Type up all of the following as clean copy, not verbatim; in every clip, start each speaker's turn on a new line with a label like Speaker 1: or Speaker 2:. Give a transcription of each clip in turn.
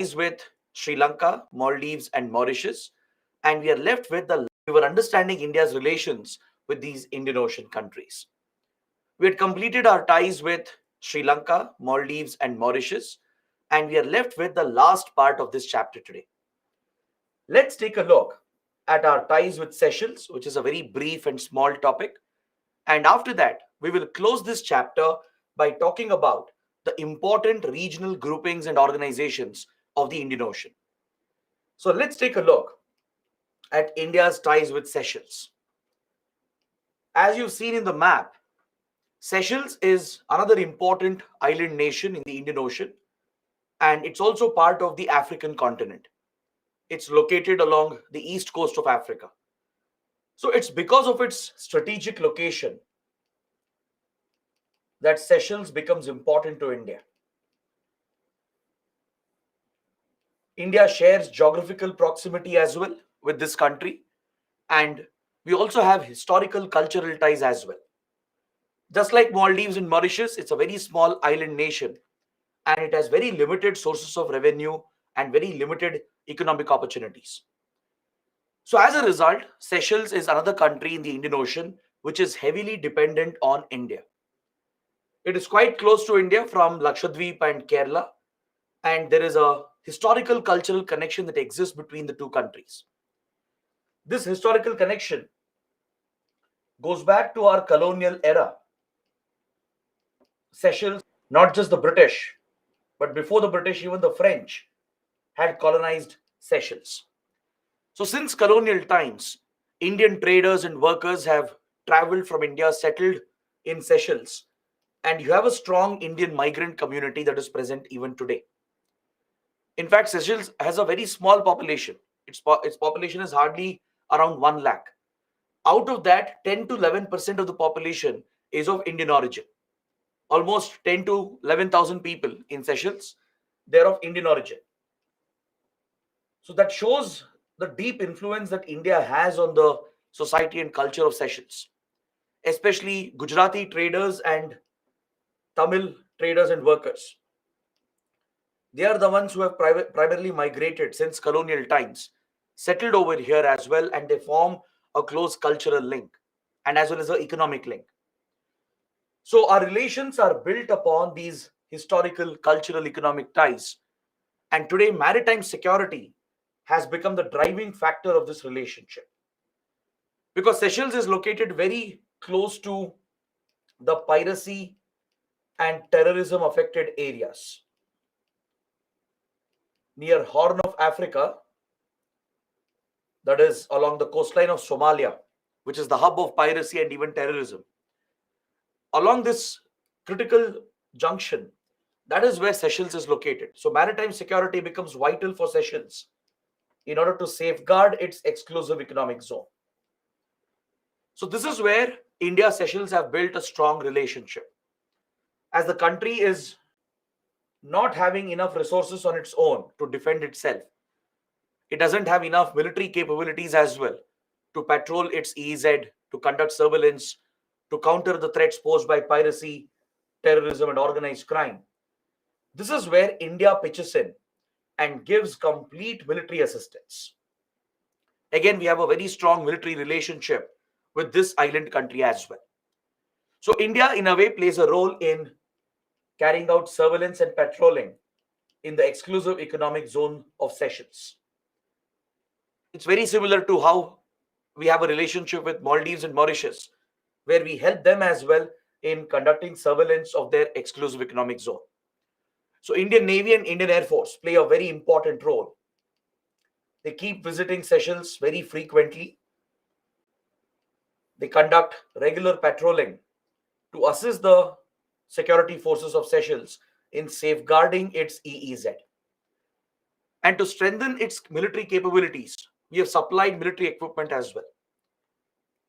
Speaker 1: with Sri Lanka, Maldives, and Mauritius, and we are left with the we were understanding India's relations with these Indian Ocean countries. We had completed our ties with Sri Lanka, Maldives, and Mauritius, and we are left with the last part of this chapter today. Let's take a look at our ties with Seychelles, which is a very brief and small topic. And after that, we will close this chapter by talking about the important regional groupings and organizations of the Indian Ocean. So let's take a look at India's ties with Seychelles. As you've seen in the map, Seychelles is another important island nation in the Indian Ocean, and it's also part of the African continent. It's located along the east coast of Africa. So it's because of its strategic location that Seychelles becomes important to India. India shares geographical proximity as well with this country, and we also have historical cultural ties as well. Just like Maldives and Mauritius, it's a very small island nation and it has very limited sources of revenue and very limited economic opportunities. So, as a result, Seychelles is another country in the Indian Ocean which is heavily dependent on India. It is quite close to India from Lakshadweep and Kerala, and there is a historical cultural connection that exists between the two countries. This historical connection goes back to our colonial era. Seychelles, not just the British, but before the British, even the French had colonized Seychelles. So, since colonial times, Indian traders and workers have traveled from India, settled in Seychelles, and you have a strong Indian migrant community that is present even today. In fact, Seychelles has a very small population. Its population is hardly around 1 lakh. Out of that, 10 to 11% of the population is of Indian origin. Almost 10 to 11,000 people in Seychelles, they're of Indian origin. So that shows the deep influence that India has on the society and culture of Seychelles, especially Gujarati traders and Tamil traders and workers. They are the ones who have primarily migrated since colonial times, settled over here as well, and they form a close cultural link and as well as an economic link. So our relations are built upon these historical, cultural, economic ties. And today, maritime security has become the driving factor of this relationship. Because Seychelles is located very close to the piracy and terrorism affected areas. Near Horn of Africa, that is along the coastline of Somalia, which is the hub of piracy and even terrorism. Along this critical junction, that is where Seychelles is located. So maritime security becomes vital for Seychelles in order to safeguard its exclusive economic zone. So this is where India Seychelles have built a strong relationship. As the country is not having enough resources on its own to defend itself, it doesn't have enough military capabilities as well to patrol its EEZ, to conduct surveillance, to counter the threats posed by piracy, terrorism, and organized crime. This is where India pitches in and gives complete military assistance. Again, we have a very strong military relationship with this island country as well. So, India, in a way, plays a role in carrying out surveillance and patrolling in the exclusive economic zone of Seychelles. It's very similar to how we have a relationship with Maldives and Mauritius, where we help them as well in conducting surveillance of their exclusive economic zone. So, Indian Navy and Indian Air Force play a very important role. They keep visiting Seychelles very frequently. They conduct regular patrolling to assist the security forces of Seychelles in safeguarding its EEZ. And to strengthen its military capabilities, we have supplied military equipment as well.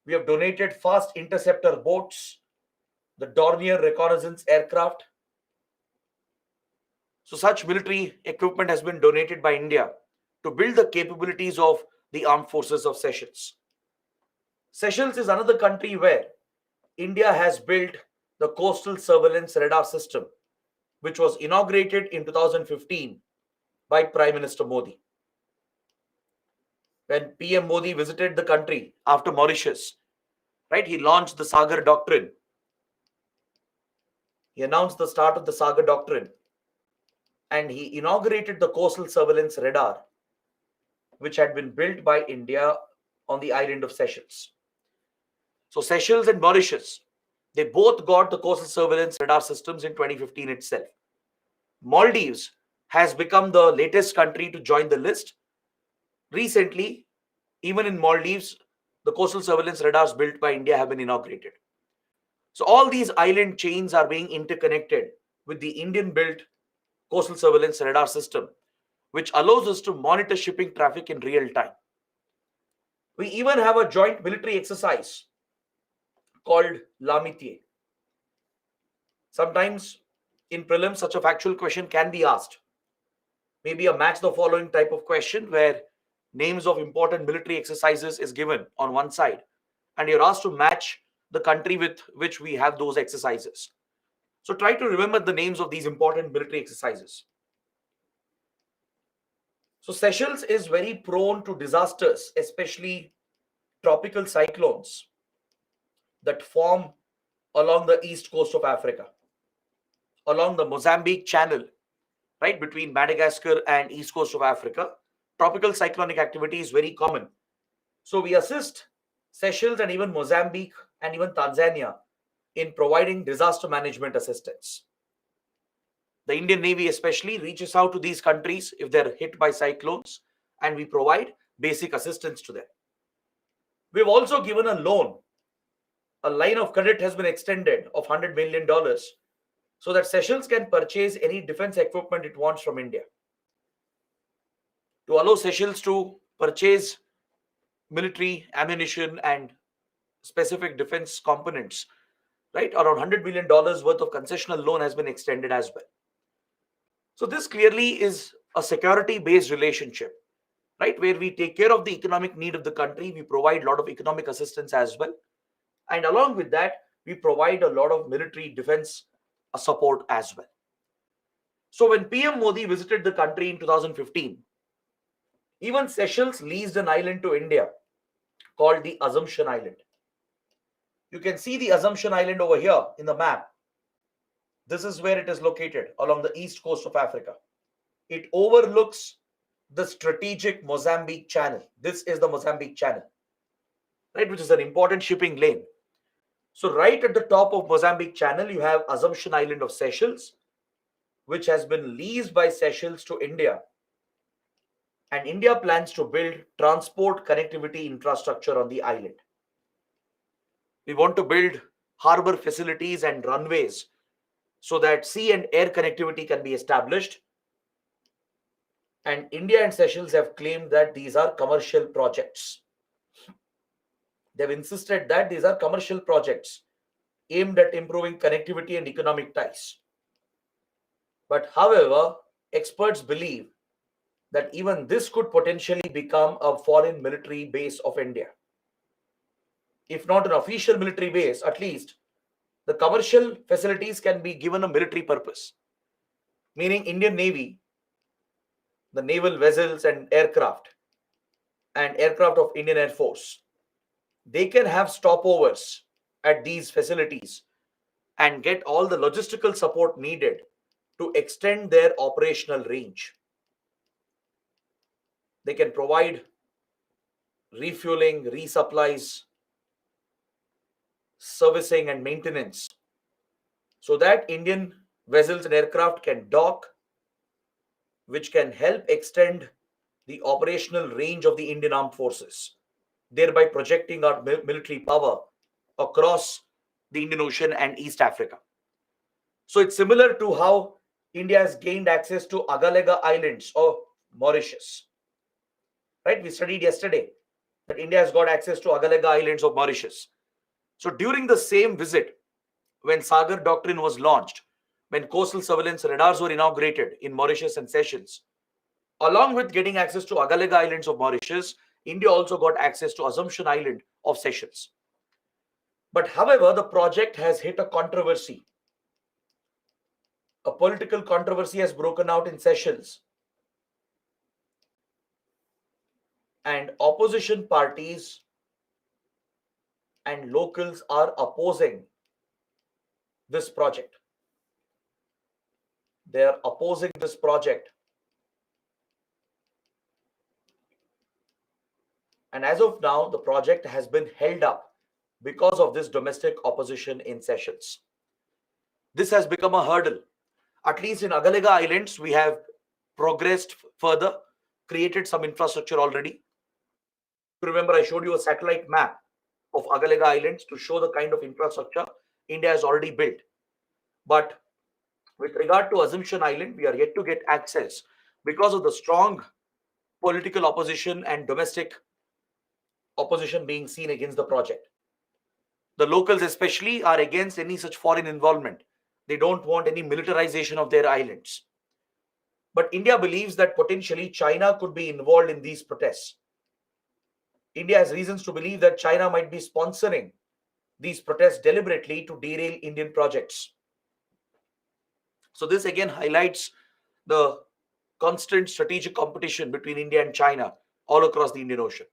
Speaker 1: We have donated fast interceptor boats, the Dornier reconnaissance aircraft. So, such military equipment has been donated by India to build the capabilities of the armed forces of Seychelles. Seychelles is another country where India has built the coastal surveillance radar system, which was inaugurated in 2015 by Prime Minister Modi. When PM Modi visited the country after Mauritius, right, he launched the Sagar Doctrine. He announced the start of the Sagar Doctrine, and he inaugurated the coastal surveillance radar, which had been built by India on the island of Seychelles. So Seychelles and Mauritius, they both got the coastal surveillance radar systems in 2015 itself. Maldives has become the latest country to join the list. Recently, even in Maldives, the coastal surveillance radars built by India have been inaugurated. So all these island chains are being interconnected with the Indian-built coastal surveillance radar system, which allows us to monitor shipping traffic in real time. We even have a joint military exercise called L'Amitié. Sometimes in prelims, such a factual question can be asked. Maybe a match the following type of question where names of important military exercises is given on one side, and you're asked to match the country with which we have those exercises. So try to remember the names of these important military exercises. So Seychelles is very prone to disasters, especially tropical cyclones that form along the east coast of Africa, along the Mozambique Channel, right, between Madagascar and east coast of Africa. Tropical cyclonic activity is very common. So we assist Seychelles and even Mozambique and even Tanzania in providing disaster management assistance. The Indian Navy especially reaches out to these countries if they're hit by cyclones, and we provide basic assistance to them. We've also given a loan. A line of credit has been extended of $100 million so that Seychelles can purchase any defense equipment it wants from India. To allow Seychelles to purchase military ammunition and specific defense components, right, around $100 million worth of concessional loan has been extended as well. So this clearly is a security-based relationship, right, where we take care of the economic need of the country. We provide a lot of economic assistance as well. And along with that, we provide a lot of military defense support as well. So when PM Modi visited the country in 2015, even Seychelles leased an island to India called the Assumption Island. You can see the Assumption Island over here in the map. This is where it is located along the east coast of Africa. It overlooks the strategic Mozambique Channel. This is the Mozambique Channel, right, which is an important shipping lane. So right at the top of Mozambique Channel, you have Assumption Island of Seychelles, which has been leased by Seychelles to India. And India plans to build transport connectivity infrastructure on the island. We want to build harbor facilities and runways so that sea and air connectivity can be established. And India and Seychelles have claimed that these are commercial projects. They've insisted that these are commercial projects aimed at improving connectivity and economic ties. But however, experts believe that even this could potentially become a foreign military base of India. If not an official military base, at least the commercial facilities can be given a military purpose, meaning Indian Navy, the naval vessels and aircraft of Indian Air Force, they can have stopovers at these facilities and get all the logistical support needed to extend their operational range. They can provide refueling, resupplies, servicing and maintenance so that Indian vessels and aircraft can dock, which can help extend the operational range of the Indian Armed Forces, thereby projecting our military power across the Indian Ocean and East Africa. So it's similar to how India has gained access to Agalega Islands of Mauritius. Right? We studied yesterday that India has got access to Agalega Islands of Mauritius. So during the same visit, when Sagar Doctrine was launched, when coastal surveillance radars were inaugurated in Mauritius and Seychelles, along with getting access to Agalega Islands of Mauritius, India also got access to Assumption Island of Seychelles. But however, the project has hit a controversy. A political controversy has broken out in Seychelles and opposition parties and locals are opposing this project. They are opposing this project. And as of now, the project has been held up because of this domestic opposition in Seychelles. This has become a hurdle. At least in Agalega Islands, we have progressed further, created some infrastructure already. Remember, I showed you a satellite map of Agalega Islands to show the kind of infrastructure India has already built. But with regard to Assumption Island, we are yet to get access because of the strong political opposition and domestic opposition being seen against the project. The locals, especially, are against any such foreign involvement. They don't want any militarization of their islands. But India believes that potentially China could be involved in these protests. India has reasons to believe that China might be sponsoring these protests deliberately to derail Indian projects. So this again highlights the constant strategic competition between India and China all across the Indian Ocean.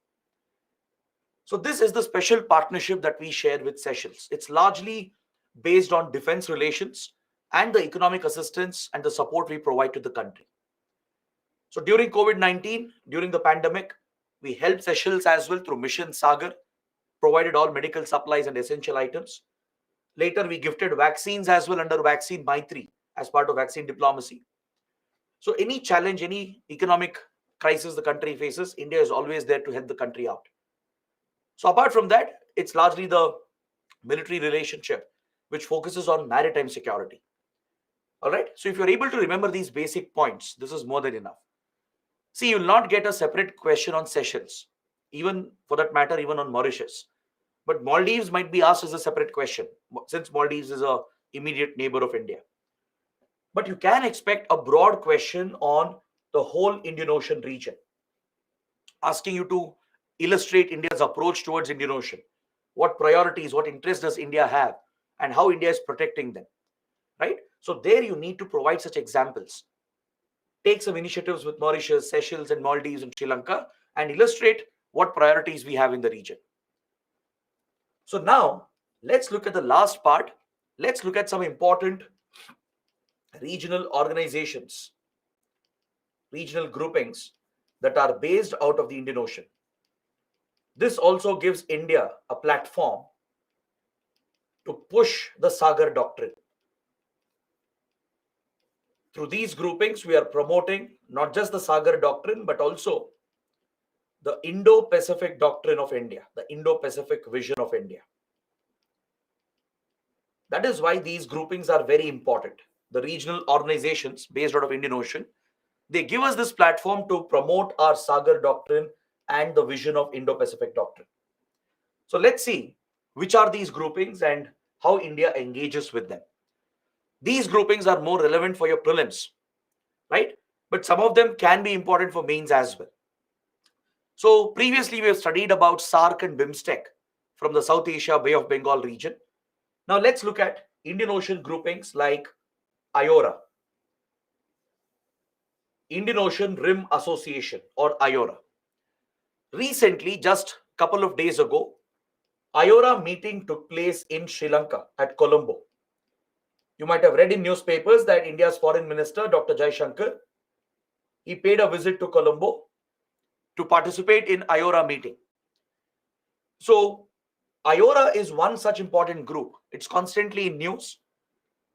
Speaker 1: So this is the special partnership that we share with Seychelles. It's largely based on defense relations and the economic assistance and the support we provide to the country. So during COVID-19, during the pandemic, we helped Seychelles as well through Mission Sagar, provided all medical supplies and essential items. Later, we gifted vaccines as well under Vaccine Maitri as part of vaccine diplomacy. So any challenge, any economic crisis the country faces, India is always there to help the country out. So apart from that, it's largely the military relationship which focuses on maritime security. All right. So if you're able to remember these basic points, this is more than enough. See, you'll not get a separate question on Seychelles, even for that matter, even on Mauritius. But Maldives might be asked as a separate question, since Maldives is a immediate neighbor of India. But you can expect a broad question on the whole Indian Ocean region, asking you to illustrate India's approach towards Indian Ocean. What priorities, what interests does India have, and how India is protecting them, right? So there you need to provide such examples. Take some initiatives with Mauritius, Seychelles, and Maldives and Sri Lanka and illustrate what priorities we have in the region. So now let's look at the last part. Let's look at some important regional organizations, regional groupings that are based out of the Indian Ocean. This also gives India a platform to push the Sagar Doctrine. Through these groupings, we are promoting not just the Sagar Doctrine, but also the Indo-Pacific Doctrine of India, the Indo-Pacific vision of India. That is why these groupings are very important. The regional organizations based out of Indian Ocean, they give us this platform to promote our Sagar Doctrine and the vision of Indo-Pacific Doctrine. So let's see which are these groupings and how India engages with them. These groupings are more relevant for your prelims, right? But some of them can be important for mains as well. So previously we have studied about SAARC and BIMSTEC from the South Asia Bay of Bengal region. Now let's look at Indian Ocean groupings like IORA, Indian Ocean Rim Association, or IORA. Recently, just a couple of days ago, IORA meeting took place in Sri Lanka at Colombo. You might have read in newspapers that India's Foreign Minister, Dr. Jaishankar, he paid a visit to Colombo to participate in IORA meeting. So IORA is one such important group. It's constantly in news.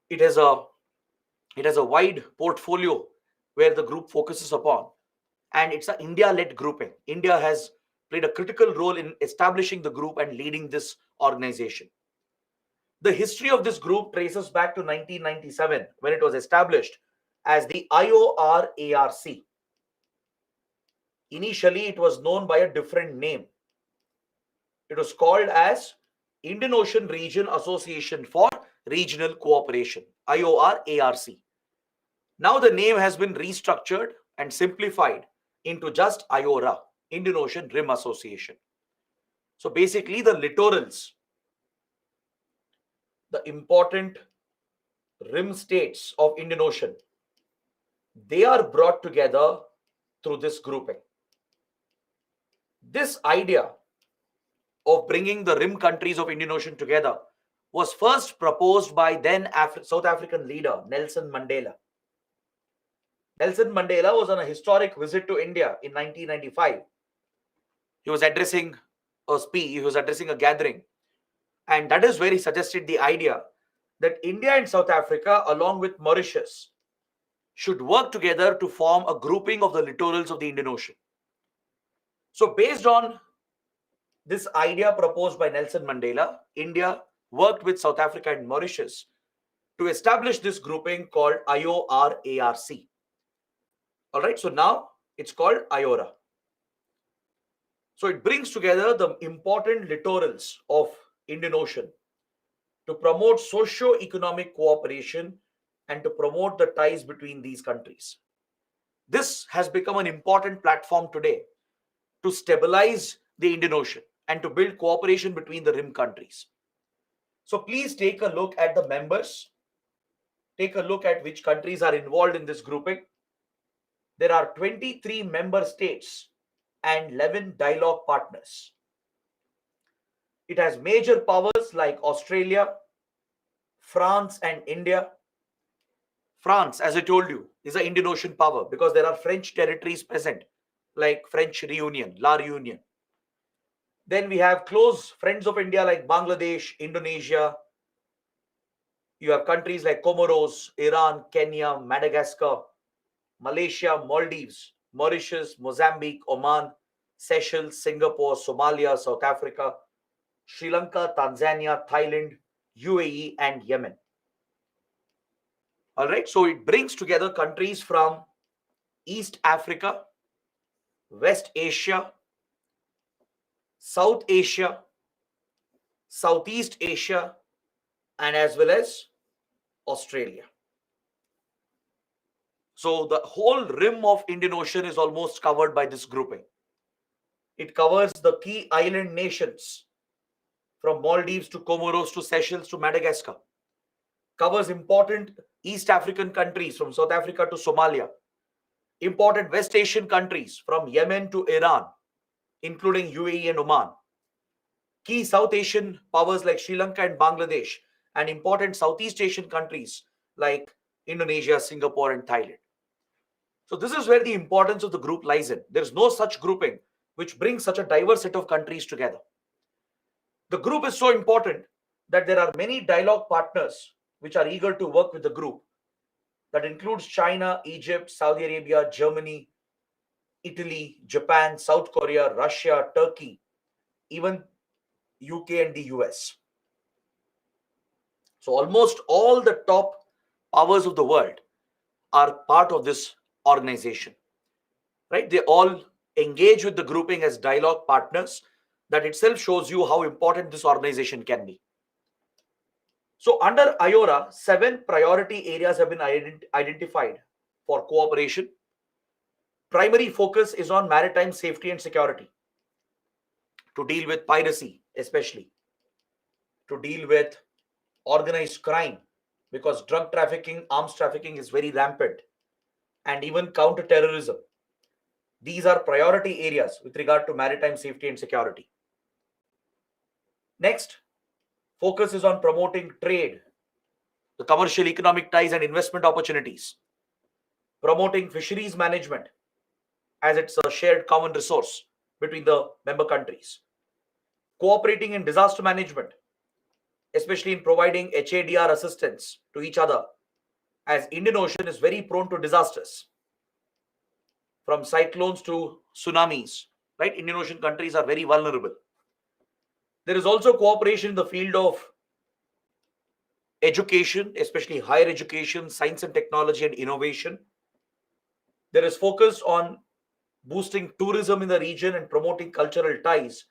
Speaker 1: It has a wide portfolio where the group focuses upon, and it's an India-led grouping. India has played a critical role in establishing the group and leading this organization. The history of this group traces back to 1997 when it was established as the IORARC. Initially, it was known by a different name. It was called as Indian Ocean Region Association for Regional Cooperation, IORARC. Now the name has been restructured and simplified into just IORA, Indian Ocean Rim Association. So basically the littorals, the important rim states of Indian Ocean, they are brought together through this grouping. This idea of bringing the rim countries of Indian Ocean together was first proposed by then South African leader Nelson Mandela. Nelson Mandela was on a historic visit to India in 1995. He was addressing a speech, he was addressing a gathering, and that is where he suggested the idea that India and South Africa, along with Mauritius, should work together to form a grouping of the littorals of the Indian Ocean. So, based on this idea proposed by Nelson Mandela, India worked with South Africa and Mauritius to establish this grouping called IORARC. All right, so now it's called IORA. So it brings together the important littorals of Indian Ocean to promote socio-economic cooperation and to promote the ties between these countries. This has become an important platform today to stabilize the Indian Ocean and to build cooperation between the rim countries. So please take a look at the members. Take a look at which countries are involved in this grouping. There are 23 member states and 11 dialogue partners. It has major powers like Australia, France, and India. France, as I told you, is an Indian Ocean power because there are French territories present, like French Reunion, La Reunion. Then we have close friends of India like Bangladesh, Indonesia. You have countries like Comoros, Iran, Kenya, Madagascar, Malaysia, Maldives, Mauritius, Mozambique, Oman, Seychelles, Singapore, Somalia, South Africa, Sri Lanka, Tanzania, Thailand, UAE, and Yemen. All right, so it brings together countries from East Africa, West Asia, South Asia, Southeast Asia, and as well as Australia. So the whole rim of Indian Ocean is almost covered by this grouping. It covers the key island nations from Maldives to Comoros to Seychelles to Madagascar. Covers important East African countries from South Africa to Somalia. Important West Asian countries from Yemen to Iran, including UAE and Oman. Key South Asian powers like Sri Lanka and Bangladesh, and important Southeast Asian countries like Indonesia, Singapore, and Thailand. So this is where the importance of the group lies in. There is no such grouping which brings such a diverse set of countries together. The group is so important that there are many dialogue partners which are eager to work with the group. That includes China, Egypt, Saudi Arabia, Germany, Italy, Japan, South Korea, Russia, Turkey, even UK and the US. So almost all the top powers of the world are part of this organization, right? They all engage with the grouping as dialogue partners. That itself shows you how important this organization can be. So under IORA, 7 priority areas have been identified for cooperation. Primary focus is on maritime safety and security, to deal with piracy, especially to deal with organized crime, because drug trafficking, arms trafficking is very rampant, and even counter-terrorism. These are priority areas with regard to maritime safety and security. Next, focus is on promoting trade, the commercial economic ties and investment opportunities, promoting fisheries management as it's a shared common resource between the member countries, cooperating in disaster management, especially in providing HADR assistance to each other, as Indian Ocean is very prone to disasters, from cyclones to tsunamis, right? Indian Ocean countries are very vulnerable. There is also cooperation in the field of education, especially higher education, science and technology, and innovation. There is focus on boosting tourism in the region and promoting cultural ties,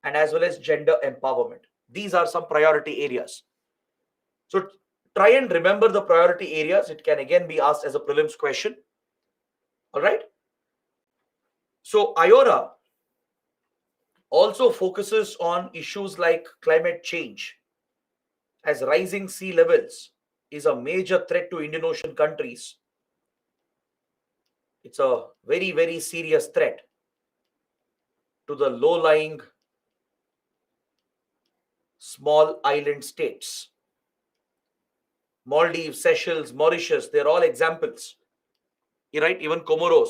Speaker 1: and as well as gender empowerment. These are some priority areas. So try and remember the priority areas. It can again be asked as a prelims question. All right. So IORA also focuses on issues like climate change, as rising sea levels is a major threat to Indian Ocean countries. It's a very, very serious threat. to the low-lying small island states. Maldives, Seychelles, Mauritius, they're all examples. Right? Even Comoros,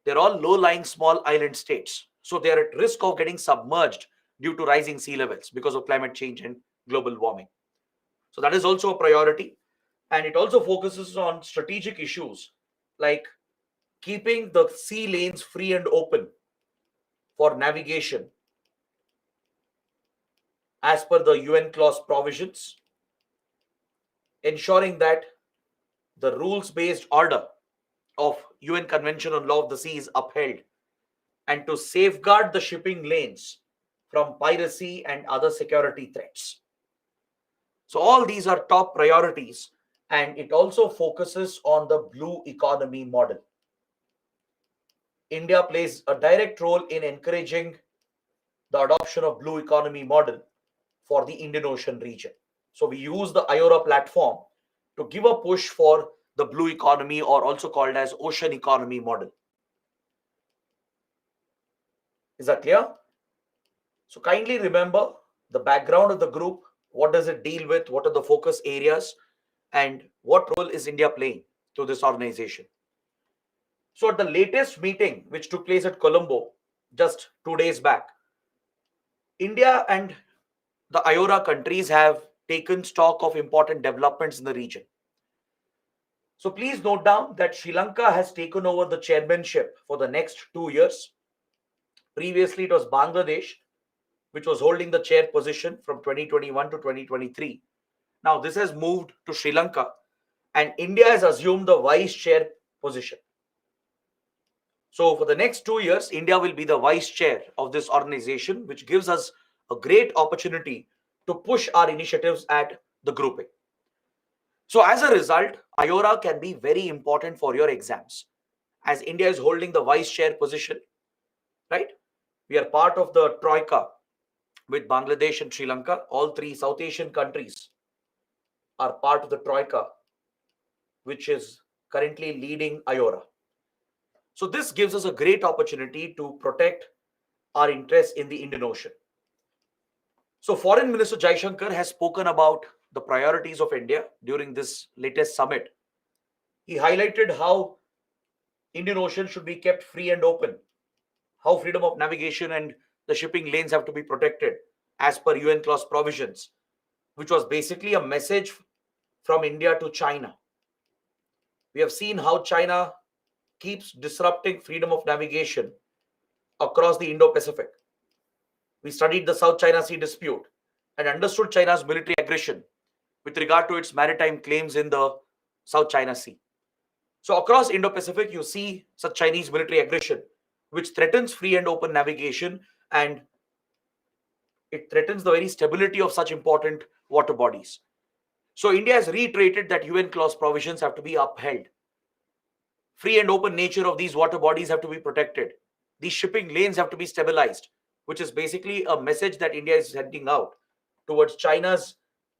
Speaker 1: they're all low-lying small island states. So they are at risk of getting submerged due to rising sea levels because of climate change and global warming. So that is also a priority. And it also focuses on strategic issues like keeping the sea lanes free and open for navigation as per the UN clause provisions, ensuring that the rules-based order of UN Convention on Law of the Sea is upheld, and to safeguard the shipping lanes from piracy and other security threats. So all these are top priorities, and it also focuses on the blue economy model. India plays a direct role in encouraging the adoption of blue economy model for the Indian Ocean region. So we use the IORA platform to give a push for the blue economy, or also called as ocean economy model. Is that clear? So kindly remember the background of the group. What does it deal with? What are the focus areas? And what role is India playing to this organization? So at the latest meeting, which took place at Colombo just 2 days back, India and the IORA countries have taken stock of important developments in the region. So please note down that Sri Lanka has taken over the chairmanship for the next 2 years. Previously, it was Bangladesh, which was holding the chair position from 2021 to 2023. Now, this has moved to Sri Lanka, and India has assumed the vice chair position. So, for the next 2 years, India will be the vice chair of this organization, which gives us a great opportunity to push our initiatives at the grouping. So, as a result, IORA can be very important for your exams, as India is holding the vice chair position, right? We are part of the Troika with Bangladesh and Sri Lanka. All three South Asian countries are part of the Troika, which is currently leading IORA. So this gives us a great opportunity to protect our interests in the Indian Ocean. So Foreign Minister Jaishankar has spoken about the priorities of India during this latest summit. He highlighted how Indian Ocean should be kept free and open, how freedom of navigation and the shipping lanes have to be protected as per UN clause provisions, which was basically a message from India to China. We have seen how China keeps disrupting freedom of navigation across the Indo-Pacific. We studied the South China Sea dispute and understood China's military aggression with regard to its maritime claims in the South China Sea. So across Indo-Pacific, you see such Chinese military aggression, which threatens free and open navigation, and it threatens the very stability of such important water bodies. So India has reiterated that UN clause provisions have to be upheld. Free and open nature of these water bodies have to be protected. These shipping lanes have to be stabilized, which is basically a message that India is sending out towards China's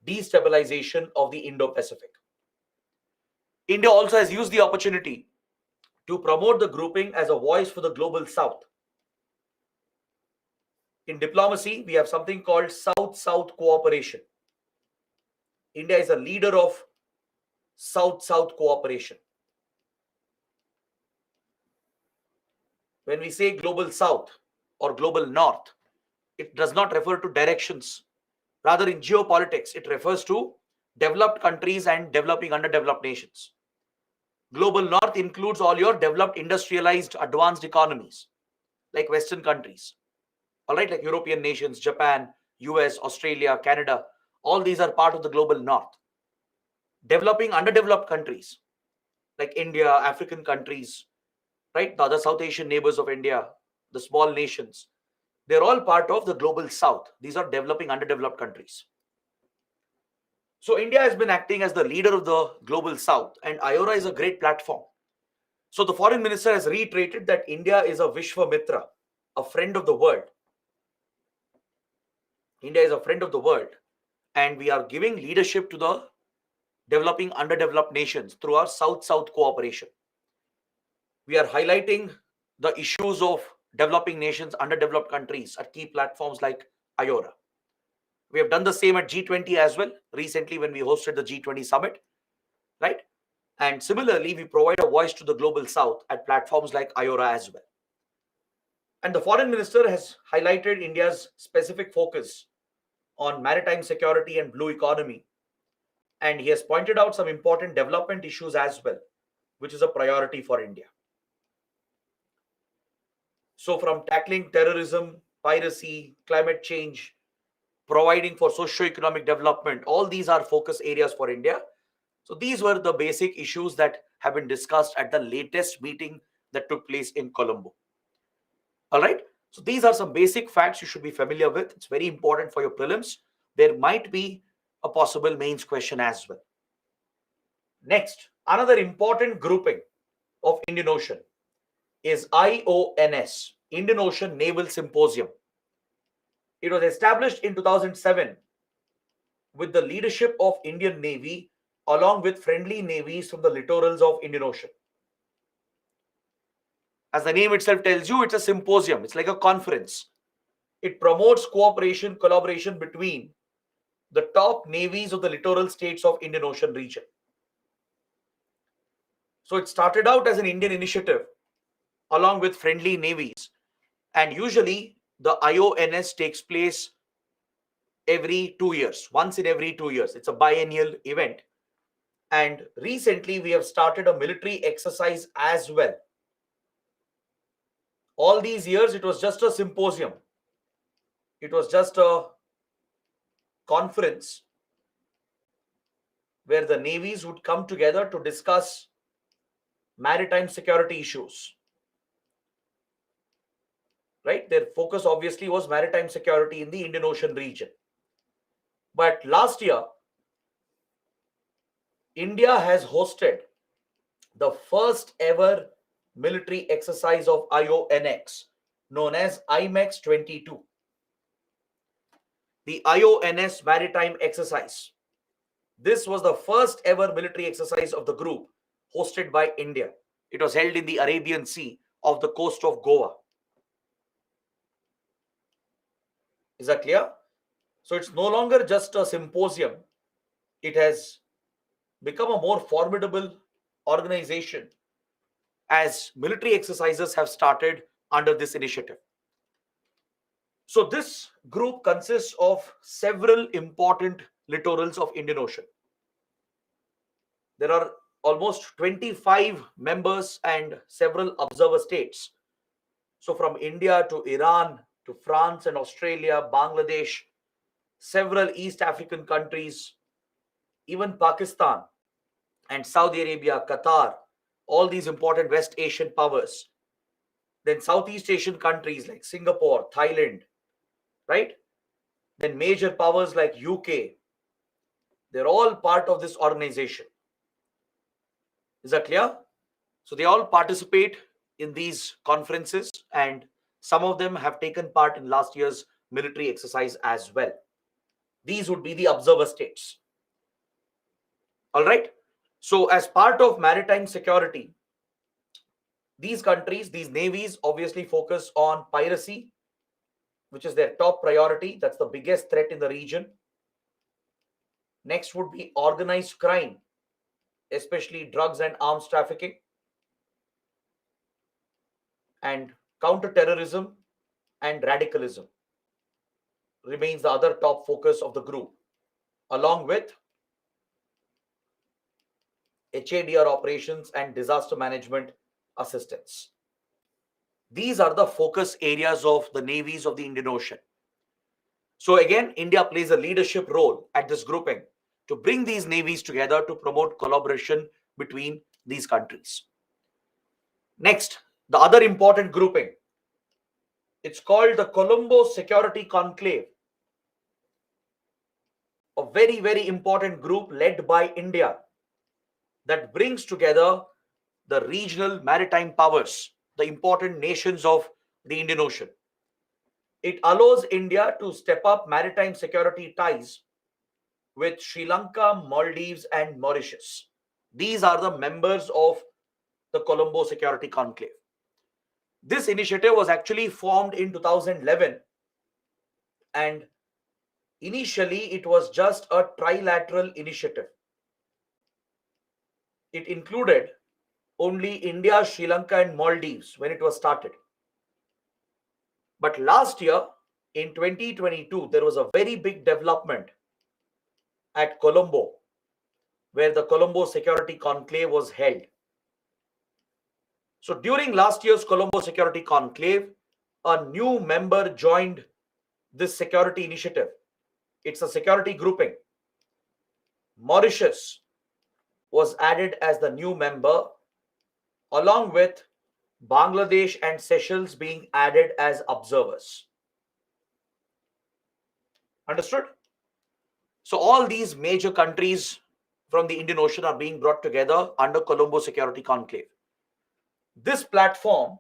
Speaker 1: destabilization of the Indo-Pacific. India also has used the opportunity to promote the grouping as a voice for the global South. In diplomacy, we have something called South-South cooperation. India is a leader of South-South cooperation. When we say global South or global North, it does not refer to directions. Rather, in geopolitics, it refers to developed countries and developing underdeveloped nations. Global North includes all your developed, industrialized, advanced economies, like Western countries. All right, like European nations, Japan, US, Australia, Canada, all these are part of the global North. Developing, underdeveloped countries, like India, African countries, right, the other South Asian neighbors of India, the small nations, they're all part of the global South. These are developing, underdeveloped countries. So India has been acting as the leader of the global South, and IORA is a great platform. So the foreign minister has reiterated that India is a Vishwamitra, a friend of the world. India is a friend of the world, and we are giving leadership to the developing, underdeveloped nations through our South-South cooperation. We are highlighting the issues of developing nations, underdeveloped countries at key platforms like IORA. We have done the same at G20 as well, recently when we hosted the G20 summit, right? And similarly, we provide a voice to the global south at platforms like IORA as well. And the foreign minister has highlighted India's specific focus on maritime security and blue economy. And he has pointed out some important development issues as well, which is a priority for India. So from tackling terrorism, piracy, climate change, providing for socio-economic development, all these are focus areas for India. So these were the basic issues that have been discussed at the latest meeting that took place in Colombo. All right. So these are some basic facts you should be familiar with. It's very important for your prelims. There might be a possible mains question as well. Next, another important grouping of Indian Ocean is IONS, Indian Ocean Naval Symposium. It was established in 2007 with the leadership of Indian Navy along with friendly navies from the littorals of Indian Ocean. As the name itself tells you, it's a symposium. It's like a conference. It promotes cooperation, collaboration between the top navies of the littoral states of Indian Ocean region. So it started out as an Indian initiative along with friendly navies. And usually the IONS takes place every 2 years, once in every 2 years. It's a biennial event. And recently we have started a military exercise as well. All these years, it was just a symposium. It was just a conference where the navies would come together to discuss maritime security issues. Right? Their focus obviously was maritime security in the Indian Ocean region. But last year, India has hosted the first ever military exercise of IONX, known as IMEX 22. The IONS maritime exercise. This was the first ever military exercise of the group hosted by India. It was held in the Arabian Sea off the coast of Goa. Is that clear? So it's no longer just a symposium. It has become a more formidable organization as military exercises have started under this initiative. So this group consists of several important littorals of Indian Ocean. There are almost 25 members and several observer states. So from India to Iran to France and Australia, Bangladesh, several East African countries, even Pakistan and Saudi Arabia, Qatar, all these important West Asian powers. Then Southeast Asian countries like Singapore, Thailand, right? Then major powers like UK. They're all part of this organization. Is that clear? So they all participate in these conferences, and some of them have taken part in last year's military exercise as well. These would be the observer states. All right. So as part of maritime security, these countries, these navies obviously focus on piracy, which is their top priority. That's the biggest threat in the region. Next would be organized crime, especially drugs and arms trafficking. And counter-terrorism and radicalism remains the other top focus of the group, along with HADR operations and disaster management assistance. These are the focus areas of the navies of the Indian Ocean. So again, India plays a leadership role at this grouping to bring these navies together to promote collaboration between these countries. Next, the other important grouping, it's called the Colombo Security Conclave. A very, very important group led by India that brings together the regional maritime powers, the important nations of the Indian Ocean. It allows India to step up maritime security ties with Sri Lanka, Maldives, and Mauritius. These are the members of the Colombo Security Conclave. This initiative was actually formed in 2011, and initially it was just a trilateral initiative. It included only India, Sri Lanka, and Maldives when it was started. But last year, in 2022, there was a very big development at Colombo, where the Colombo Security Conclave was held. So during last year's Colombo Security Conclave, a new member joined this security initiative. It's a security grouping. Mauritius was added as the new member, along with Bangladesh and Seychelles being added as observers. Understood? So all these major countries from the Indian Ocean are being brought together under Colombo Security Conclave. This platform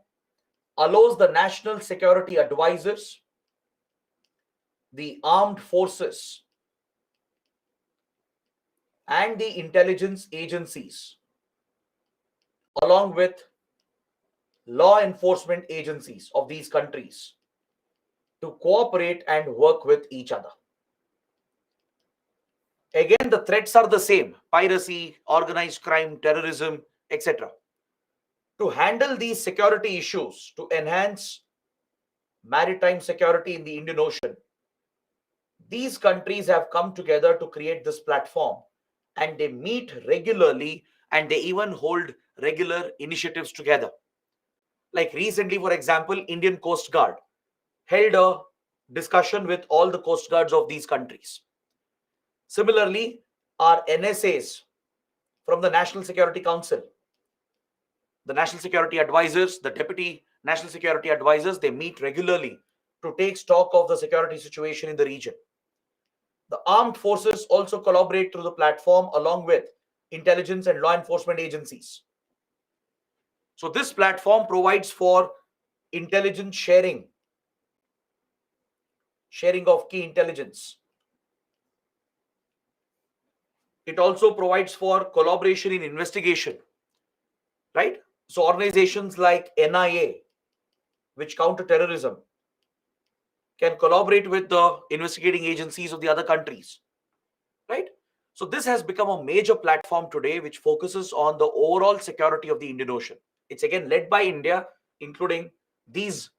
Speaker 1: allows the national security advisors, the armed forces, and the intelligence agencies, along with law enforcement agencies of these countries, to cooperate and work with each other. Again, the threats are the same: piracy, organized crime, terrorism, etc. To handle these security issues, to enhance maritime security in the Indian Ocean, these countries have come together to create this platform, and they meet regularly, and they even hold regular initiatives together. Like recently, for example, Indian Coast Guard held a discussion with all the coast guards of these countries. Similarly, our NSAs from the National Security Council, the National Security Advisors, the Deputy National Security Advisors, they meet regularly to take stock of the security situation in the region. The armed forces also collaborate through the platform along with intelligence and law enforcement agencies. So this platform provides for intelligence sharing of key intelligence. It also provides for collaboration in investigation, right? So organizations like NIA, which counter terrorism, can collaborate with the investigating agencies of the other countries, right? So this has become a major platform today which focuses on the overall security of the Indian Ocean. It's again led by India, including these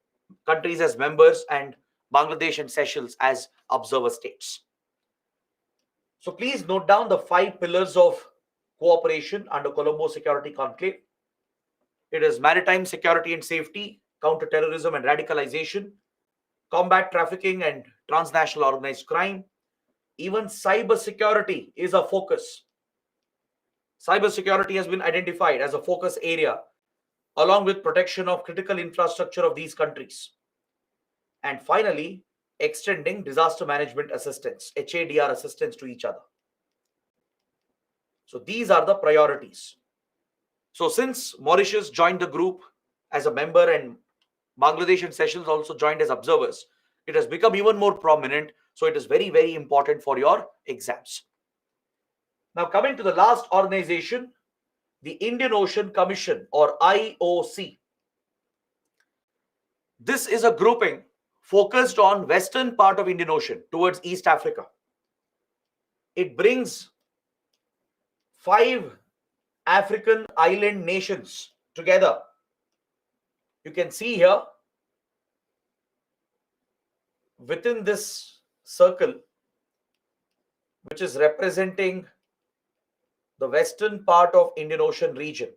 Speaker 1: countries as members and Bangladesh and Seychelles as observer states. So please note down the 5 pillars of cooperation under Colombo Security Conclave. It is maritime security and safety, counter-terrorism and radicalization, combat trafficking and transnational organized crime. Even cyber security is a focus. Cyber security has been identified as a focus area, along with protection of critical infrastructure of these countries. And finally, extending disaster management assistance, HADR assistance to each other. So these are the priorities. So since Mauritius joined the group as a member and Bangladesh and Seychelles also joined as observers, it has become even more prominent. So it is very, very important for your exams. Now coming to the last organization, the Indian Ocean Commission, or IOC. This is a grouping focused on western part of Indian Ocean towards East Africa. It brings 5 African island nations together. You can see here within this circle, which is representing the western part of Indian Ocean region,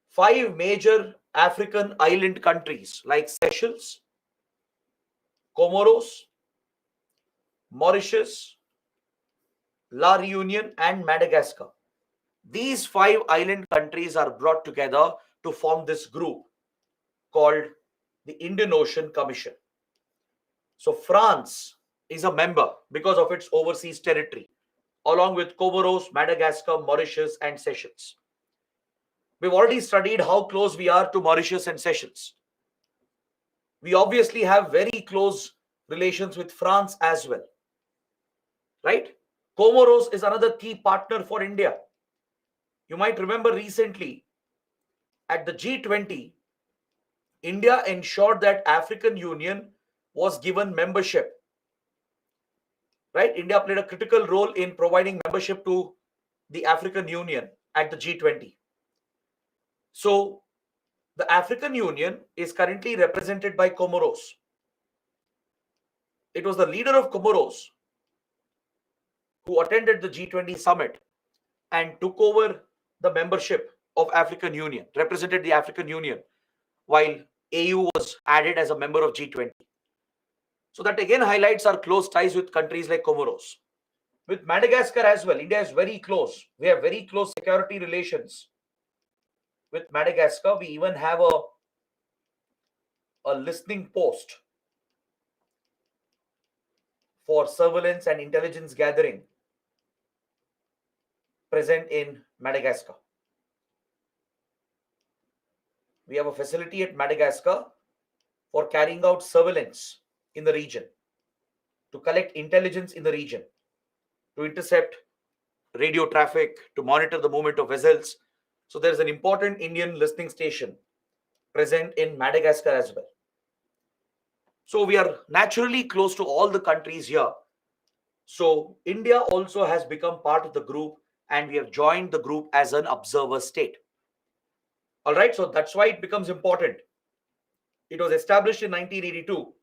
Speaker 1: 5 major African island countries like Seychelles, Comoros, Mauritius, La Reunion, and Madagascar. These 5 island countries are brought together to form this group called the Indian Ocean Commission. So France is a member because of its overseas territory, along with Comoros, Madagascar, Mauritius, and Seychelles. We've already studied how close we are to Mauritius and Seychelles. We obviously have very close relations with France as well, right? Comoros is another key partner for India. You might remember recently at the G20, India ensured that African Union was given membership. Right? India played a critical role in providing membership to the African Union at the G20. So the African Union is currently represented by Comoros. It was the leader of Comoros who attended the G20 summit and took over the membership of African Union, represented the African Union, while AU was added as a member of G20. So that again highlights our close ties with countries like Comoros. With Madagascar as well, India is very close. We have very close security relations with Madagascar. We even have a listening post for surveillance and intelligence gathering present in Madagascar. We have a facility at Madagascar for carrying out surveillance in the region, to collect intelligence in the region, to intercept radio traffic, to monitor the movement of vessels. So there's an important Indian listening station present in Madagascar as well. So we are naturally close to all the countries here. So India also has become part of the group, and we have joined the group as an observer state. All right, so that's why it becomes important. It was established in 1982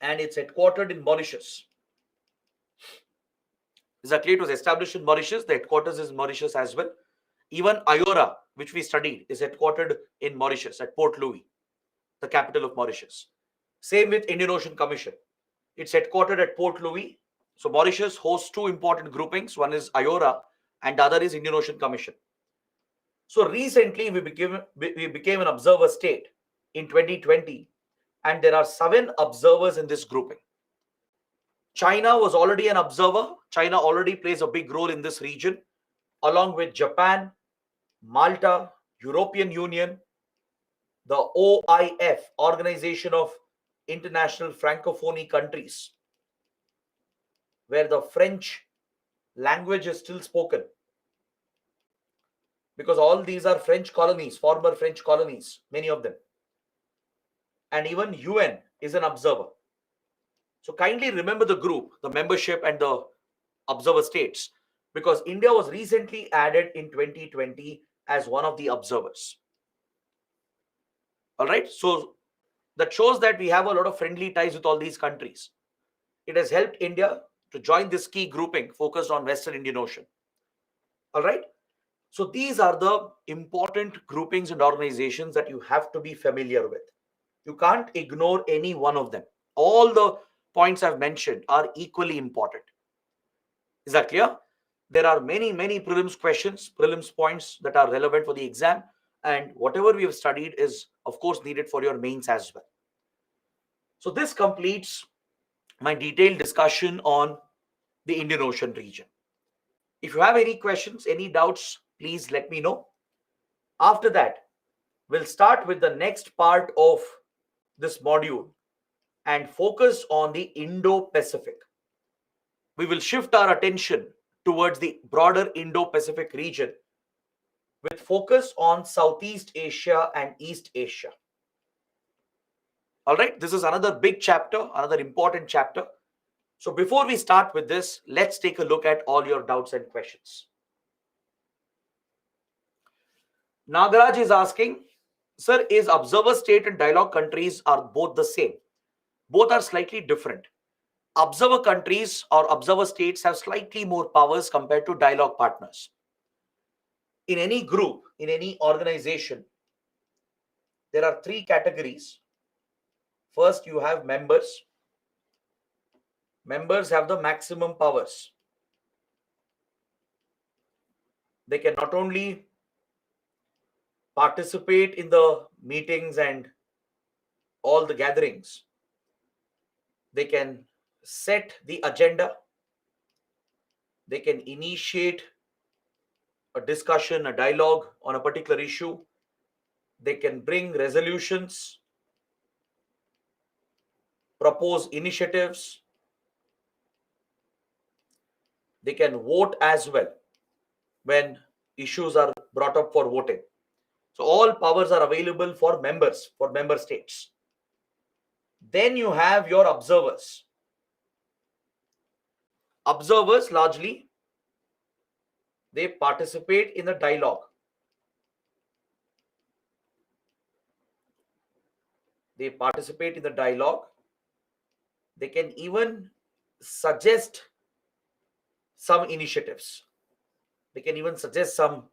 Speaker 1: and it's headquartered in Mauritius. Exactly, it was established in Mauritius. The headquarters is Mauritius as well. Even IORA, which we studied, is headquartered in Mauritius at Port Louis, the capital of Mauritius. Same with Indian Ocean Commission. It's headquartered at Port Louis. So Mauritius hosts two important groupings. One is IORA and the other is Indian Ocean Commission. So recently we became an observer state in 2020, and there are 7 observers in this grouping. China was already an observer. China already plays a big role in this region, along with Japan, Malta, European Union, the OIF, Organization of International Francophonie Countries, where the French language is still spoken, because all these are French colonies, former French colonies, many of them. And even UN is an observer. So kindly remember the group, the membership and the observer states, because India was recently added in 2020 as one of the observers. All right, so that shows that we have a lot of friendly ties with all these countries. It has helped India to join this key grouping focused on Western Indian Ocean. All right, so these are the important groupings and organizations that you have to be familiar with. You can't ignore any one of them. All the points I've mentioned are equally important. Is that clear? There are many prelims questions, prelims points that are relevant for the exam, and whatever we have studied is of course needed for your mains as well. So this completes my detailed discussion on the Indian Ocean region. If you have any questions, any doubts, please let me know. After that, we'll start with the next part of this module and focus on the Indo-Pacific. We will shift our attention towards the broader Indo-Pacific region with focus on Southeast Asia and East Asia. All right, this is another big chapter, another important chapter. So before we start with this, let's take a look at all your doubts and questions. Nagaraj is asking, sir, is observer state and dialogue countries are both the same? Both are slightly different. Observer countries or observer states have slightly more powers compared to dialogue partners. In any group, in any organization, there are 3 categories. First, you have members. Members have the maximum powers. They can not only participate in the meetings and all the gatherings, they can set the agenda, they can initiate a discussion, a dialogue on a particular issue, they can bring resolutions, propose initiatives, they can vote as well when issues are brought up for voting. So all powers are available for members, for member states. Then you have your observers. Observers largely, they participate in the dialogue. They participate in the dialogue. They can even suggest some initiatives. They can even suggest some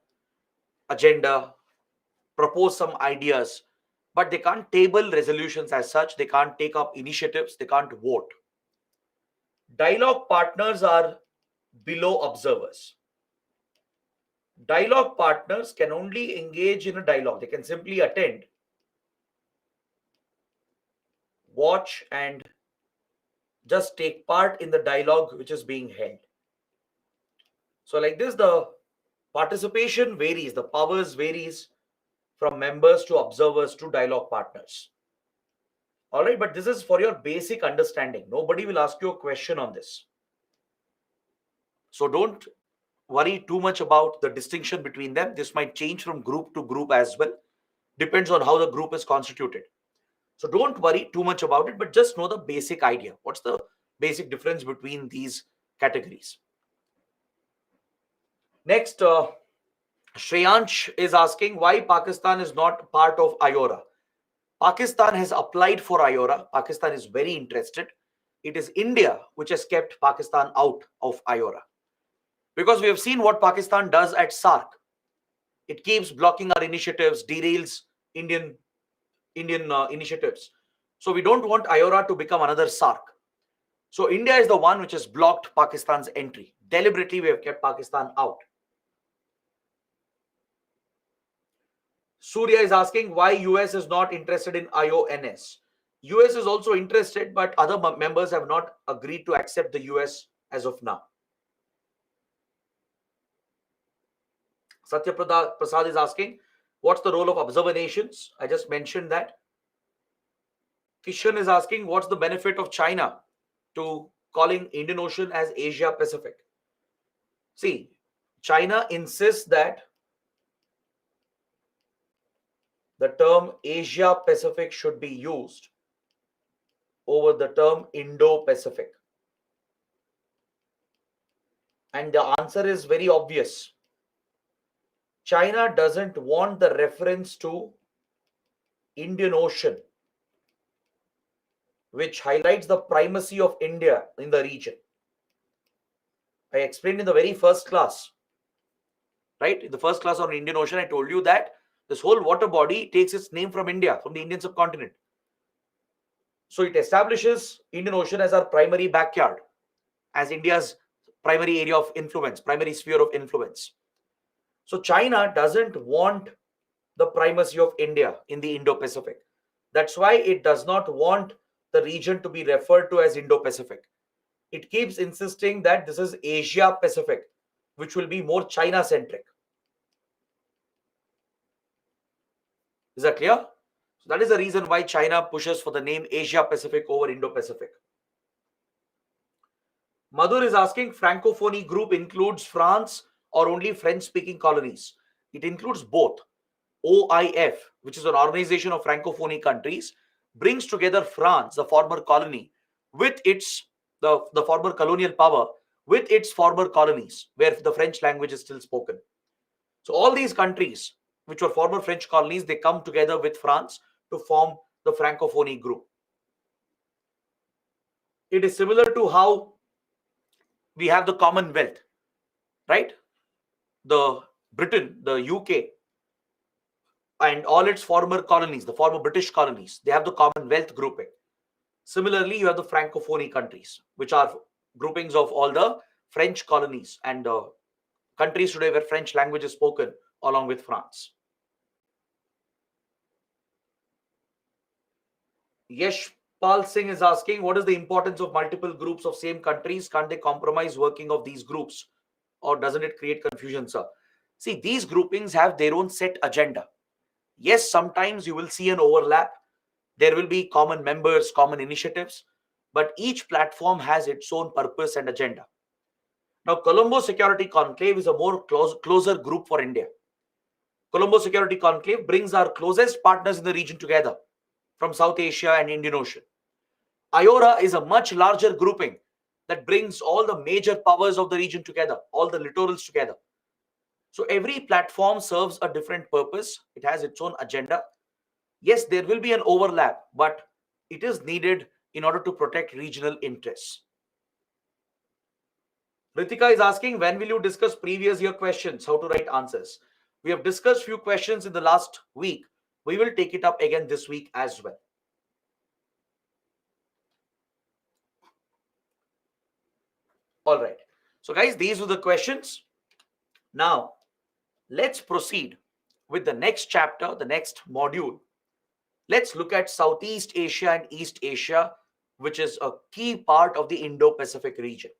Speaker 1: agenda, propose some ideas, but they can't table resolutions as such. They can't take up initiatives. They can't vote. Dialogue partners are below observers. Dialogue partners can only engage in a dialogue. They can simply attend, watch, and just take part in the dialogue which is being held. So like this, the participation varies, the powers varies from members to observers to dialogue partners. All right, but this is for your basic understanding. Nobody will ask you a question on this. So don't worry too much about the distinction between them. This might change from group to group as well. Depends on how the group is constituted. So don't worry too much about it, but just know the basic idea. What's the basic difference between these categories? Next, Shreyansh is asking why Pakistan is not part of IORA. Pakistan has applied for IORA. Pakistan is very interested. It is India which has kept Pakistan out of IORA. Because we have seen what Pakistan does at SAARC. It keeps blocking our initiatives, derails Indian initiatives. So we don't want IORA to become another SAARC. So India is the one which has blocked Pakistan's entry. Deliberately, we have kept Pakistan out. Surya is asking why US is not interested in IONS. US is also interested, but other members have not agreed to accept the US as of now. Satya Prasad is asking, what's the role of observer nations? I just mentioned that. Kishan is asking, what's the benefit of China to calling Indian Ocean as Asia Pacific? See, China insists that the term Asia Pacific should be used over the term Indo-Pacific. And the answer is very obvious. China doesn't want the reference to Indian Ocean, which highlights the primacy of India in the region. I explained in the very first class, right? In the first class on Indian Ocean, I told you that this whole water body takes its name from India, from the Indian subcontinent. So it establishes Indian Ocean as our primary backyard, as India's primary area of influence, primary sphere of influence. So China doesn't want the primacy of India in the Indo-Pacific. That's why it does not want the region to be referred to as Indo-Pacific. It keeps insisting that this is Asia-Pacific, which will be more China-centric. Is that clear? So that is the reason why China pushes for the name Asia-Pacific over Indo-Pacific. Madhur is asking, Francophonie group includes France or only French-speaking colonies? It includes both. OIF, which is an organization of Francophonie countries, brings together France, the former colony, with the former colonial power, with its former colonies, where the French language is still spoken. So all these countries, which were former French colonies, they come together with France to form the Francophonie group. It is similar to how we have the Commonwealth, right? The Britain, the UK, and all its former colonies, the former British colonies, they have the Commonwealth grouping. Similarly, you have the Francophonie countries, which are groupings of all the French colonies and countries today where French language is spoken along with France. Yeshpal Singh is asking, what is the importance of multiple groups of same countries? Can't they compromise working of these groups? Or doesn't it create confusion, sir? See, these groupings have their own set agenda. Yes, sometimes you will see an overlap. There will be common members, common initiatives, but each platform has its own purpose and agenda. Now, Colombo Security Conclave is a more closer group for India. Colombo Security Conclave brings our closest partners in the region together from South Asia and Indian Ocean. IORA is a much larger grouping that brings all the major powers of the region together, all the littorals together. So every platform serves a different purpose. It has its own agenda. Yes, there will be an overlap, but it is needed in order to protect regional interests. Ritika is asking, when will you discuss previous year questions, how to write answers? We have discussed few questions in the last week. We will take it up again this week as well. All right. So guys, these were the questions. Now, let's proceed with the next chapter, the next module. Let's look at Southeast Asia and East Asia, which is a key part of the Indo-Pacific region.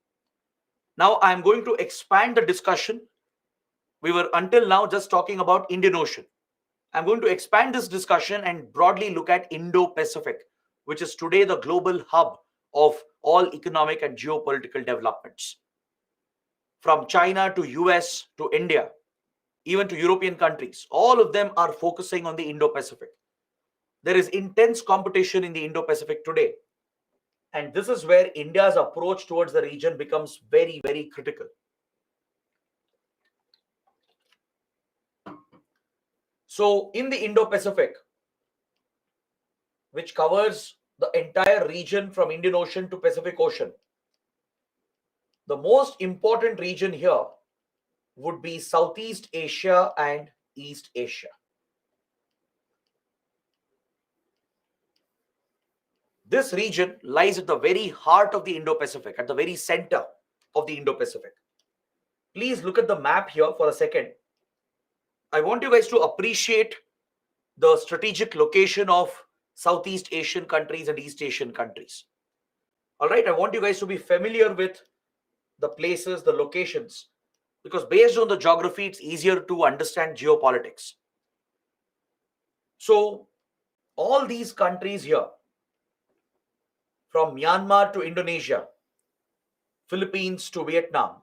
Speaker 1: Now, I'm going to expand the discussion. We were until now just talking about Indian Ocean. I'm going to expand this discussion and broadly look at Indo-Pacific, which is today the global hub of all economic and geopolitical developments. From China to US to India, even to European countries, all of them are focusing on the Indo-Pacific. There is intense competition in the Indo-Pacific today. And this is where India's approach towards the region becomes very, very critical. So in the Indo-Pacific, which covers the entire region from Indian Ocean to Pacific Ocean, the most important region here would be Southeast Asia and East Asia. This region lies at the very heart of the Indo-Pacific, at the very center of the Indo-Pacific. Please look at the map here for a second. I want you guys to appreciate the strategic location of Southeast Asian countries and East Asian countries. All right, I want you guys to be familiar with the places, the locations, because based on the geography, it's easier to understand geopolitics. So all these countries here, from Myanmar to Indonesia, Philippines to Vietnam,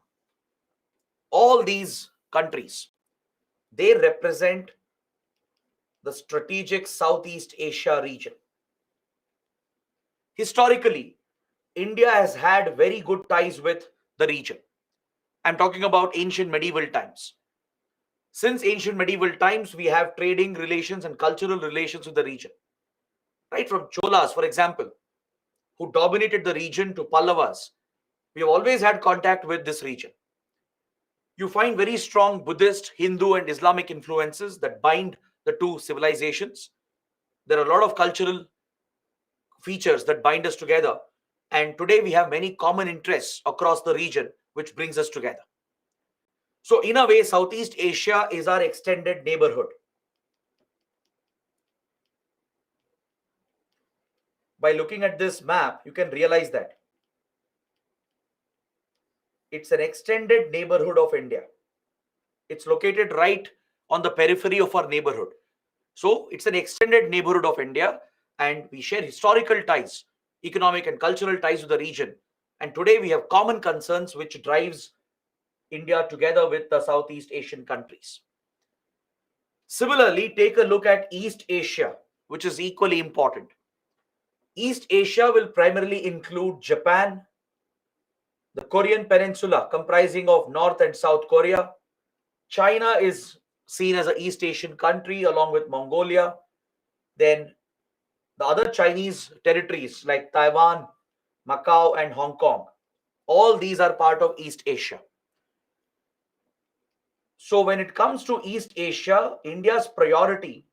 Speaker 1: all these countries, they represent the strategic Southeast Asia region. Historically, India has had very good ties with the region. I'm talking about ancient medieval times. Since ancient medieval times, we have trading relations and cultural relations with the region. Right from Cholas, for example, who dominated the region, to Pallavas, we have always had contact with this region. You find very strong Buddhist, Hindu, and Islamic influences that bind the two civilizations. There are a lot of cultural features that bind us together. And today we have many common interests across the region, which brings us together. So in a way, Southeast Asia is our extended neighborhood. By looking at this map, you can realize that it's an extended neighborhood of India. It's located right on the periphery of our neighborhood. So it's an extended neighborhood of India, and we share historical ties, economic and cultural ties with the region. And today we have common concerns which drives India together with the Southeast Asian countries. Similarly, take a look at East Asia, which is equally important. East Asia will primarily include Japan, the Korean Peninsula comprising of North and South Korea. China is seen as an East Asian country along with Mongolia. Then the other Chinese territories like Taiwan, Macau, and Hong Kong. All these are part of East Asia. So when it comes to East Asia, India's priority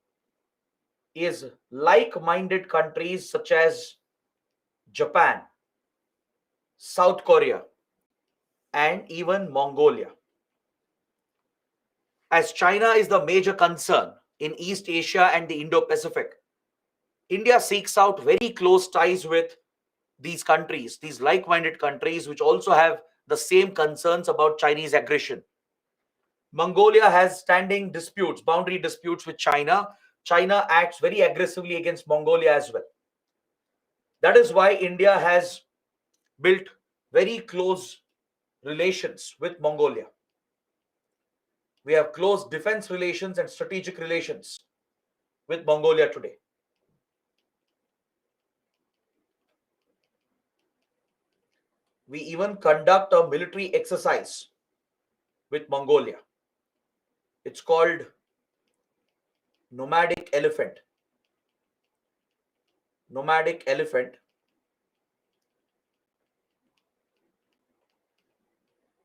Speaker 1: is like-minded countries such as Japan, South Korea, and even Mongolia. As China is the major concern in East Asia and the Indo-Pacific, India seeks out very close ties with these countries, these like-minded countries, which also have the same concerns about Chinese aggression. Mongolia has standing disputes, boundary disputes with China. China acts very aggressively against Mongolia as well. That is why India has built very close relations with Mongolia. We have close defense relations and strategic relations with Mongolia today. We even conduct a military exercise with Mongolia. It's called Nomadic Elephant. Nomadic Elephant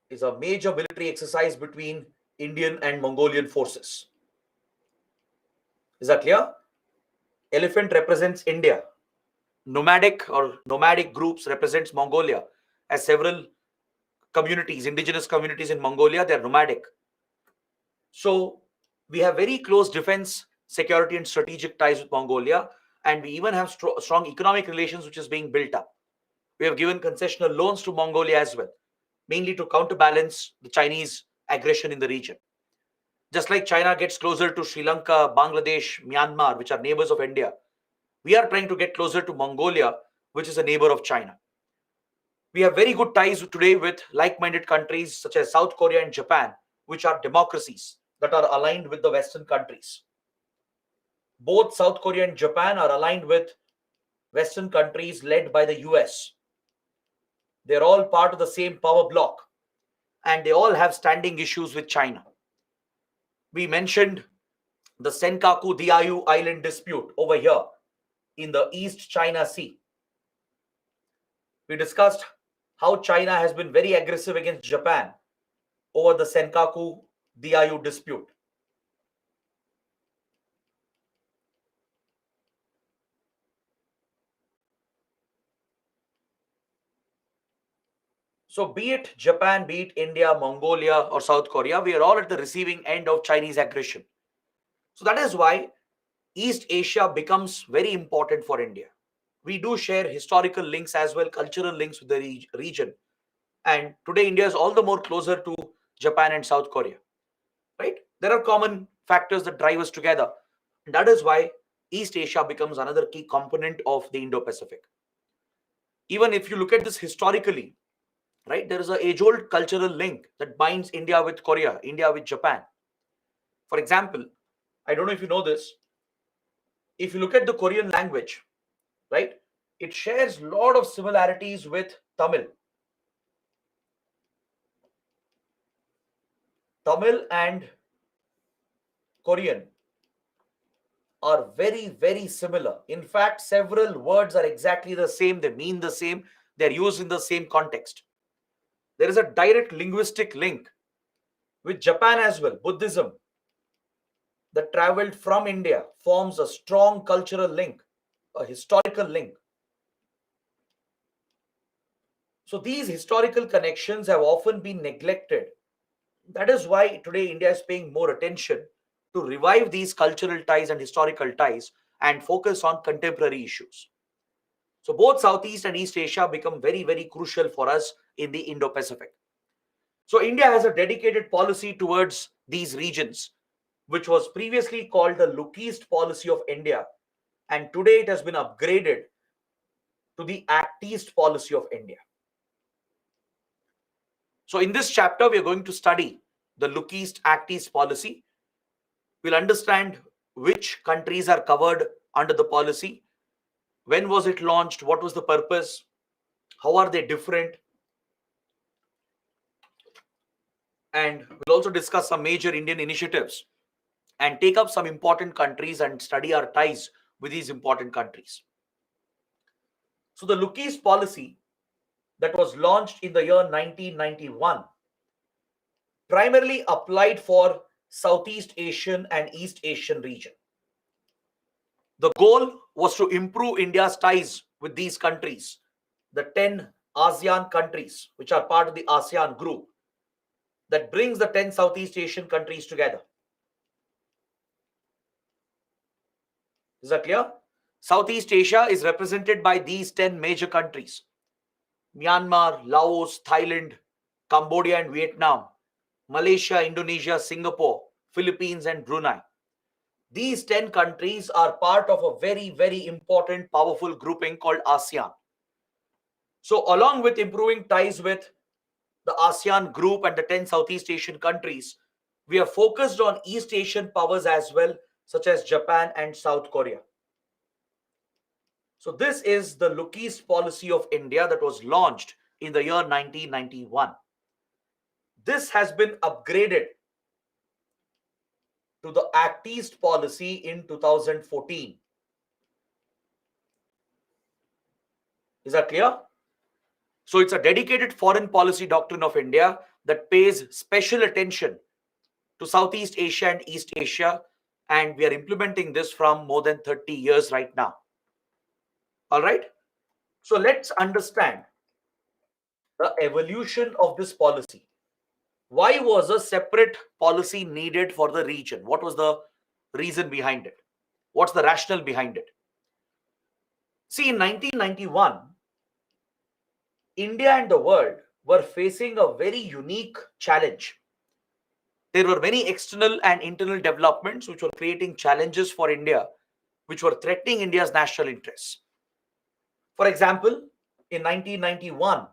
Speaker 1: is a major military exercise between Indian and Mongolian forces. Is that clear? Elephant represents India. Nomadic groups represents Mongolia. As several communities, indigenous communities in Mongolia, they are nomadic. So we have very close defense, security, and strategic ties with Mongolia, and we even have strong economic relations, which is being built up. We have given concessional loans to Mongolia as well, mainly to counterbalance the Chinese aggression in the region. Just like China gets closer to Sri Lanka, Bangladesh, Myanmar, which are neighbors of India, we are trying to get closer to Mongolia, which is a neighbor of China. We have very good ties today with like-minded countries such as South Korea and Japan, which are democracies that are aligned with the Western countries. Both South Korea and Japan are aligned with Western countries led by the US. They're all part of the same power bloc, and they all have standing issues with China. We mentioned the Senkaku Diaoyu Island dispute over here in the East China Sea. We discussed how China has been very aggressive against Japan over the Senkaku Diaoyu dispute. So be it Japan, be it India, Mongolia, or South Korea, we are all at the receiving end of Chinese aggression. So that is why East Asia becomes very important for India. We do share historical links as well, cultural links with the region. And today India is all the more closer to Japan and South Korea, right? There are common factors that drive us together. And that is why East Asia becomes another key component of the Indo-Pacific. Even if you look at this historically, right, there is an age-old cultural link that binds India with Korea, India with Japan. For example, I don't know if you know this, if you look at the Korean language, right, it shares a lot of similarities with Tamil. Tamil and Korean are very, very similar. In fact, several words are exactly the same. They mean the same. They're used in the same context. There is a direct linguistic link with Japan as well. Buddhism that traveled from India forms a strong cultural link, a historical link. So these historical connections have often been neglected. That is why today India is paying more attention to revive these cultural ties and historical ties and focus on contemporary issues. So both Southeast and East Asia become very, very crucial for us in the Indo-Pacific. So India has a dedicated policy towards these regions, which was previously called the Look East policy of India. And today it has been upgraded to the Act East policy of India. So in this chapter, we are going to study the Look East, Act East policy. We'll understand which countries are covered under the policy, when was it launched, what was the purpose, how are they different, and we'll also discuss some major Indian initiatives and take up some important countries and study our ties with these important countries. So the Look East policy that was launched in the year 1991 primarily applied for Southeast Asian and East Asian region. The goal was to improve India's ties with these countries, the 10 ASEAN countries, which are part of the ASEAN group that brings the 10 Southeast Asian countries together. Is that clear? Southeast Asia is represented by these 10 major countries: Myanmar, Laos, Thailand, Cambodia and Vietnam, Malaysia, Indonesia, Singapore, Philippines and Brunei. These 10 countries are part of a very, very important, powerful grouping called ASEAN. So along with improving ties with the ASEAN group and the 10 Southeast Asian countries, We are focused on East Asian powers as well, such as Japan and South Korea. So this is the Look East policy of India that was launched in the year 1991. This has been upgraded to the Act East policy in 2014. Is that clear? So it's a dedicated foreign policy doctrine of India that pays special attention to Southeast Asia and East Asia, and we are implementing this from more than 30 years right now. All right? So let's understand the evolution of this policy. Why was a separate policy needed for the region? What was the reason behind it? What's the rationale behind it? See, in 1991, India and the world were facing a very unique challenge. There were many external and internal developments which were creating challenges for India, which were threatening India's national interests. For example, in 1991,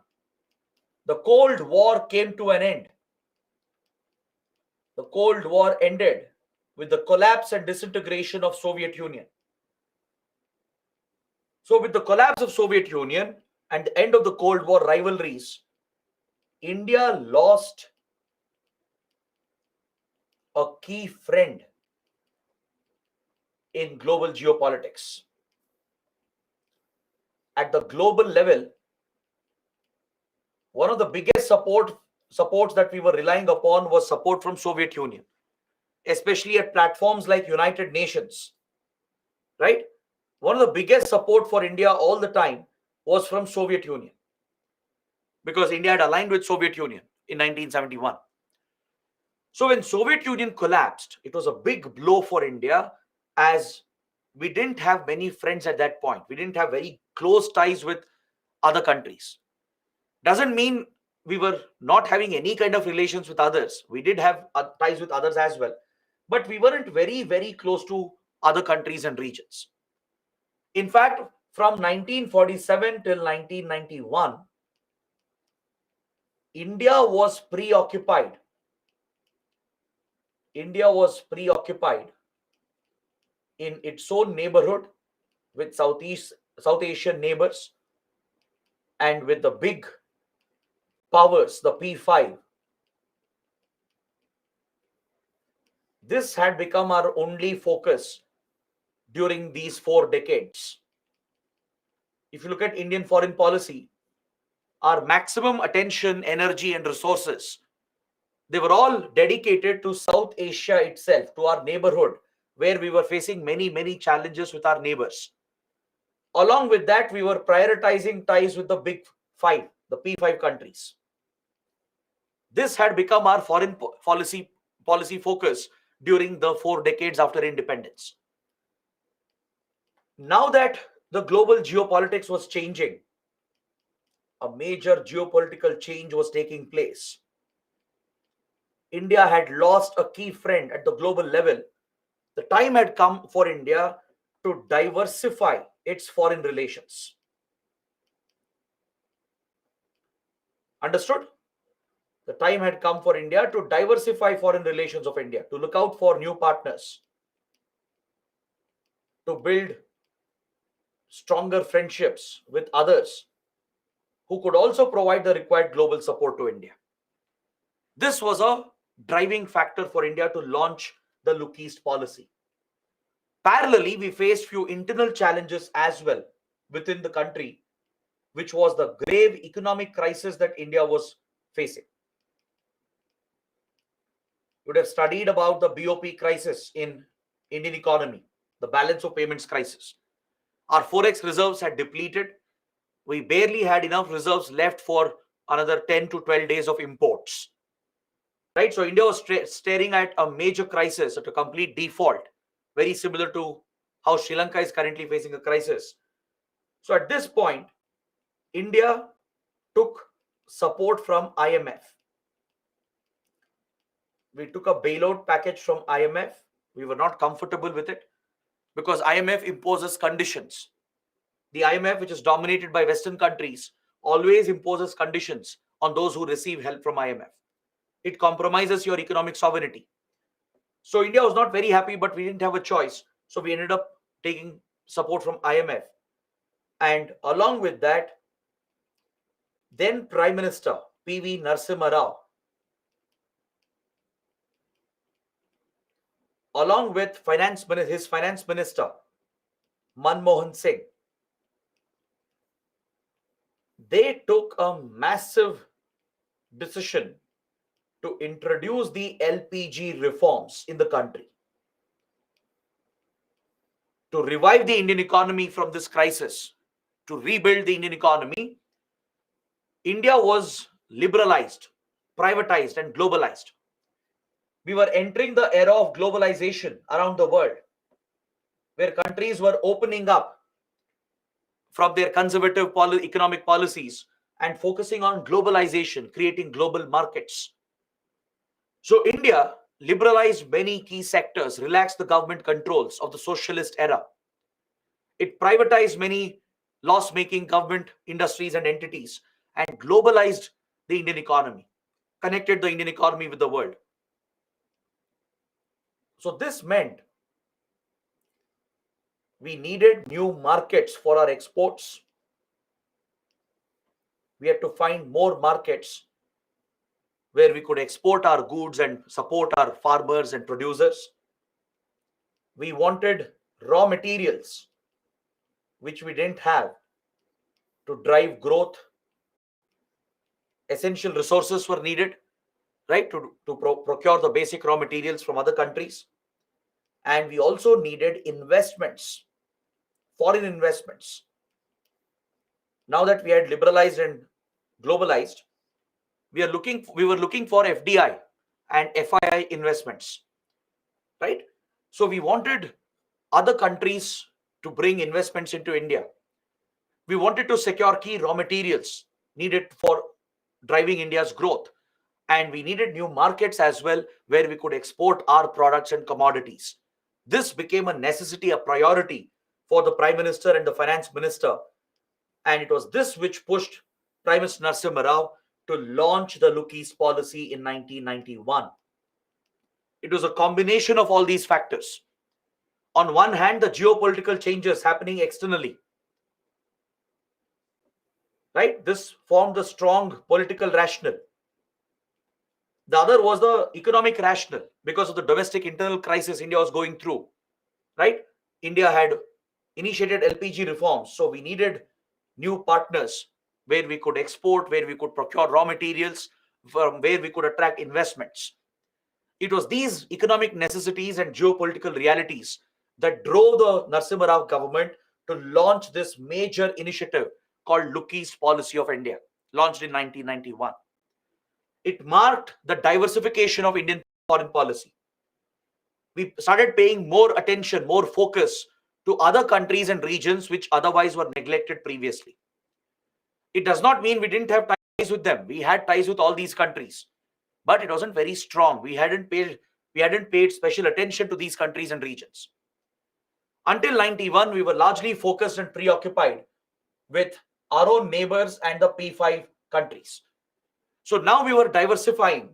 Speaker 1: the Cold War came to an end. The Cold War ended with the collapse and disintegration of Soviet Union. So with the collapse of Soviet Union and the end of the Cold War rivalries, India lost a key friend in global geopolitics. At the global level, one of the biggest supports that we were relying upon was support from Soviet Union, especially at platforms like United Nations, right? One of the biggest support for India all the time was from Soviet Union, because India had aligned with Soviet Union in 1971. So when Soviet Union collapsed, it was a big blow for India, as we didn't have many friends at that point. We didn't have very close ties with other countries. Doesn't mean we were not having any kind of relations with others. We did have ties with others as well, but we weren't very, very close to other countries and regions. In fact, from 1947 till 1991, India was preoccupied. India was preoccupied in its own neighborhood with South Asian neighbors and with the big powers, the P5. This had become our only focus during these 4 decades. If you look at Indian foreign policy, our maximum attention, energy, and resources, they were all dedicated to South Asia itself, to our neighborhood, where we were facing many, many challenges with our neighbors. Along with that, we were prioritizing ties with the big 5, the P5 countries. This had become our foreign policy focus during the 4 decades after independence. Now that the global geopolitics was changing, a major geopolitical change was taking place. India had lost a key friend at the global level. The time had come for India to diversify its foreign relations. Understood? The time had come for India to diversify foreign relations of India, to look out for new partners, to build stronger friendships with others who could also provide the required global support to India. This was a driving factor for India to launch the Look East policy. Parallelly, we faced few internal challenges as well within the country, which was the grave economic crisis that India was facing. You would have studied about the BOP crisis in Indian economy, the balance of payments crisis. Our forex reserves had depleted. We barely had enough reserves left for another 10 to 12 days of imports. Right? So India was staring at a major crisis, at a complete default, very similar to how Sri Lanka is currently facing a crisis. So at this point, India took support from IMF. We took a bailout package from IMF. We were not comfortable with it because IMF imposes conditions. The IMF, which is dominated by Western countries, always imposes conditions on those who receive help from IMF. It compromises your economic sovereignty. So India was not very happy, but we didn't have a choice. So we ended up taking support from IMF. And along with that, then Prime Minister P.V. Narasimha Rao, along with his finance minister Manmohan Singh, they took a massive decision to introduce the LPG reforms in the country to revive the Indian economy from this crisis, to rebuild the Indian economy. India was liberalized, privatized, and globalized. We were entering the era of globalization around the world, where countries were opening up from their conservative economic policies and focusing on globalization, creating global markets. So India liberalized many key sectors, relaxed the government controls of the socialist era. It privatized many loss-making government industries and entities and globalized the Indian economy, connected the Indian economy with the world. So this meant we needed new markets for our exports. We had to find more markets where we could export our goods and support our farmers and producers. We wanted raw materials, which we didn't have, to drive growth. Essential resources were needed, right, to procure the basic raw materials from other countries. And we also needed investments, foreign investments. Now that we had liberalized and globalized, we were looking for FDI and FII investments, right? So we wanted other countries to bring investments into India. We wanted to secure key raw materials needed for driving India's growth. And we needed new markets as well where we could export our products and commodities. This became a necessity, a priority for the Prime Minister and the Finance Minister. And it was this which pushed Prime Minister Narasimha Rao to launch the Lookie's policy in 1991. It was a combination of all these factors. On one hand, the geopolitical changes happening externally, right? This formed a strong political rationale. The other was the economic rationale because of the domestic internal crisis India was going through, right? India had initiated LPG reforms, so we needed new partners where we could export, where we could procure raw materials, from where we could attract investments. It was these economic necessities and geopolitical realities that drove the Narasimha Rao government to launch this major initiative called Lookie's Policy of India, launched in 1991. It marked the diversification of Indian foreign policy. We started paying more attention, more focus to other countries and regions which otherwise were neglected previously. It does not mean we didn't have ties with them. We had ties with all these countries, but it wasn't very strong. We hadn't paid special attention to these countries and regions. Until 91, we were largely focused and preoccupied with our own neighbors and the P5 countries. So now we were diversifying.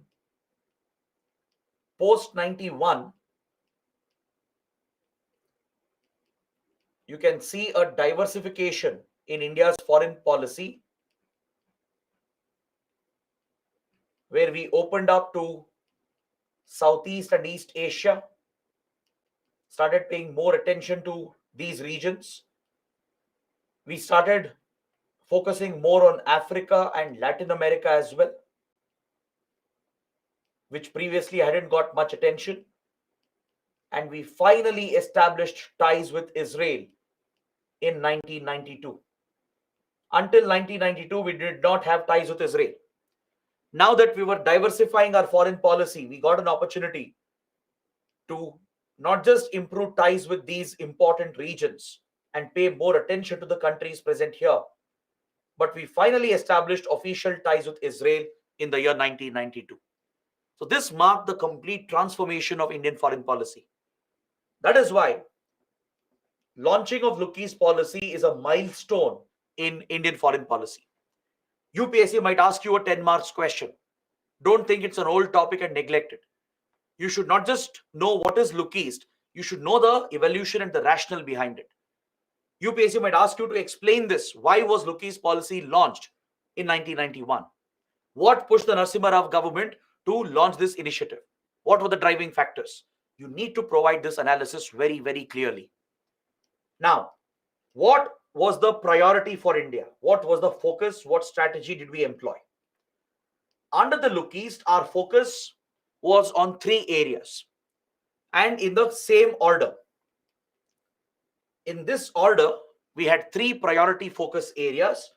Speaker 1: Post 91, you can see a diversification in India's foreign policy, where we opened up to Southeast and East Asia, started paying more attention to these regions. We started focusing more on Africa and Latin America as well, which previously hadn't got much attention. And we finally established ties with Israel in 1992. Until 1992, we did not have ties with Israel. Now that we were diversifying our foreign policy, we got an opportunity to not just improve ties with these important regions and pay more attention to the countries present here, but we finally established official ties with Israel in the year 1992. So this marked the complete transformation of Indian foreign policy. That is why launching of Lookie's policy is a milestone in Indian foreign policy. UPSC might ask you a 10 marks question. Don't think it's an old topic and neglect it. you should not just know what is Look East, you should know the evolution and the rationale behind it. UPSC might ask you to explain this. Why was Look East policy launched in 1991? What pushed the Narasimha Rao government to launch this initiative? What were the driving factors? You need to provide this analysis very, very clearly. Now, what was the priority for India? What was the focus? What strategy did we employ? Under the Look East, our focus was on 3 areas and in the same order. In this order, we had 3 priority focus areas.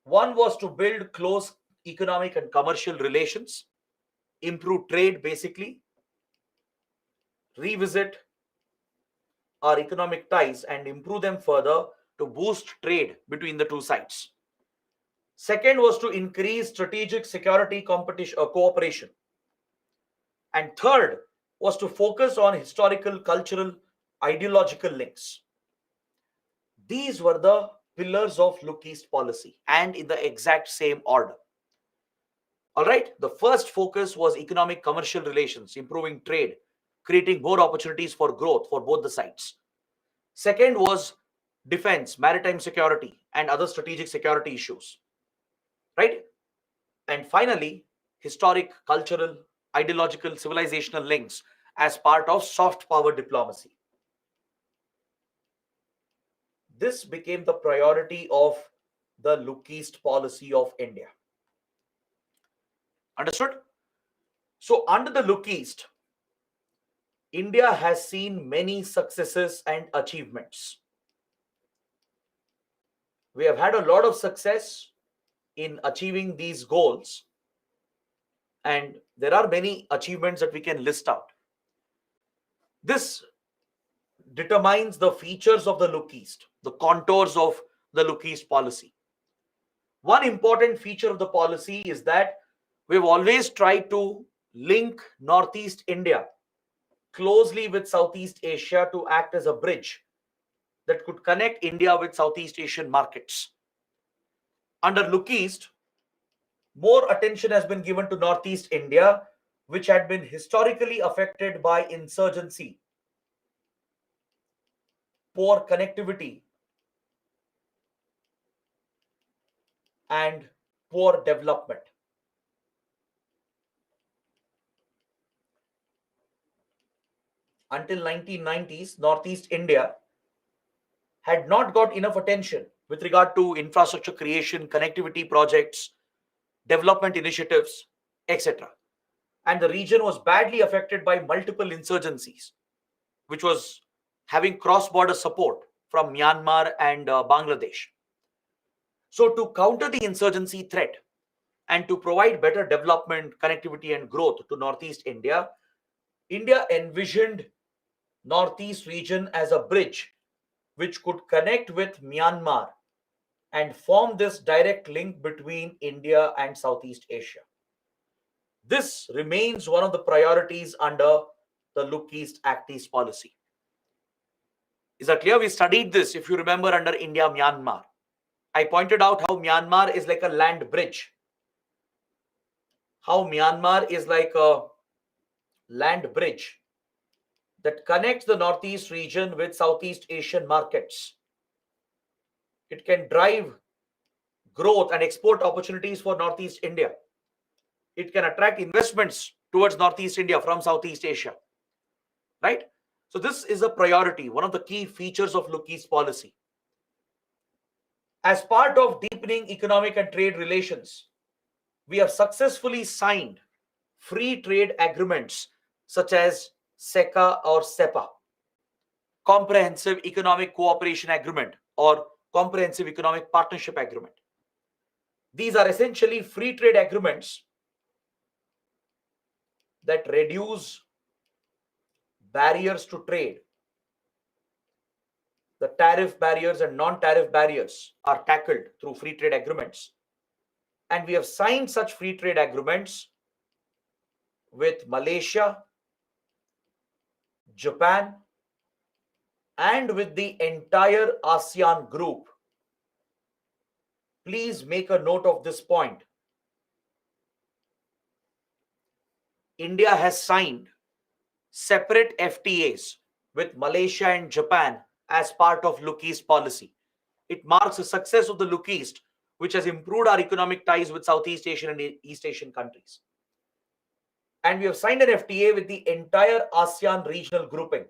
Speaker 1: One was to build close economic and commercial relations, improve trade basically, revisit our economic ties and improve them further to boost trade between the two sides. Second was to increase strategic security cooperation. And third was to focus on historical, cultural, ideological links. These were the pillars of Look East policy and in the exact same order. All right, the first focus was economic commercial relations, improving trade, creating more opportunities for growth for both the sides. Second was defense, maritime security, and other strategic security issues. Right? And finally, historic, cultural, ideological, civilizational links as part of soft power diplomacy. This became the priority of the Look East policy of India. Understood? So, under the Look East, India has seen many successes and achievements. We have had a lot of success in achieving these goals, and there are many achievements that we can list out. This determines the features of the Look East, the contours of the Look East policy. One important feature of the policy is that we've always tried to link Northeast India closely with Southeast Asia to act as a bridge that could connect India with Southeast Asian markets. Under Look East, more attention has been given to Northeast India, which had been historically affected by insurgency, poor connectivity, and poor development. Until 1990s, Northeast India had not got enough attention with regard to infrastructure creation, connectivity projects, development initiatives, etc. And the region was badly affected by multiple insurgencies, which was having cross-border support from Myanmar and Bangladesh. So to counter the insurgency threat and to provide better development, connectivity, and growth to Northeast India, India envisioned Northeast region as a bridge which could connect with Myanmar and form this direct link between India and Southeast Asia. This remains one of the priorities under the Look East Act East policy. Is that clear? We studied this, if you remember, under India-Myanmar. I pointed out how Myanmar is like a land bridge. How Myanmar is like a land bridge that connects the Northeast region with Southeast Asian markets. It can drive growth and export opportunities for Northeast India. It can attract investments towards Northeast India from Southeast Asia. Right? So this is a priority, one of the key features of Look East policy. As part of deepening economic and trade relations, we have successfully signed free trade agreements such as SECA or SEPA, Comprehensive Economic Cooperation Agreement or Comprehensive Economic Partnership Agreement. These are essentially free trade agreements that reduce barriers to trade. The tariff barriers and non-tariff barriers are tackled through free trade agreements. And we have signed such free trade agreements with Malaysia, Japan, and with the entire ASEAN group. Please make a note of this point. India has signed separate FTAs with Malaysia and Japan as part of Look East policy. It marks the success of the Look East, which has improved our economic ties with Southeast Asian and East Asian countries. And we have signed an FTA with the entire ASEAN regional grouping.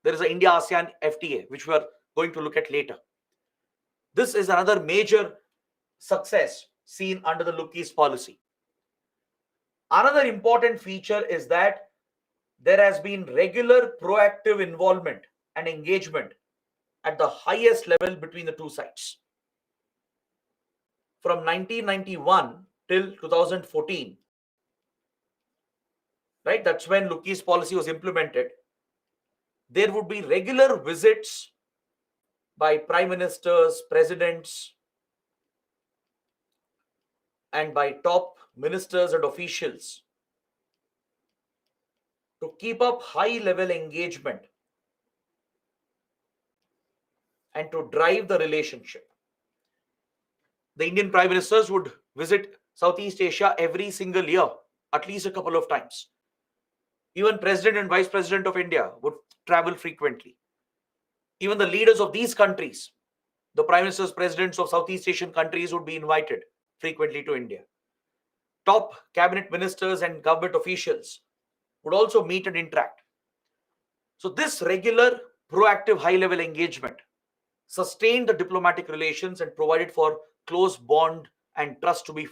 Speaker 1: There is an India-ASEAN FTA, which we are going to look at later. This is another major success seen under the Look East policy. Another important feature is that there has been regular proactive involvement and engagement at the highest level between the two sides. From 1991 till 2014, right, that's when Look East policy was implemented, there would be regular visits by prime ministers, presidents, and by top ministers and officials to keep up high-level engagement and to drive the relationship. The Indian prime ministers would visit Southeast Asia every single year, at least a couple of times. Even President and Vice President of India would travel frequently. Even the leaders of these countries, the prime ministers, presidents of Southeast Asian countries would be invited frequently to India. Top cabinet ministers and government officials would also meet and interact. So this regular, proactive, high-level engagement sustained the diplomatic relations and provided for close bond and trust to be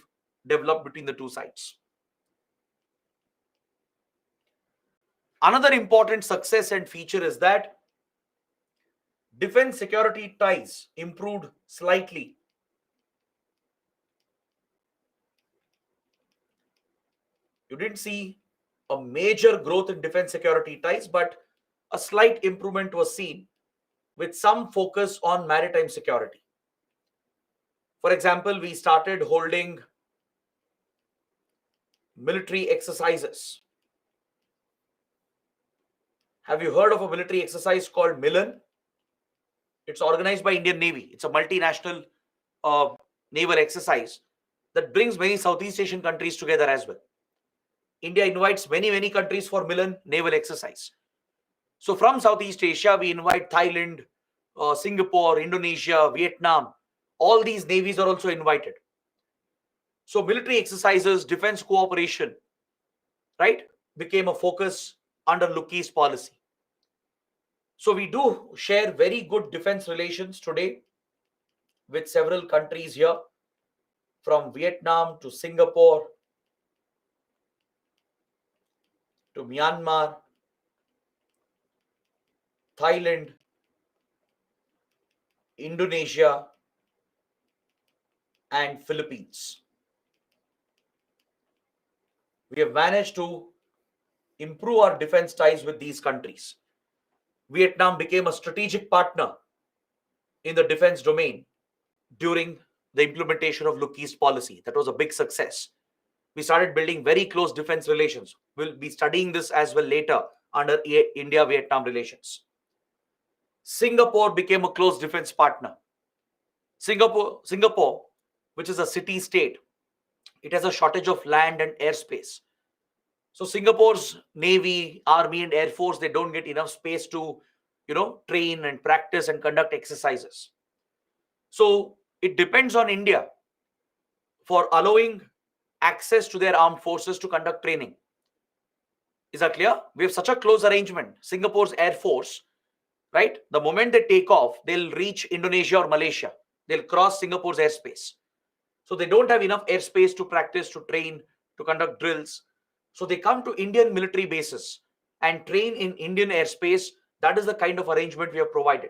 Speaker 1: developed between the two sides. Another important success and feature is that defense security ties improved slightly. You didn't see a major growth in defense security ties, but a slight improvement was seen with some focus on maritime security. For example, we started holding military exercises. Have you heard of a military exercise called Milan? It's organized by Indian Navy. It's a multinational naval exercise that brings many Southeast Asian countries together as well. India invites many countries for Milan naval exercise. So from Southeast Asia, we invite Thailand, Singapore, Indonesia, Vietnam. All these navies are also invited. So military exercises, defense cooperation, right, became a focus under Look East policy. So we do share very good defense relations today with several countries here, from Vietnam to Singapore to Myanmar, Thailand, Indonesia, and Philippines. We have managed to improve our defense ties with these countries. Vietnam became a strategic partner in the defense domain during the implementation of Look East policy. That was a big success. We started building very close defense relations. We'll be studying this as well later under India-Vietnam relations. Singapore became a close defense partner. Singapore, which is a city-state, it has a shortage of land and airspace. So Singapore's Navy, Army, and Air Force, they don't get enough space to, train and practice and conduct exercises. So it depends on India for allowing access to their armed forces to conduct training. Is that clear? We have such a close arrangement. Singapore's Air Force, right? The moment they take off, they'll reach Indonesia or Malaysia. They'll cross Singapore's airspace. So they don't have enough airspace to practice, to train, to conduct drills. So they come to Indian military bases and train in Indian airspace. That is the kind of arrangement we have provided.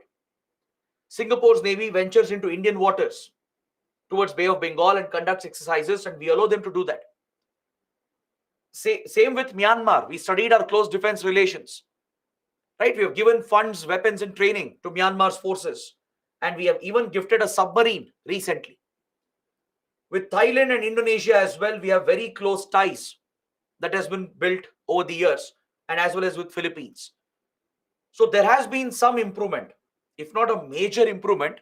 Speaker 1: Singapore's Navy ventures into Indian waters towards Bay of Bengal and conducts exercises, and we allow them to do that. Same with Myanmar. We studied our close defense relations. Right? We have given funds, weapons, and training to Myanmar's forces. And we have even gifted a submarine recently. With Thailand and Indonesia as well, we have very close ties that has been built over the years, and as well as with Philippines. So there has been some improvement, if not a major improvement.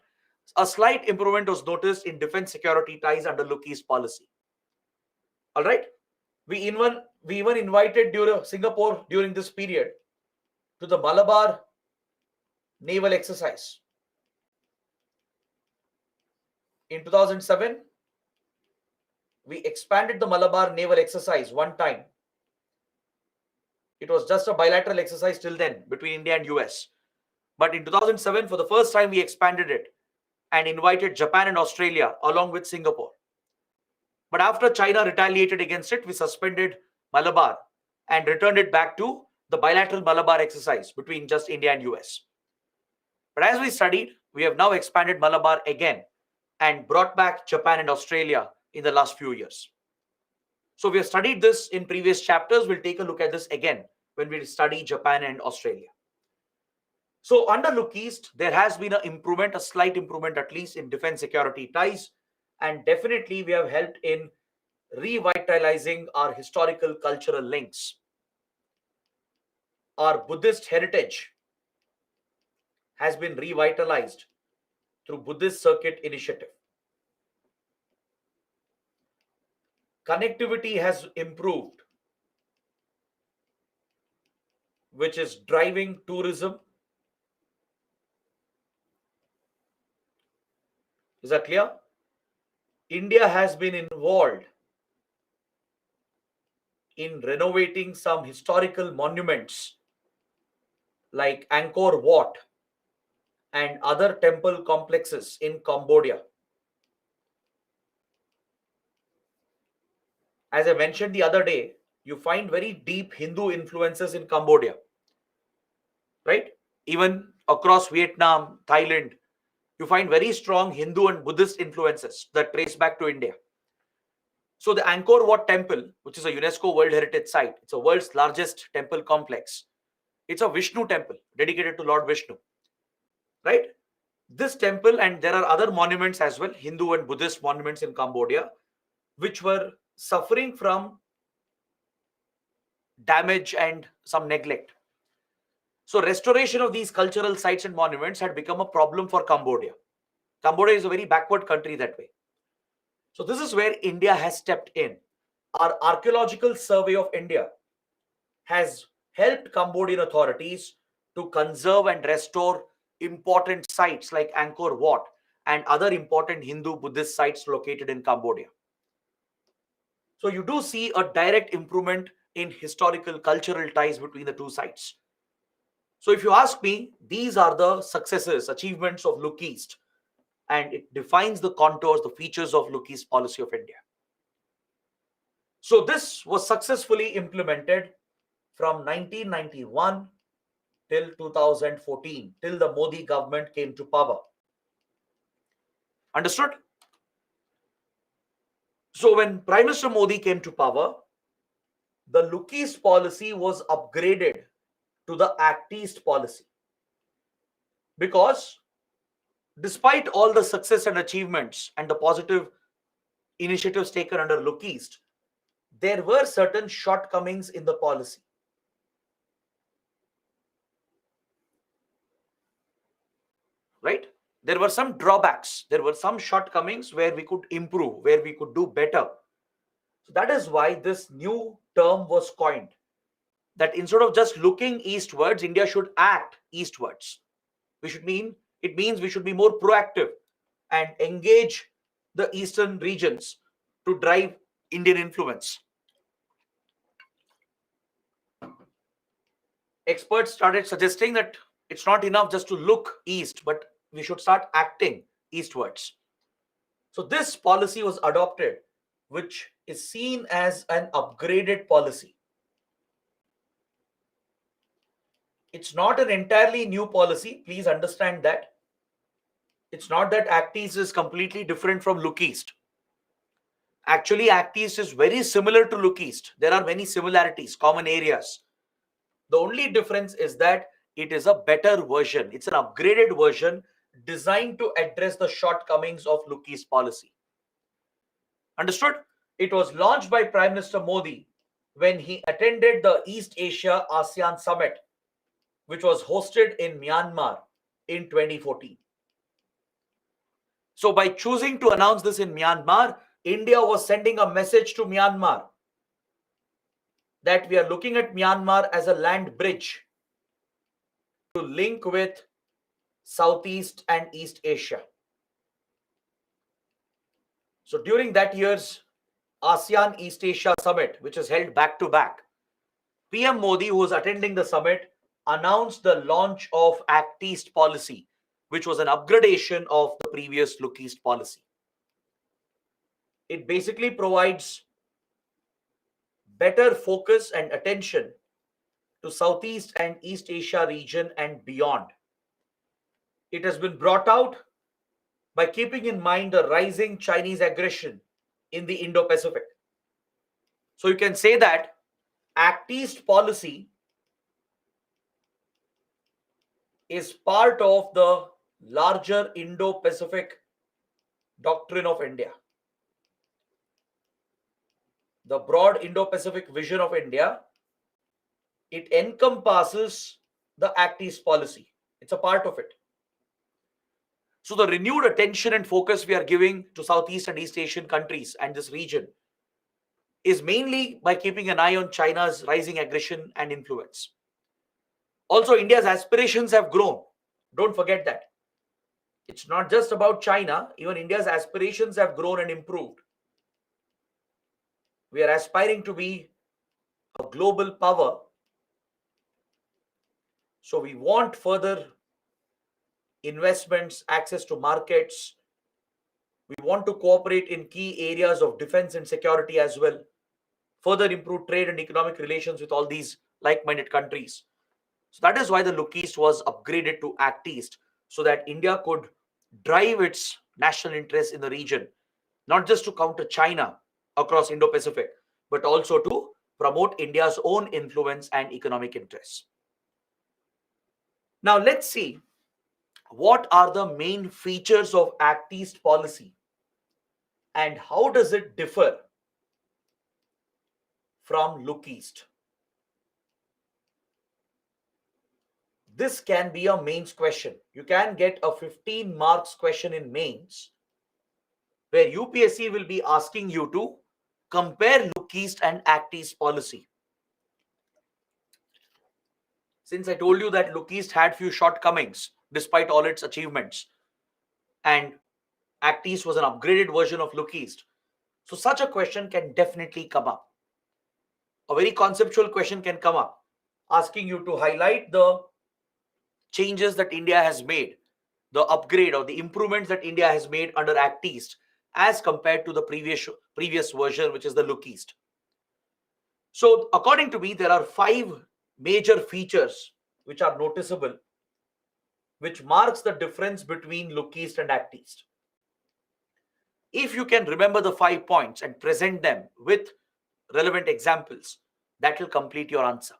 Speaker 1: A slight improvement was noticed in defense security ties under Look East policy. All right. We We even invited Singapore during this period to the Malabar naval exercise. In 2007, we expanded the Malabar naval exercise one time. It was just a bilateral exercise till then between India and US. But in 2007, for the first time, we expanded it and invited Japan and Australia along with Singapore. But after China retaliated against it, we suspended Malabar and returned it back to the bilateral Malabar exercise between just India and US. But as we studied, we have now expanded Malabar again and brought back Japan and Australia in the last few years. So we have studied this in previous chapters. We'll take a look at this again when we study Japan and Australia. So under Look East, there has been an improvement, a slight improvement at least in defense security ties. And definitely we have helped in revitalizing our historical cultural links. Our Buddhist heritage has been revitalized through Buddhist Circuit Initiative. Connectivity has improved, which is driving tourism. Is that clear? India has been involved in renovating some historical monuments like Angkor Wat and other temple complexes in Cambodia. As I mentioned the other day, you find very deep Hindu influences in Cambodia, right? Even across Vietnam, Thailand, you find very strong Hindu and Buddhist influences that trace back to India. So the Angkor Wat temple, which is a UNESCO World Heritage Site, it's the world's largest temple complex. It's a Vishnu temple dedicated to Lord Vishnu, right? This temple, and there are other monuments as well, Hindu and Buddhist monuments in Cambodia, which were suffering from damage and some neglect. So restoration of these cultural sites and monuments had become a problem for Cambodia. Cambodia is a very backward country that way. So this is where India has stepped in. Our Archaeological Survey of India has helped Cambodian authorities to conserve and restore important sites like Angkor Wat and other important Hindu Buddhist sites located in Cambodia. So you do see a direct improvement in historical cultural ties between the two sites. So if you ask me, these are the successes, achievements of Look East, and it defines the contours, the features of Look East policy of India. So this was successfully implemented from 1991 till 2014, till the Modi government came to power. Understood? So when Prime Minister Modi came to power, the Look East policy was upgraded to the Act East policy. Because despite all the success and achievements and the positive initiatives taken under Look East, there were certain shortcomings in the policy. Right? There were some drawbacks. There were some shortcomings where we could improve, where we could do better. So that is why this new term was coined, that instead of just looking eastwards, India should act eastwards. It means we should be more proactive and engage the eastern regions to drive Indian influence. Experts started suggesting that it's not enough just to look east, but we should start acting eastwards. So this policy was adopted, which is seen as an upgraded policy. It's not an entirely new policy. Please understand that. It's not that Act East is completely different from Look East. Actually, Act East is very similar to Look East. There are many similarities, common areas. The only difference is that it is a better version. It's an upgraded version designed to address the shortcomings of Look East policy. Understood? It was launched by Prime Minister Modi when he attended the East Asia ASEAN Summit, which was hosted in Myanmar in 2014. So by choosing to announce this in Myanmar, India was sending a message to Myanmar that we are looking at Myanmar as a land bridge to link with Southeast and East Asia. So during that year's ASEAN East Asia Summit, which is held back to back, PM Modi, who was attending the summit, announced the launch of Act East policy, which was an upgradation of the previous Look East policy. It basically provides better focus and attention to Southeast and East Asia region and beyond. It has been brought out by keeping in mind the rising Chinese aggression in the Indo-Pacific. So you can say that Act East policy is part of the larger Indo-Pacific doctrine of India. The broad Indo-Pacific vision of India, it encompasses the Act East policy. It's a part of it. So the renewed attention and focus we are giving to Southeast and East Asian countries and this region is mainly by keeping an eye on China's rising aggression and influence. Also, India's aspirations have grown. Don't forget that. It's not just about China. Even India's aspirations have grown and improved. We are aspiring to be a global power. So we want further investments, access to markets. We want to cooperate in key areas of defense and security as well. Further improve trade and economic relations with all these like-minded countries. So that is why the Look East was upgraded to Act East, so that India could drive its national interests in the region, not just to counter China across Indo-Pacific, but also to promote India's own influence and economic interests. Now let's see what are the main features of Act East policy and how does it differ from Look East. This can be a mains question. You can get a 15 marks question in mains where UPSC will be asking you to compare Look East and Act East policy. Since I told you that Look East had few shortcomings despite all its achievements, and Act East was an upgraded version of Look East, so such a question can definitely come up. A very conceptual question can come up asking you to highlight the changes that India has made, the upgrade or the improvements that India has made under Act East as compared to the previous version, which is the Look East. So according to me, there are 5 major features which are noticeable, which marks the difference between Look East and Act East. If you can remember the 5 points and present them with relevant examples, that will complete your answer.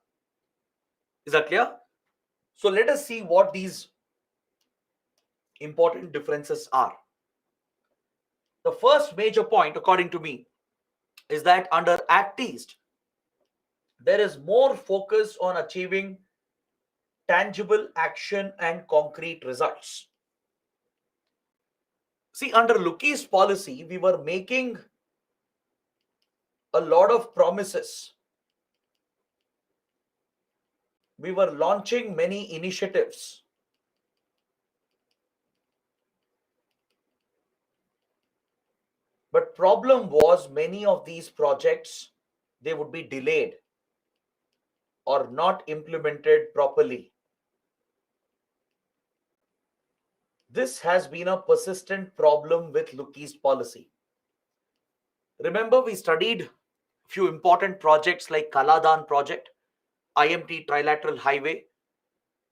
Speaker 1: Is that clear? So let us see what these important differences are. The first major point, according to me, is that under Act East, there is more focus on achieving tangible action and concrete results. See, under Look East policy, we were making a lot of promises. We were launching many initiatives. But problem was many of these projects, they would be delayed or not implemented properly. This has been a persistent problem with Look East policy. Remember, we studied few important projects like Kaladan project, IMT Trilateral Highway.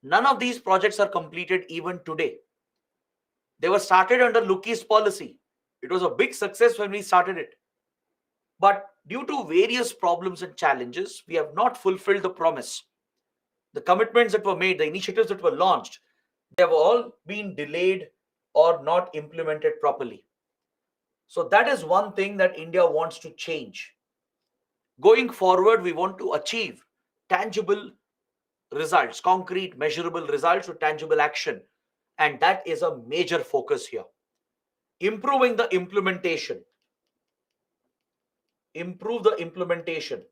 Speaker 1: None of these projects are completed even today. They were started under Look East policy. It was a big success when we started it. But due to various problems and challenges, we have not fulfilled the promise. The commitments that were made, the initiatives that were launched, they have all been delayed or not implemented properly. So that is one thing that India wants to change. Going forward, we want to achieve tangible results, concrete, measurable results with tangible action. And that is a major focus here. Improving the implementation. Improve the implementation.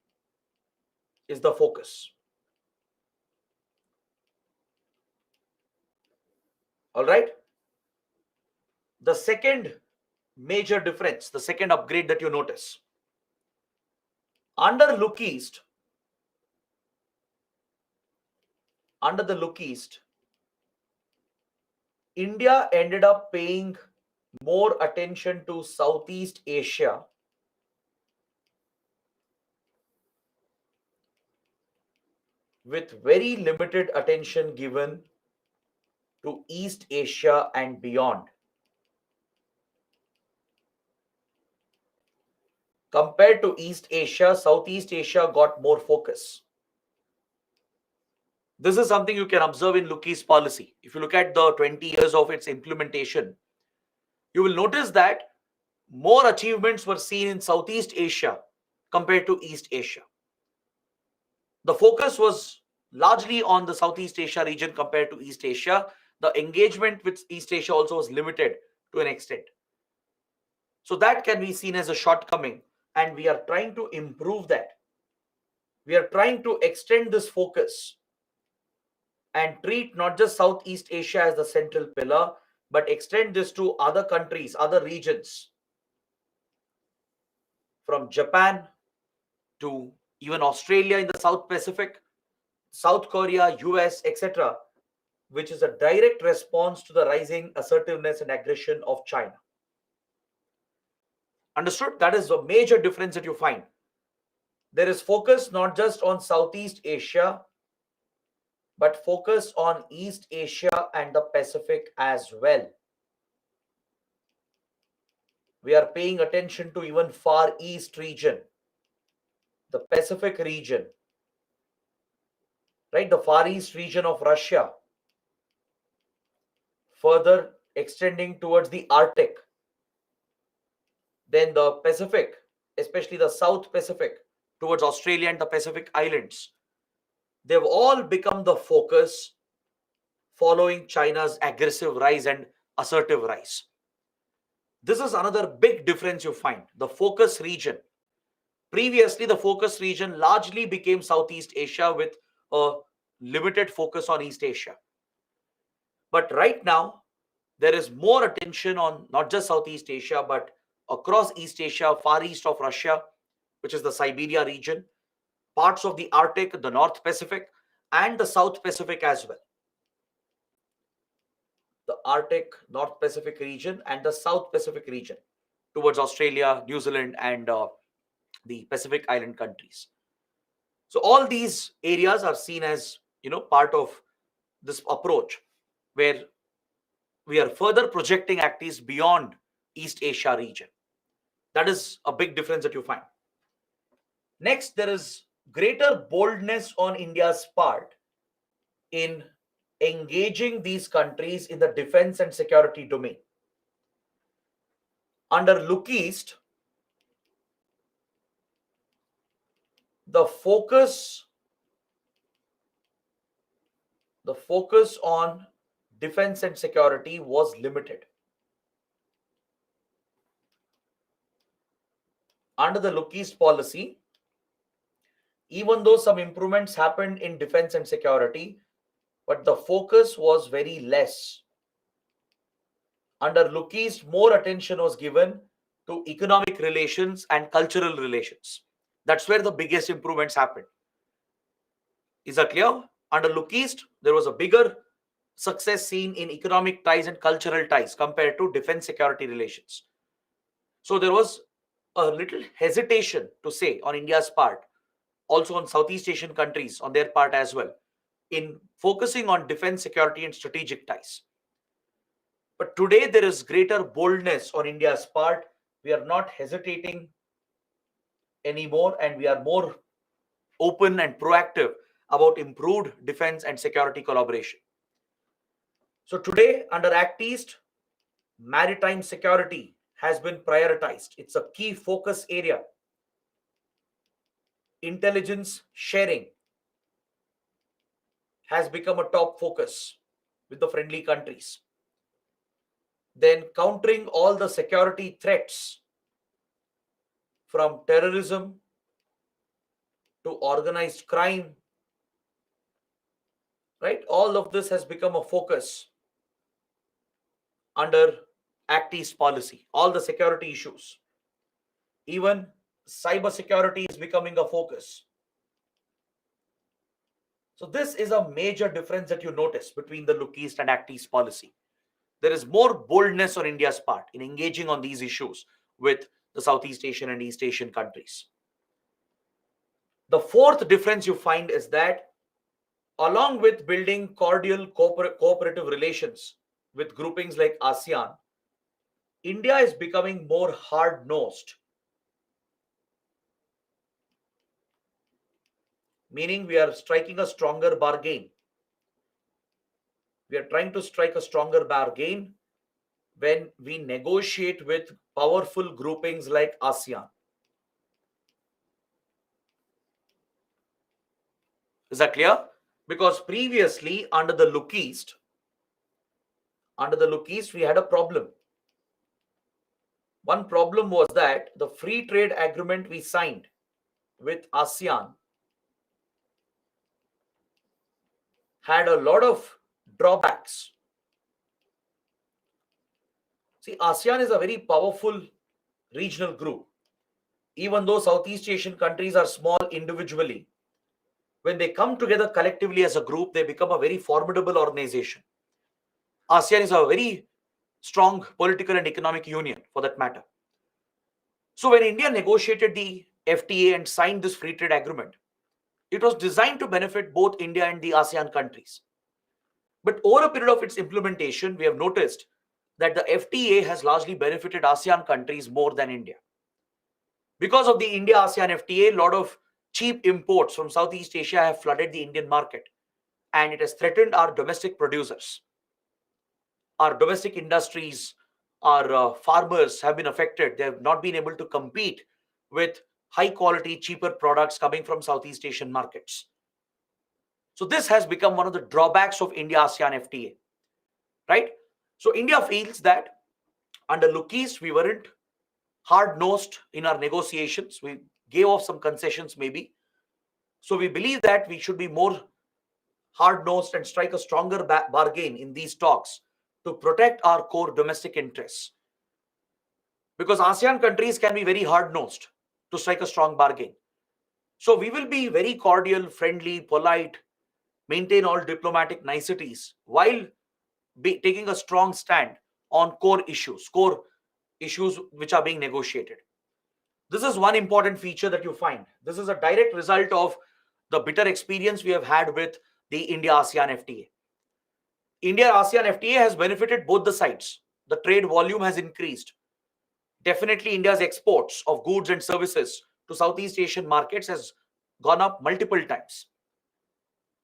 Speaker 1: is the focus. All right. The second major difference, the second upgrade that you notice, under Look East, India ended up paying more attention to Southeast Asia with very limited attention given to East Asia and beyond. Compared to East Asia, Southeast Asia got more focus. This is something you can observe in Look East policy. If you look at the 20 years of its implementation, you will notice that more achievements were seen in Southeast Asia compared to East Asia. The focus was largely on the Southeast Asia region compared to East Asia. The engagement with East Asia also was limited to an extent. So that can be seen as a shortcoming, and we are trying to improve that. We are trying to extend this focus and treat not just Southeast Asia as the central pillar, but extend this to other countries, other regions, from Japan to even Australia in the South Pacific, South Korea, US, etc., which is a direct response to the rising assertiveness and aggression of China. Understood? That is a major difference that you find. There is focus not just on Southeast Asia, but focus on East Asia and the Pacific as well. We are paying attention to even Far East region, the Pacific region, right? The Far East region of Russia, further extending towards the Arctic. Then the Pacific, especially the South Pacific, towards Australia and the Pacific Islands. They've all become the focus following China's aggressive rise and assertive rise. This is another big difference you find. The focus region. Previously, the focus region largely became Southeast Asia with a limited focus on East Asia. But right now, there is more attention on not just Southeast Asia, but across East Asia, far east of Russia, which is the Siberia region, parts of the Arctic, the North Pacific, and the South Pacific as well. The Arctic, North Pacific region, and the South Pacific region towards Australia, New Zealand, and the Pacific Island countries. So all these areas are seen as, part of this approach where we are further projecting activities beyond East Asia region. That is a big difference that you find. Next, there is greater boldness on India's part in engaging these countries in the defense and security domain. Under Look East, the focus on defense and security was limited. Under the Look East policy, even though some improvements happened in defense and security, but the focus was very less. Under Look East, more attention was given to economic relations and cultural relations. That's where the biggest improvements happened. Is that clear? Under Look East, there was a bigger success seen in economic ties and cultural ties compared to defense security relations. So there was a little hesitation to say on India's part, also on Southeast Asian countries on their part as well, in focusing on defense, security, and strategic ties. But today there is greater boldness on India's part. We are not hesitating anymore, and we are more open and proactive about improved defense and security collaboration. So today, under Act East, maritime security has been prioritized. It's a key focus area. Intelligence sharing has become a top focus with the friendly countries. Then countering all the security threats from terrorism to organized crime, right? All of this has become a focus under Act East policy, all the security issues. Even cyber security is becoming a focus. So this is a major difference that you notice between the Look East and Act East policy. There is more boldness on India's part in engaging on these issues with the Southeast Asian and East Asian countries. The fourth difference you find is that along with building cordial cooperative relations with groupings like ASEAN, India is becoming more hard-nosed, meaning we are striking a stronger bargain. We are trying to strike a stronger bargain when we negotiate with powerful groupings like ASEAN. Is that clear? Because previously, under the Look East, we had a problem. One problem was that the free trade agreement we signed with ASEAN had a lot of drawbacks. See, ASEAN is a very powerful regional group. Even though Southeast Asian countries are small individually, when they come together collectively as a group, they become a very formidable organization. ASEAN is a very strong political and economic union, for that matter. So when India negotiated the FTA and signed this free trade agreement, it was designed to benefit both India and the ASEAN countries. But over a period of its implementation, we have noticed that the FTA has largely benefited ASEAN countries more than India. Because of the India-ASEAN FTA, a lot of cheap imports from Southeast Asia have flooded the Indian market, and it has threatened our domestic producers. Our domestic industries, our farmers have been affected. They have not been able to compete with high quality, cheaper products coming from Southeast Asian markets. So this has become one of the drawbacks of India-ASEAN FTA, right? So India feels that under Look East, we weren't hard-nosed in our negotiations. We gave off some concessions maybe. So we believe that we should be more hard-nosed and strike a stronger bargain in these talks to protect our core domestic interests. Because ASEAN countries can be very hard-nosed to strike a strong bargain. So we will be very cordial, friendly, polite, maintain all diplomatic niceties while taking a strong stand on core issues which are being negotiated. This is one important feature that you find. This is a direct result of the bitter experience we have had with the India-ASEAN FTA. India-ASEAN FTA has benefited both the sides. The trade volume has increased. Definitely, India's exports of goods and services to Southeast Asian markets has gone up multiple times.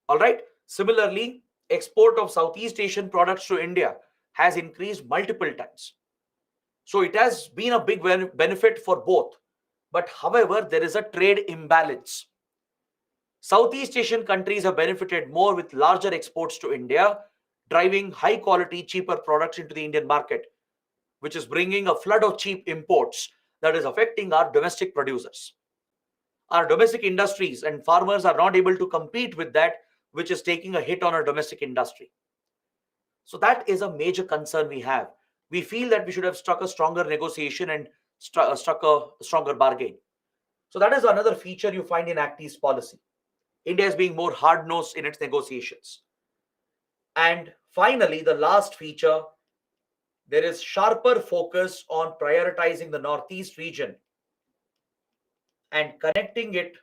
Speaker 1: All right. Similarly, export of Southeast Asian products to India has increased multiple times. So it has been a big benefit for both. But however, there is a trade imbalance. Southeast Asian countries have benefited more with larger exports to India, driving high quality, cheaper products into the Indian market, which is bringing a flood of cheap imports that is affecting our domestic producers. Our domestic industries and farmers are not able to compete with that, which is taking a hit on our domestic industry. So that is a major concern we have. We feel that we should have struck a stronger negotiation and struck a stronger bargain. So that is another feature you find in Act East policy. India is being more hard-nosed in its negotiations. And finally, the last feature, there is sharper focus on prioritizing the Northeast region and connecting it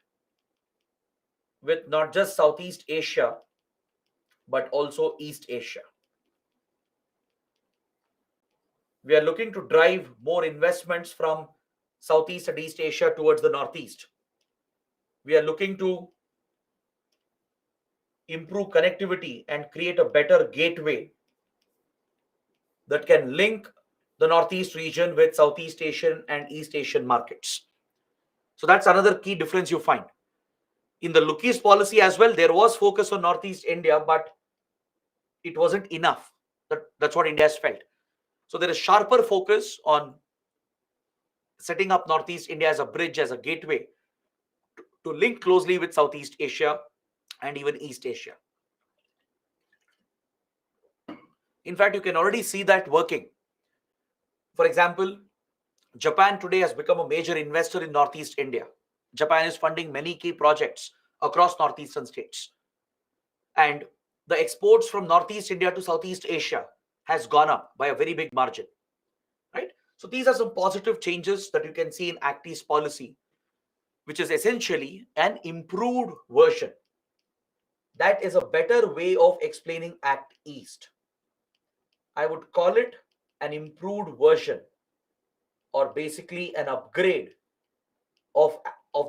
Speaker 1: with not just Southeast Asia, but also East Asia. We are looking to drive more investments from Southeast and East Asia towards the Northeast. We are looking to improve connectivity and create a better gateway that can link the Northeast region with Southeast Asian and East Asian markets. So that's another key difference you find. In the Look East policy as well, there was focus on Northeast India, but it wasn't enough. That's what India has felt. So there is sharper focus on setting up Northeast India as a bridge, as a gateway to link closely with Southeast Asia and even East Asia. In fact, you can already see that working. For example, Japan today has become a major investor in Northeast India. Japan is funding many key projects across northeastern states. And the exports from Northeast India to Southeast Asia has gone up by a very big margin, right? So these are some positive changes that you can see in Act East policy, which is essentially an improved version. That is a better way of explaining Act East. I would call it an improved version, or basically an upgrade of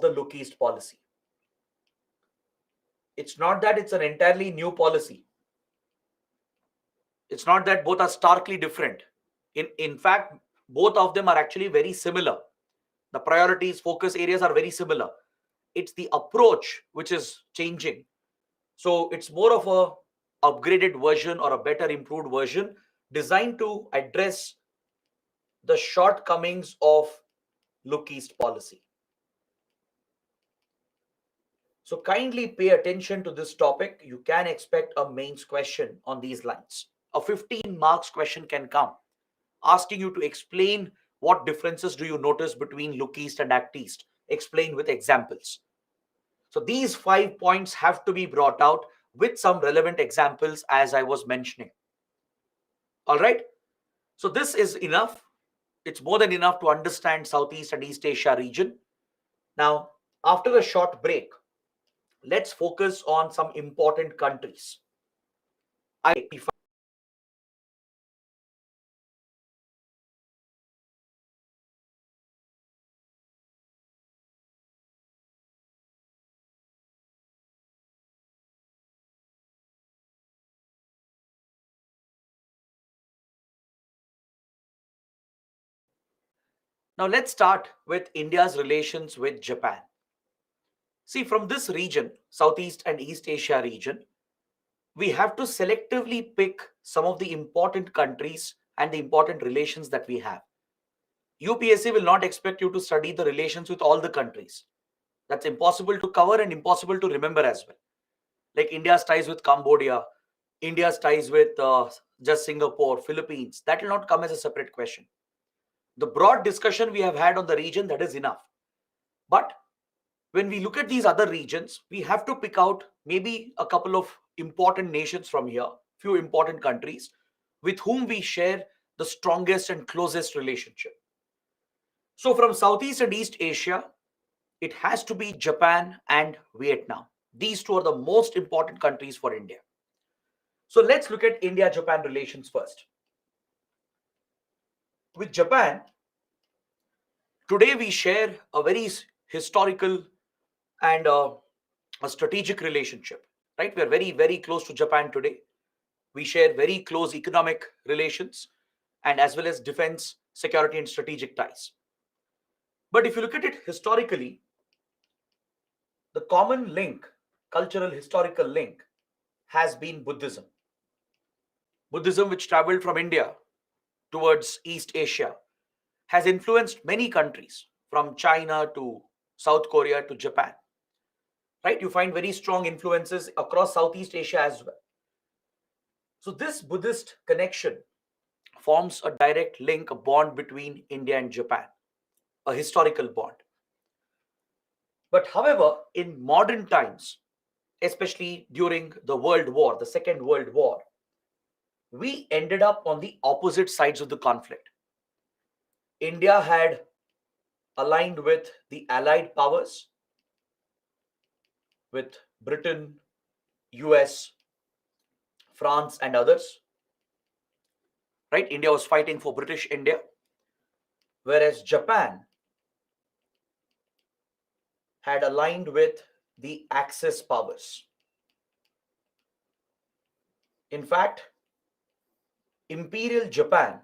Speaker 1: the Look East policy. It's not that it's an entirely new policy. It's not that both are starkly different. In fact, both of them are actually very similar. The priorities, focus areas are very similar. It's the approach which is changing. So it's more of a upgraded version or a better improved version designed to address the shortcomings of Look East policy. So kindly pay attention to this topic. You can expect a mains question on these lines. A 15 marks question can come, asking you to explain what differences do you notice between Look East and Act East. Explain with examples. So these 5 points have to be brought out with some relevant examples as I was mentioning. All right. So this is enough. It's more than enough to understand Southeast and East Asia region. Now, after a short break, let's focus on some important countries. Now let's start with India's relations with Japan. See, from this region, Southeast and East Asia region, we have to selectively pick some of the important countries and the important relations that we have. UPSC will not expect you to study the relations with all the countries. That's impossible to cover and impossible to remember as well. Like India's ties with Cambodia, India's ties with just Singapore, Philippines, that will not come as a separate question. The broad discussion we have had on the region, that is enough. But when we look at these other regions, we have to pick out maybe a couple of important nations from here, few important countries with whom we share the strongest and closest relationship. So from Southeast and East Asia, it has to be Japan and Vietnam. These two are the most important countries for India. So let's look at India-Japan relations first. With Japan, today we share a very historical and a strategic relationship, right? We are very, very close to Japan today. We share very close economic relations and as well as defense, security, and strategic ties. But if you look at it historically, the common link, cultural historical link, has been Buddhism. Buddhism, which traveled from India towards East Asia, has influenced many countries from China to South Korea to Japan. Right? You find very strong influences across Southeast Asia as well. So this Buddhist connection forms a direct link, a bond between India and Japan, a historical bond. But however, in modern times, especially during the World War, the Second World War, we ended up on the opposite sides of the conflict. India had aligned with the Allied powers, with Britain, US, France, and others. Right? India was fighting for British India, whereas Japan had aligned with the Axis powers. In fact, Imperial Japan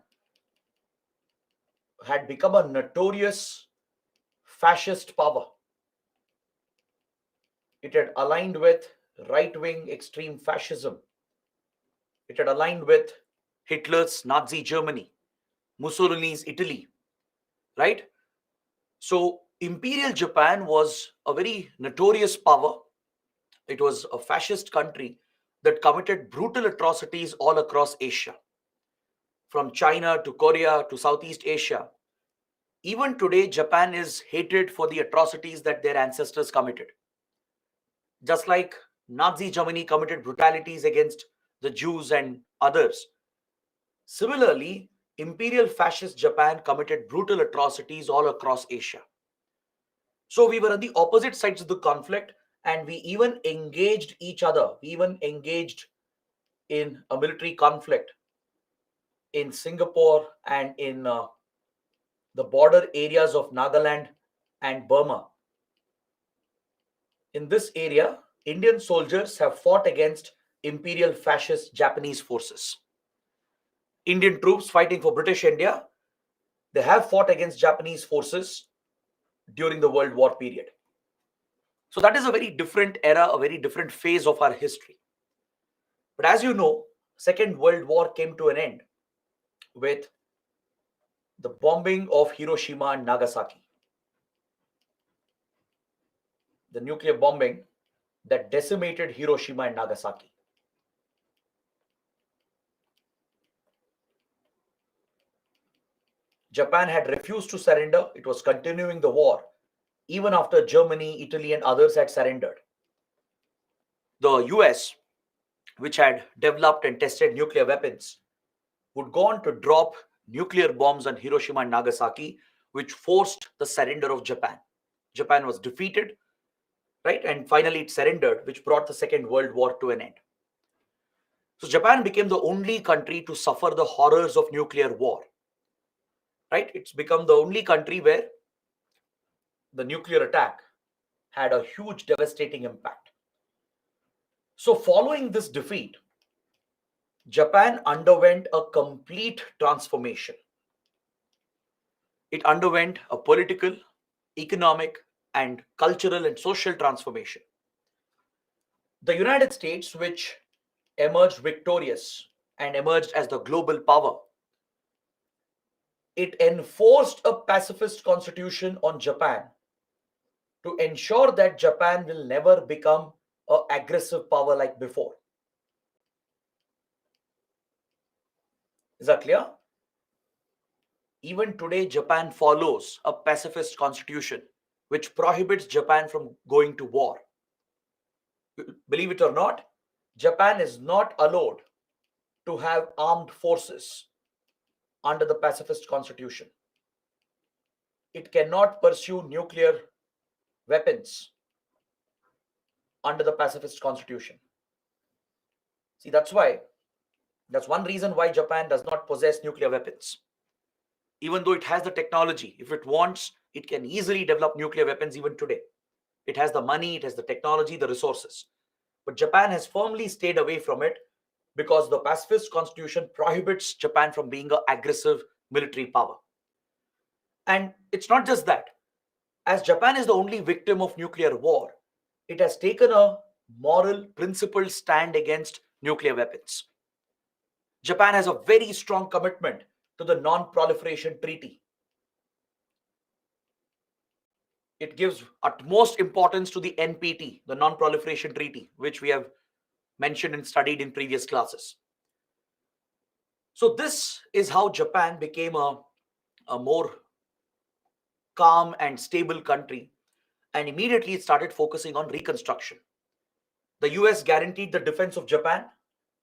Speaker 1: had become a notorious fascist power. It had aligned with right-wing extreme fascism. It had aligned with Hitler's Nazi Germany, Mussolini's Italy, right? So Imperial Japan was a very notorious power. It was a fascist country that committed brutal atrocities all across Asia, from China to Korea to Southeast Asia. Even today, Japan is hated for the atrocities that their ancestors committed. Just like Nazi Germany committed brutalities against the Jews and others, similarly, Imperial Fascist Japan committed brutal atrocities all across Asia. So we were on the opposite sides of the conflict, and we even engaged each other. We even engaged in a military conflict in Singapore and in the border areas of Nagaland and Burma. In this area, Indian soldiers have fought against Imperial Fascist Japanese forces. Indian troops fighting for British India, they have fought against Japanese forces during the World War period. So that is a very different era, a very different phase of our history. But as you know, Second World War came to an end with the bombing of Hiroshima and Nagasaki. The nuclear bombing that decimated Hiroshima and Nagasaki. Japan had refused to surrender. It was continuing the war even after Germany, Italy, and others had surrendered. The US, which had developed and tested nuclear weapons, would go on to drop nuclear bombs on Hiroshima and Nagasaki, which forced the surrender of Japan. Japan was defeated, right? And finally it surrendered, which brought the Second World War to an end. So Japan became the only country to suffer the horrors of nuclear war, right? It's become the only country where the nuclear attack had a huge devastating impact. So following this defeat, Japan underwent a complete transformation. It underwent a political, economic, and cultural and social transformation. The United States, which emerged victorious and emerged as the global power, it enforced a pacifist constitution on Japan to ensure that Japan will never become an aggressive power like before. Is that clear? Even today, Japan follows a pacifist constitution which prohibits Japan from going to war. Believe it or not, Japan is not allowed to have armed forces under the pacifist constitution. It cannot pursue nuclear weapons under the pacifist constitution. See, that's one reason why Japan does not possess nuclear weapons. Even though it has the technology, if it wants, it can easily develop nuclear weapons even today. It has the money, it has the technology, the resources. But Japan has firmly stayed away from it because the pacifist constitution prohibits Japan from being an aggressive military power. And it's not just that. As Japan is the only victim of nuclear war, it has taken a moral, principled stand against nuclear weapons. Japan has a very strong commitment to the Non-Proliferation Treaty. It gives utmost importance to the NPT, the Non-Proliferation Treaty, which we have mentioned and studied in previous classes. So this is how Japan became a more calm and stable country, and immediately it started focusing on reconstruction. The US guaranteed the defense of Japan,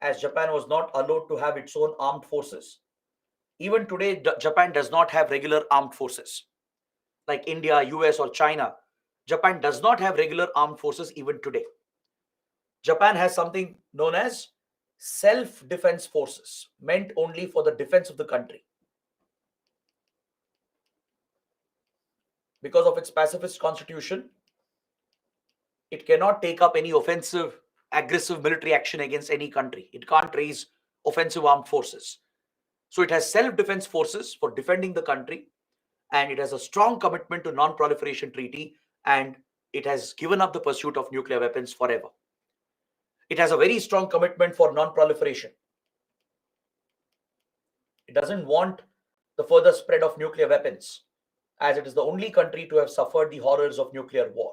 Speaker 1: as Japan was not allowed to have its own armed forces. Even today, Japan does not have regular armed forces. Like India, US, or China, Japan does not have regular armed forces even today. Japan has something known as self-defense forces, meant only for the defense of the country. Because of its pacifist constitution, it cannot take up any offensive, aggressive military action against any country. It can't raise offensive armed forces. So it has self-defense forces for defending the country, and it has a strong commitment to Non-Proliferation Treaty, and it has given up the pursuit of nuclear weapons forever. It has a very strong commitment for non-proliferation. It doesn't want the further spread of nuclear weapons. as it is the only country to have suffered the horrors of nuclear war.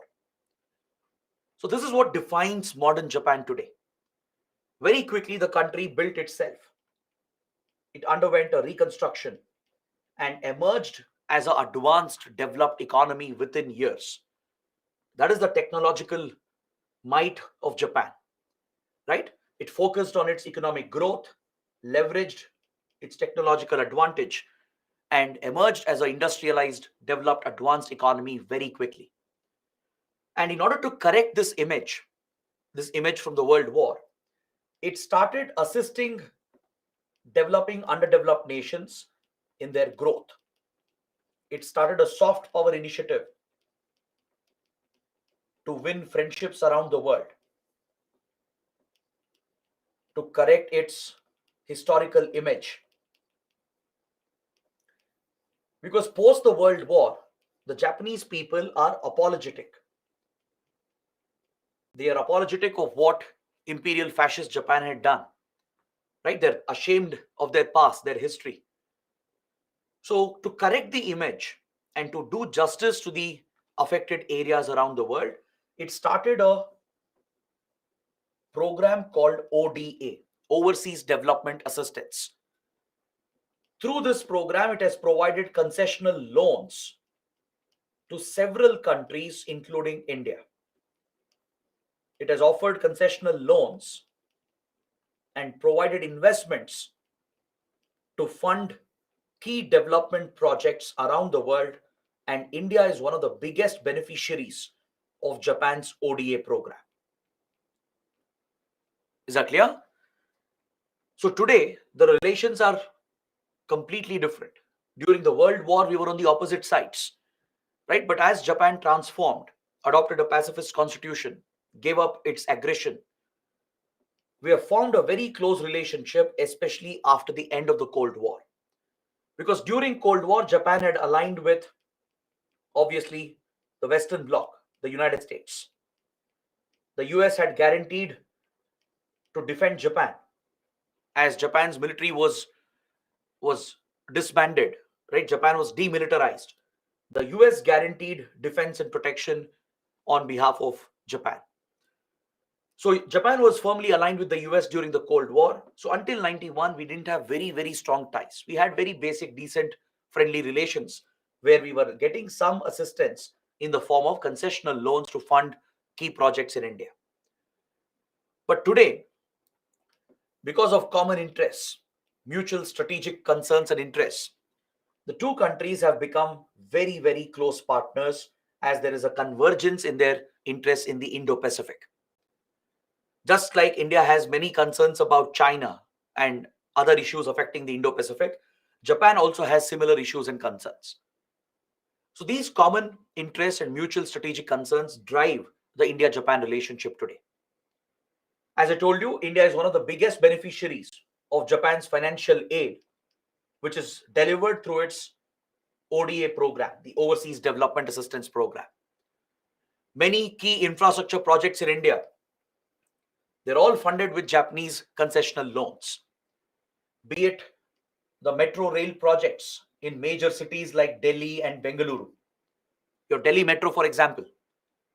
Speaker 1: So this is what defines modern Japan today. Very quickly, the country built itself. It underwent a reconstruction and emerged as an advanced, developed economy within years. That is the technological might of Japan, right? It focused on its economic growth, leveraged its technological advantage, and emerged as an industrialized, developed, advanced economy very quickly. And in order to correct this image from the World War, it started assisting developing underdeveloped nations in their growth. It started a soft power initiative to win friendships around the world, to correct its historical image. Because post the World War, the Japanese people are apologetic. They are apologetic of what imperial fascist Japan had done. Right? They're ashamed of their past, their history. So to correct the image and to do justice to the affected areas around the world, it started a program called ODA, Overseas Development Assistance. Through this program, it has provided concessional loans to several countries, including India. It has offered concessional loans and provided investments to fund key development projects around the world, and India is one of the biggest beneficiaries of Japan's ODA program. Is that clear? So today, the relations are completely different. During the World War, we were on the opposite sides, right? But as Japan transformed, adopted a pacifist constitution, gave up its aggression, we have formed a very close relationship, especially after the end of the Cold War. Because during Cold War, Japan had aligned with, obviously, the Western Bloc, the United States. The US had guaranteed to defend Japan as Japan's military was disbanded, right? Japan was demilitarized. The US guaranteed defense and protection on behalf of Japan. So Japan was firmly aligned with the US during the Cold War. So until 91, we didn't have very, very strong ties. We had very basic, decent, friendly relations where we were getting some assistance in the form of concessional loans to fund key projects in India. But today, because of common interests, mutual strategic concerns and interests, the two countries have become very, very close partners as there is a convergence in their interests in the Indo-Pacific. Just like India has many concerns about China and other issues affecting the Indo-Pacific, Japan also has similar issues and concerns. So these common interests and mutual strategic concerns drive the India-Japan relationship today. As I told you, India is one of the biggest beneficiaries of Japan's financial aid, which is delivered through its ODA program, the Overseas Development Assistance Program. Many key infrastructure projects in India, they're all funded with Japanese concessional loans. Be it the metro rail projects in major cities like Delhi and Bengaluru. Your Delhi Metro, for example,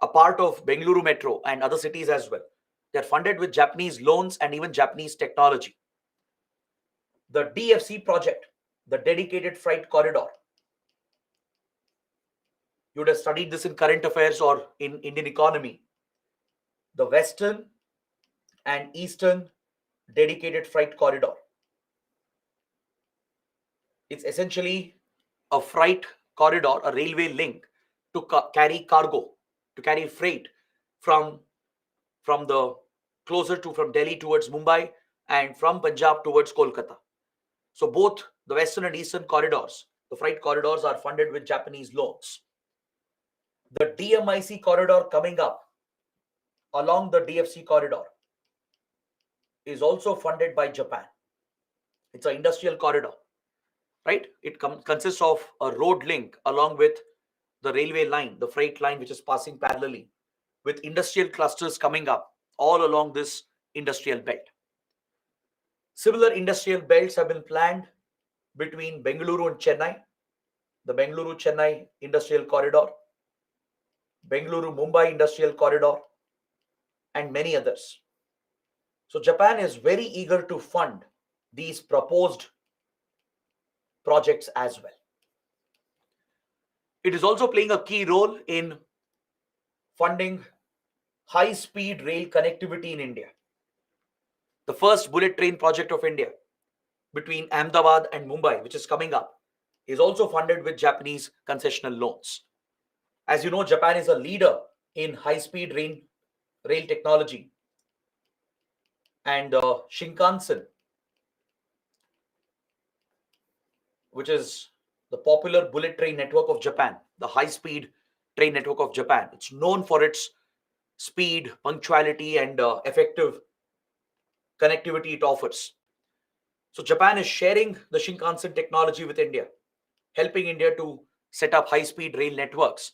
Speaker 1: a part of Bengaluru Metro and other cities as well. They're funded with Japanese loans and even Japanese technology. The DFC project, the Dedicated Freight Corridor. You would have studied this in current affairs or in Indian economy. The Western and Eastern Dedicated Freight Corridor. It's essentially a freight corridor, a railway link to carry cargo, to carry freight from the closer to from Delhi towards Mumbai and from Punjab towards Kolkata. So both the Western and Eastern corridors, the freight corridors, are funded with Japanese loans. The DMIC corridor coming up along the DFC corridor is also funded by Japan. It's an industrial corridor, right? It consists of a road link along with the railway line, the freight line, which is passing parallelly, with industrial clusters coming up all along this industrial belt. Similar industrial belts have been planned between Bengaluru and Chennai, the Bengaluru-Chennai Industrial Corridor, Bengaluru-Mumbai Industrial Corridor, and many others. So Japan is very eager to fund these proposed projects as well. It is also playing a key role in funding high-speed rail connectivity in India. The first bullet train project of India between Ahmedabad and Mumbai, which is coming up, is also funded with Japanese concessional loans. As you know, Japan is a leader in high-speed rail technology, and Shinkansen, which is the popular bullet train network of Japan, the high-speed train network of Japan. It's known for its speed, punctuality, and effective connectivity it offers. So Japan is sharing the Shinkansen technology with India, helping India to set up high-speed rail networks,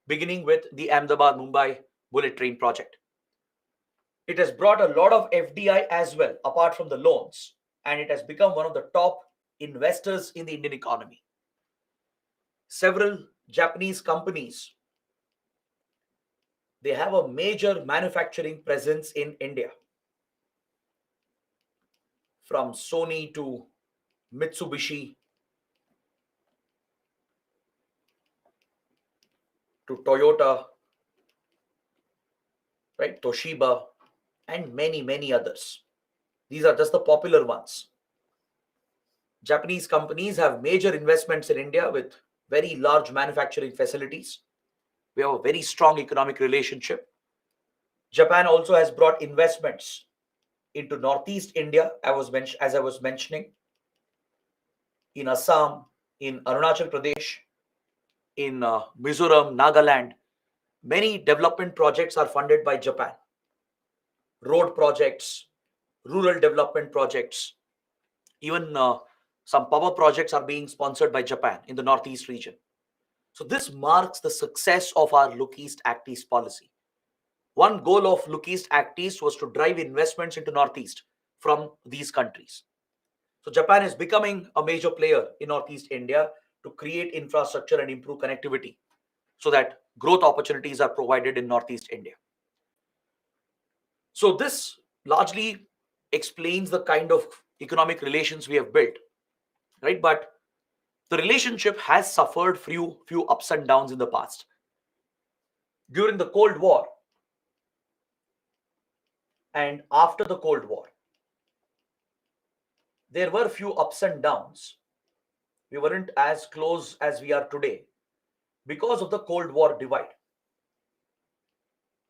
Speaker 1: beginning with the Ahmedabad-Mumbai bullet train project. It has brought a lot of FDI as well, apart from the loans, and it has become one of the top investors in the Indian economy. Several Japanese companies, they have a major manufacturing presence in India, from Sony to Mitsubishi to Toyota, right, Toshiba, and many, many others. These are just the popular ones. Japanese companies have major investments in India with very large manufacturing facilities. We have a very strong economic relationship. Japan also has brought investments into Northeast India, as I was mentioning, in Assam, in Arunachal Pradesh, in Mizoram, Nagaland. Many development projects are funded by Japan. Road projects, rural development projects, even some power projects are being sponsored by Japan in the Northeast region. So this marks the success of our Look East Act East policy. One goal of Look East Act East was to drive investments into Northeast from these countries. So Japan is becoming a major player in Northeast India to create infrastructure and improve connectivity so that growth opportunities are provided in Northeast India. So this largely explains the kind of economic relations we have built, right? But the relationship has suffered few ups and downs in the past. During the Cold War and after the Cold War, there were few ups and downs. We weren't as close as we are today because of the Cold War divide.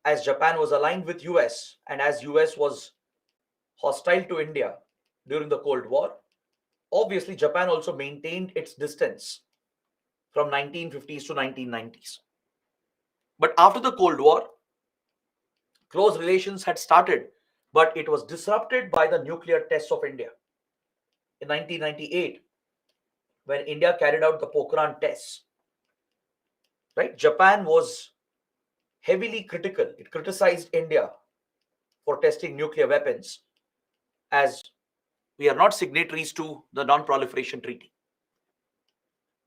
Speaker 1: As Japan was aligned with US and as US was hostile to India during the Cold War, obviously Japan also maintained its distance from 1950s to 1990s. But after the Cold War, close relations had started, but it was disrupted by the nuclear tests of India. In 1998, when India carried out the Pokhran tests, right, Japan was heavily critical. It criticized India for testing nuclear weapons, as we are not signatories to the Non-Proliferation Treaty.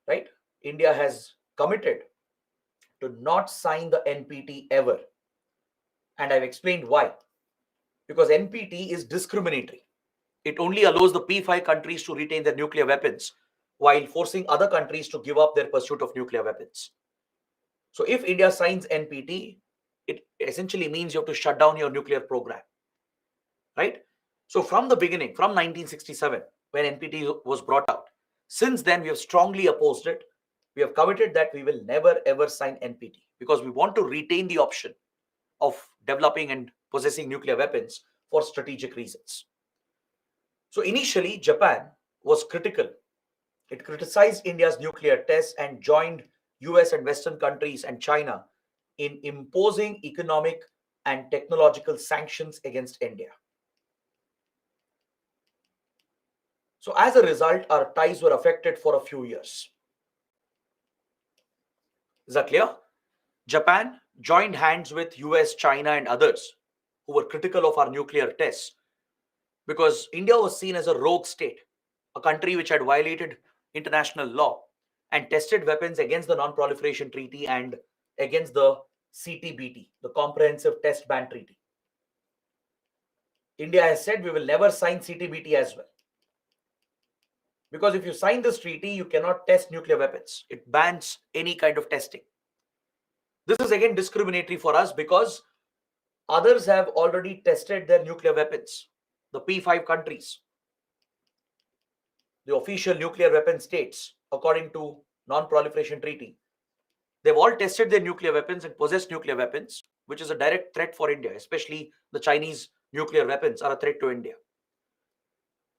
Speaker 1: Right? India has committed to not sign the NPT ever. And I've explained why. Because NPT is discriminatory. It only allows the P5 countries to retain their nuclear weapons while forcing other countries to give up their pursuit of nuclear weapons. So if India signs NPT, it essentially means you have to shut down your nuclear program. Right? So from the beginning, from 1967, when NPT was brought out, since then we have strongly opposed it. We have committed that we will never ever sign NPT because we want to retain the option of developing and possessing nuclear weapons for strategic reasons. So initially, Japan was critical. It criticized India's nuclear tests and joined US and Western countries and China in imposing economic and technological sanctions against India. So as a result, our ties were affected for a few years. Is that clear? Japan joined hands with US, China, and others who were critical of our nuclear tests because India was seen as a rogue state, a country which had violated international law and tested weapons against the Non-Proliferation Treaty and against the CTBT, the Comprehensive Test Ban Treaty. India has said we will never sign CTBT as well. Because if you sign this treaty, you cannot test nuclear weapons. It bans any kind of testing. This is again discriminatory for us because others have already tested their nuclear weapons. The P5 countries, the official nuclear weapon states, according to Non-Proliferation Treaty, they've all tested their nuclear weapons and possess nuclear weapons, which is a direct threat for India, especially the Chinese nuclear weapons are a threat to India.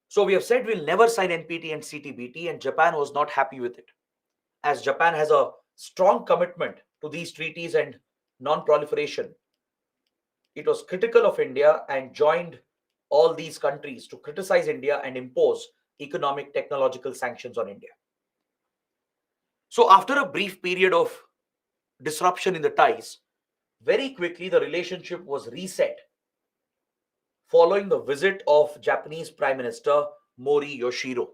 Speaker 1: So we have said we'll never sign NPT and CTBT, and Japan was not happy with it. As Japan has a strong commitment to these treaties and non-proliferation, it was critical of India and joined all these countries to criticize India and impose economic technological sanctions on India. So after a brief period of disruption in the ties, very quickly the relationship was reset following the visit of Japanese Prime Minister Mori Yoshiro.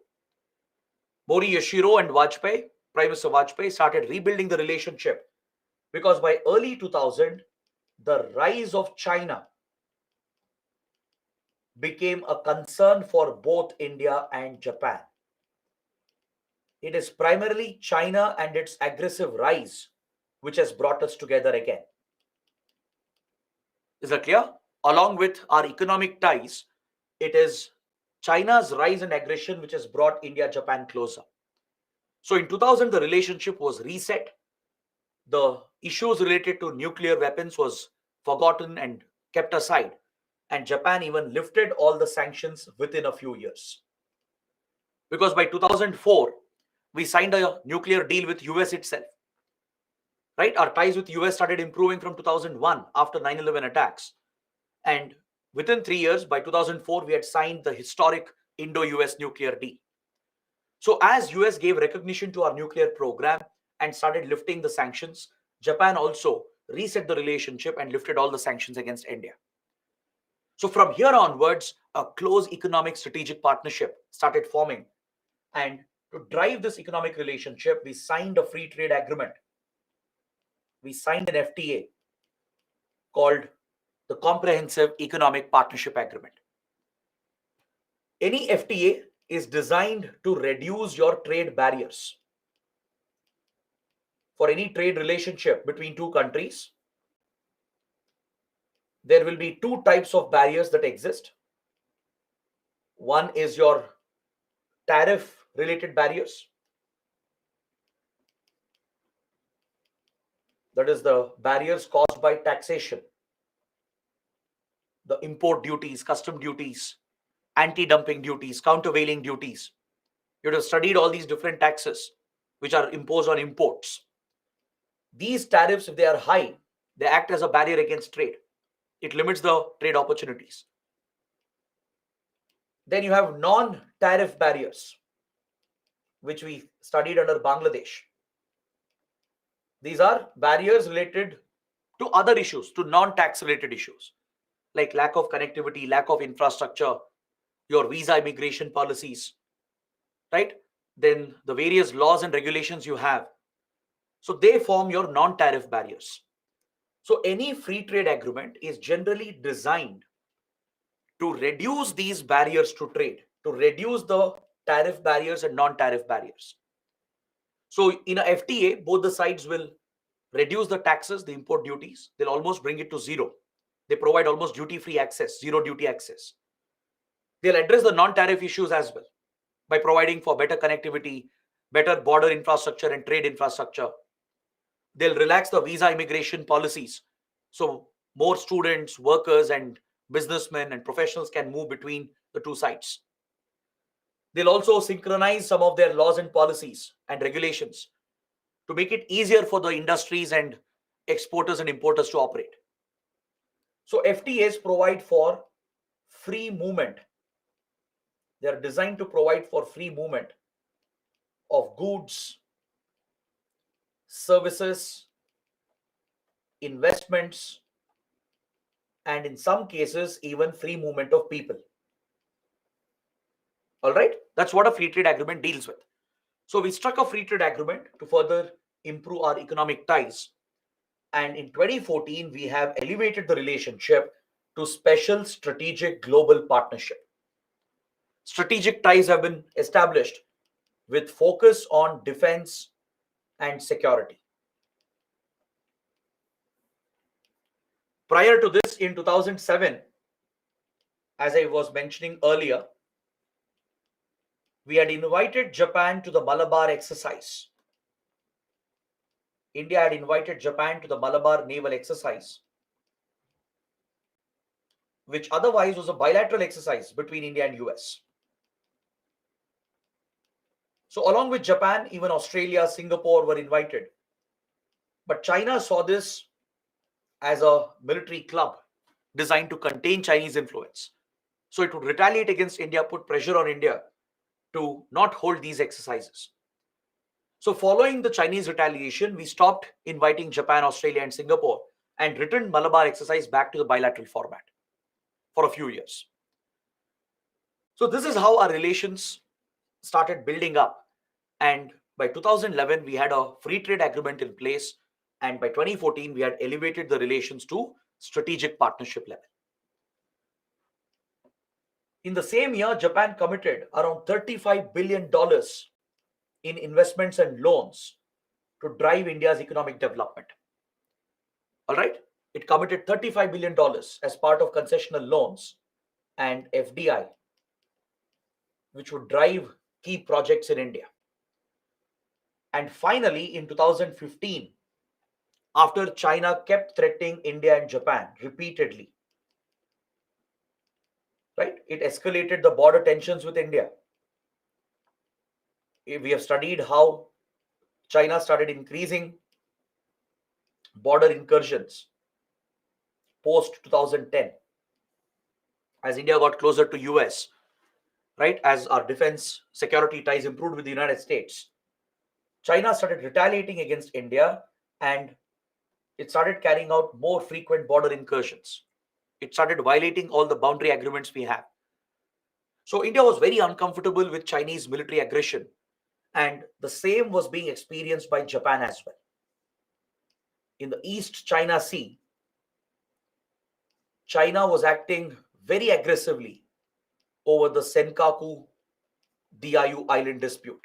Speaker 1: Mori Yoshiro and Vajpayee, Prime Minister Vajpayee, started rebuilding the relationship because by early 2000, the rise of China became a concern for both India and Japan. It is primarily China and its aggressive rise which has brought us together again. Is that clear? Along with our economic ties, it is China's rise and aggression which has brought India-Japan closer. So in 2000, the relationship was reset. The issues related to nuclear weapons was forgotten and kept aside. And Japan even lifted all the sanctions within a few years. Because by 2004, we signed a nuclear deal with US itself. Right? Our ties with US started improving from 2001 after 9/11 attacks. And within 3 years, by 2004, we had signed the historic Indo-US nuclear deal. So as US gave recognition to our nuclear program and started lifting the sanctions, Japan also reset the relationship and lifted all the sanctions against India. So from here onwards, a close economic strategic partnership started forming. And to drive this economic relationship, we signed a free trade agreement. We signed an FTA called the Comprehensive Economic Partnership Agreement. Any FTA is designed to reduce your trade barriers. For any trade relationship between two countries, there will be two types of barriers that exist. One is your tariff related barriers. That is the barriers caused by taxation, the import duties, custom duties, anti-dumping duties, countervailing duties. You would have studied all these different taxes which are imposed on imports. These tariffs, if they are high, they act as a barrier against trade. It limits the trade opportunities. Then you have non-tariff barriers, which we studied under Bangladesh. These are barriers related to other issues, to non-tax related issues, like lack of connectivity, lack of infrastructure, your visa immigration policies, right? Then the various laws and regulations you have. So they form your non-tariff barriers. So any free trade agreement is generally designed to reduce these barriers to trade, to reduce the tariff barriers and non-tariff barriers. So in a FTA, both the sides will reduce the taxes, the import duties. They'll almost bring it to zero. They provide almost duty-free access, zero duty access. They'll address the non-tariff issues as well by providing for better connectivity, better border infrastructure and trade infrastructure. They'll relax the visa immigration policies. So more students, workers, and businessmen and professionals can move between the two sides. They'll also synchronize some of their laws and policies and regulations to make it easier for the industries and exporters and importers to operate. So FTAs provide for free movement. They are designed to provide for free movement of goods, services, investments, and in some cases, even free movement of people. All right, that's what a free trade agreement deals with. So we struck a free trade agreement to further improve our economic ties. And in 2014, we have elevated the relationship to special strategic global partnership. Strategic ties have been established with focus on defense and security. Prior to this, in 2007, as I was mentioning earlier, we had invited Japan to the Malabar exercise. India had invited Japan to the Malabar naval exercise, which otherwise was a bilateral exercise between India and US. So along with Japan, even Australia, Singapore were invited. But China saw this as a military club designed to contain Chinese influence. So it would retaliate against India, put pressure on India to not hold these exercises. So following the Chinese retaliation, we stopped inviting Japan, Australia, and Singapore and returned Malabar exercise back to the bilateral format for a few years. So this is how our relations started building up. And by 2011, we had a free trade agreement in place. And by 2014, we had elevated the relations to strategic partnership level. In the same year, Japan committed around $35 billion in investments and loans to drive India's economic development. All right? It committed $35 billion as part of concessional loans and FDI, which would drive key projects in India. And finally, in 2015, after China kept threatening India and Japan repeatedly, right? It escalated the border tensions with India. We have studied how China started increasing border incursions post 2010 as India got closer to US, right? As our defense security ties improved with the United States, China started retaliating against India and it started carrying out more frequent border incursions. It started violating all the boundary agreements we have. So India was very uncomfortable with Chinese military aggression, and the same was being experienced by Japan as well. In the East China Sea, China was acting very aggressively over the Senkaku Diaoyu Island dispute.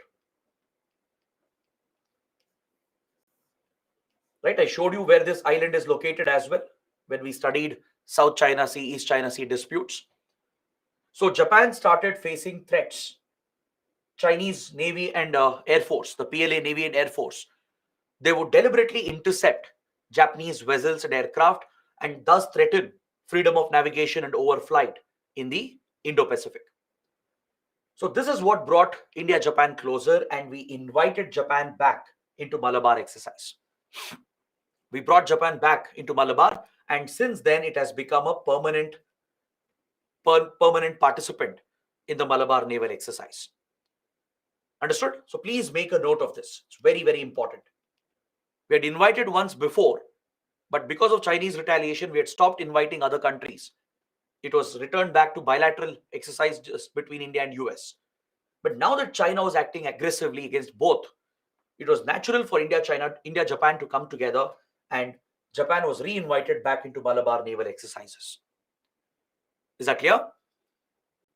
Speaker 1: Right, I showed you where this island is located as well when we studied South China Sea, East China Sea disputes. So Japan started facing threats. Chinese Navy and Air Force, the PLA Navy and Air Force, they would deliberately intercept Japanese vessels and aircraft and thus threaten freedom of navigation and overflight in the Indo-Pacific. So this is what brought India-Japan closer, and we invited Japan back into Malabar exercise. We brought Japan back into Malabar, and since then it has become a permanent participant in the Malabar naval exercise. Understood? So please make a note of this. It's very, very important. We had invited once before, but because of Chinese retaliation, we had stopped inviting other countries. It was returned back to bilateral exercise just between India and US. But now that China was acting aggressively against both, it was natural for India, Japan to come together, and Japan was re-invited back into Malabar naval exercises. Is that clear?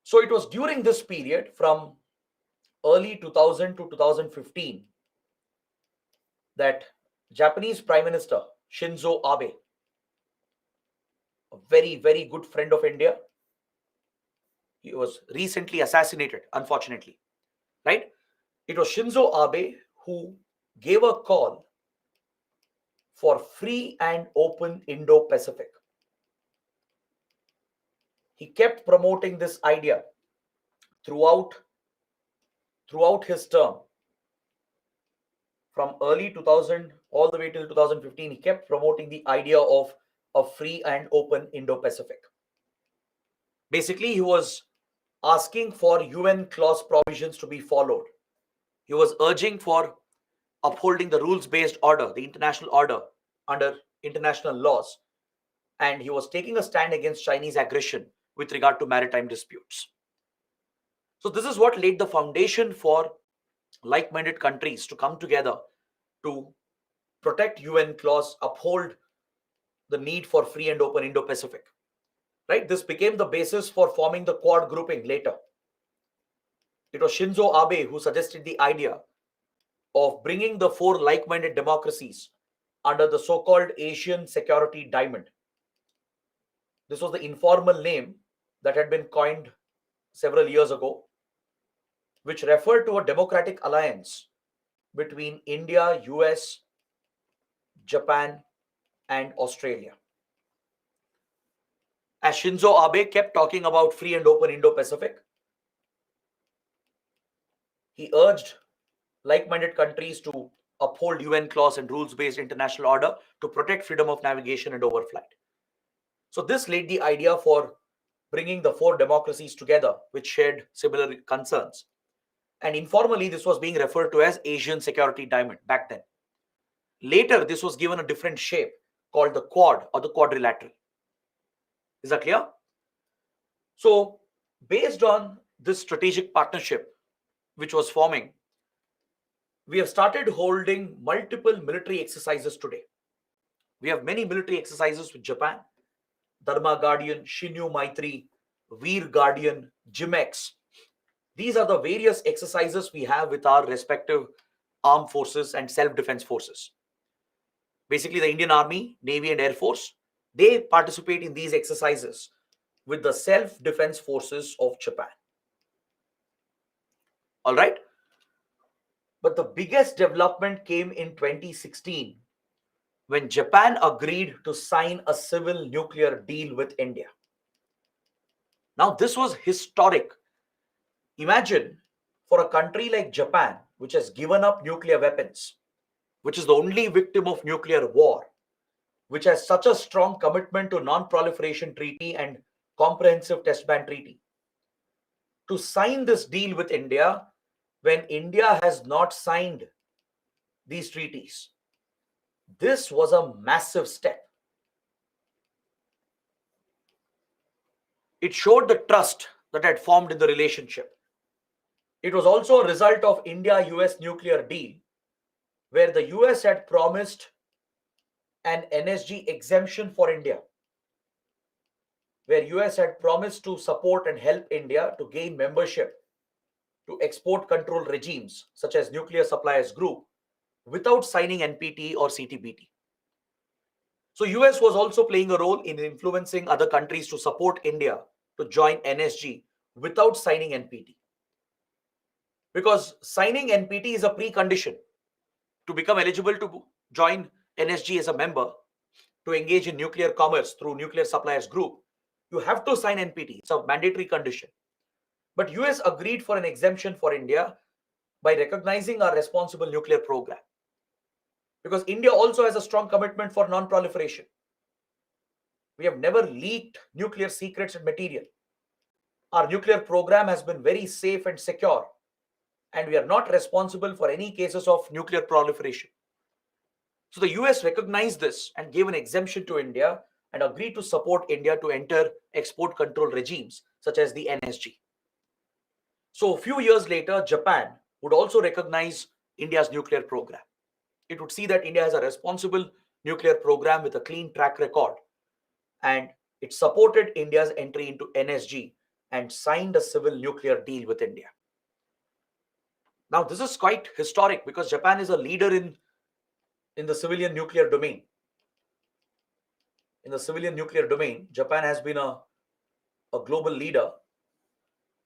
Speaker 1: So it was during this period from early 2000 to 2015 that Japanese Prime Minister Shinzo Abe, a very, very good friend of India, he was recently assassinated, unfortunately, right? It was Shinzo Abe who gave a call for free and open Indo-Pacific. He kept promoting this idea throughout his term. From early 2000 all the way till 2015, he kept promoting the idea of a free and open Indo-Pacific. Basically, he was asking for UN clause provisions to be followed. He was urging for upholding the rules-based order, the international order under international laws, and he was taking a stand against Chinese aggression with regard to maritime disputes. So this is what laid the foundation for like-minded countries to come together to protect UN clause, uphold the need for free and open Indo-Pacific. Right? This became the basis for forming the Quad grouping later. It was Shinzo Abe who suggested the idea of bringing the four like-minded democracies under the so-called Asian Security Diamond. This was the informal name that had been coined several years ago, which referred to a democratic alliance between India, US, Japan, and Australia. As Shinzo Abe kept talking about free and open Indo-Pacific, he urged like-minded countries to uphold UN clause and rules-based international order to protect freedom of navigation and overflight. So this laid the idea for bringing the four democracies together, which shared similar concerns. And informally, this was being referred to as Asian Security Diamond back then. Later, this was given a different shape called the Quad or the Quadrilateral. Is that clear? So, based on this strategic partnership which was forming, we have started holding multiple military exercises today. We have many military exercises with Japan: Dharma Guardian, Shinyu Maitri, Veer Guardian, Jimex. These are the various exercises we have with our respective armed forces and self-defense forces. Basically, the Indian Army, Navy, and Air Force, they participate in these exercises with the self-defense forces of Japan. All right? But the biggest development came in 2016 when Japan agreed to sign a civil nuclear deal with India. Now, this was historic. Imagine for a country like Japan, which has given up nuclear weapons, which is the only victim of nuclear war, which has such a strong commitment to non-proliferation treaty and comprehensive test ban treaty, to sign this deal with India when India has not signed these treaties. This was a massive step. It showed the trust that had formed in the relationship. It was also a result of India-US nuclear deal, where the US had promised an NSG exemption for India, where US had promised to support and help India to gain membership to export control regimes such as Nuclear Suppliers Group without signing NPT or CTBT. So US was also playing a role in influencing other countries to support India to join NSG without signing NPT. Because signing NPT is a precondition to become eligible to join NSG as a member, to engage in nuclear commerce through Nuclear Suppliers Group. You have to sign NPT. It's a mandatory condition. But US agreed for an exemption for India by recognizing our responsible nuclear program. Because India also has a strong commitment for non-proliferation. We have never leaked nuclear secrets and material. Our nuclear program has been very safe and secure, and we are not responsible for any cases of nuclear proliferation. So the US recognized this and gave an exemption to India and agreed to support India to enter export control regimes such as the NSG. So a few years later, Japan would also recognize India's nuclear program. It would see that India has a responsible nuclear program with a clean track record, and it supported India's entry into NSG and signed a civil nuclear deal with India. Now, this is quite historic because Japan is a leader in the civilian nuclear domain. In the civilian nuclear domain, Japan has been a global leader.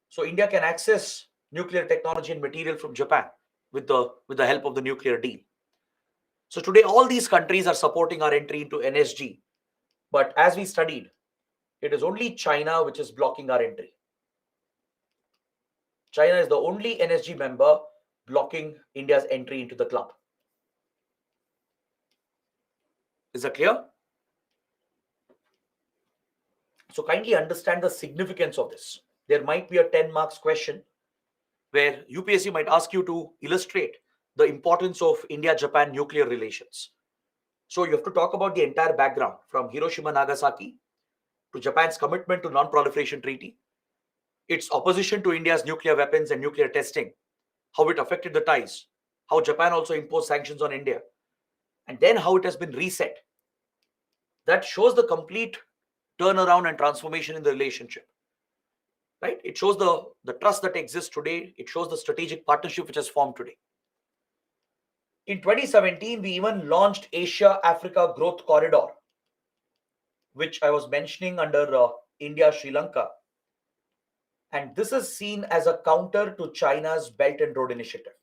Speaker 1: So India can access nuclear technology and material from Japan with the help of the nuclear deal. So today, all these countries are supporting our entry into NSG. But as we studied, it is only China which is blocking our entry. China is the only NSG member blocking India's entry into the club. Is that clear? So kindly understand the significance of this. There might be a 10 marks question where UPSC might ask you to illustrate the importance of India-Japan nuclear relations. So you have to talk about the entire background from Hiroshima, Nagasaki to Japan's commitment to non-proliferation treaty, its opposition to India's nuclear weapons and nuclear testing, how it affected the ties, how Japan also imposed sanctions on India, and then how it has been reset. That shows the complete turnaround and transformation in the relationship. Right? It shows the trust that exists today. It shows the strategic partnership which has formed today. In 2017, we even launched Asia-Africa Growth Corridor, which I was mentioning under India-Sri Lanka. And this is seen as a counter to China's Belt and Road Initiative.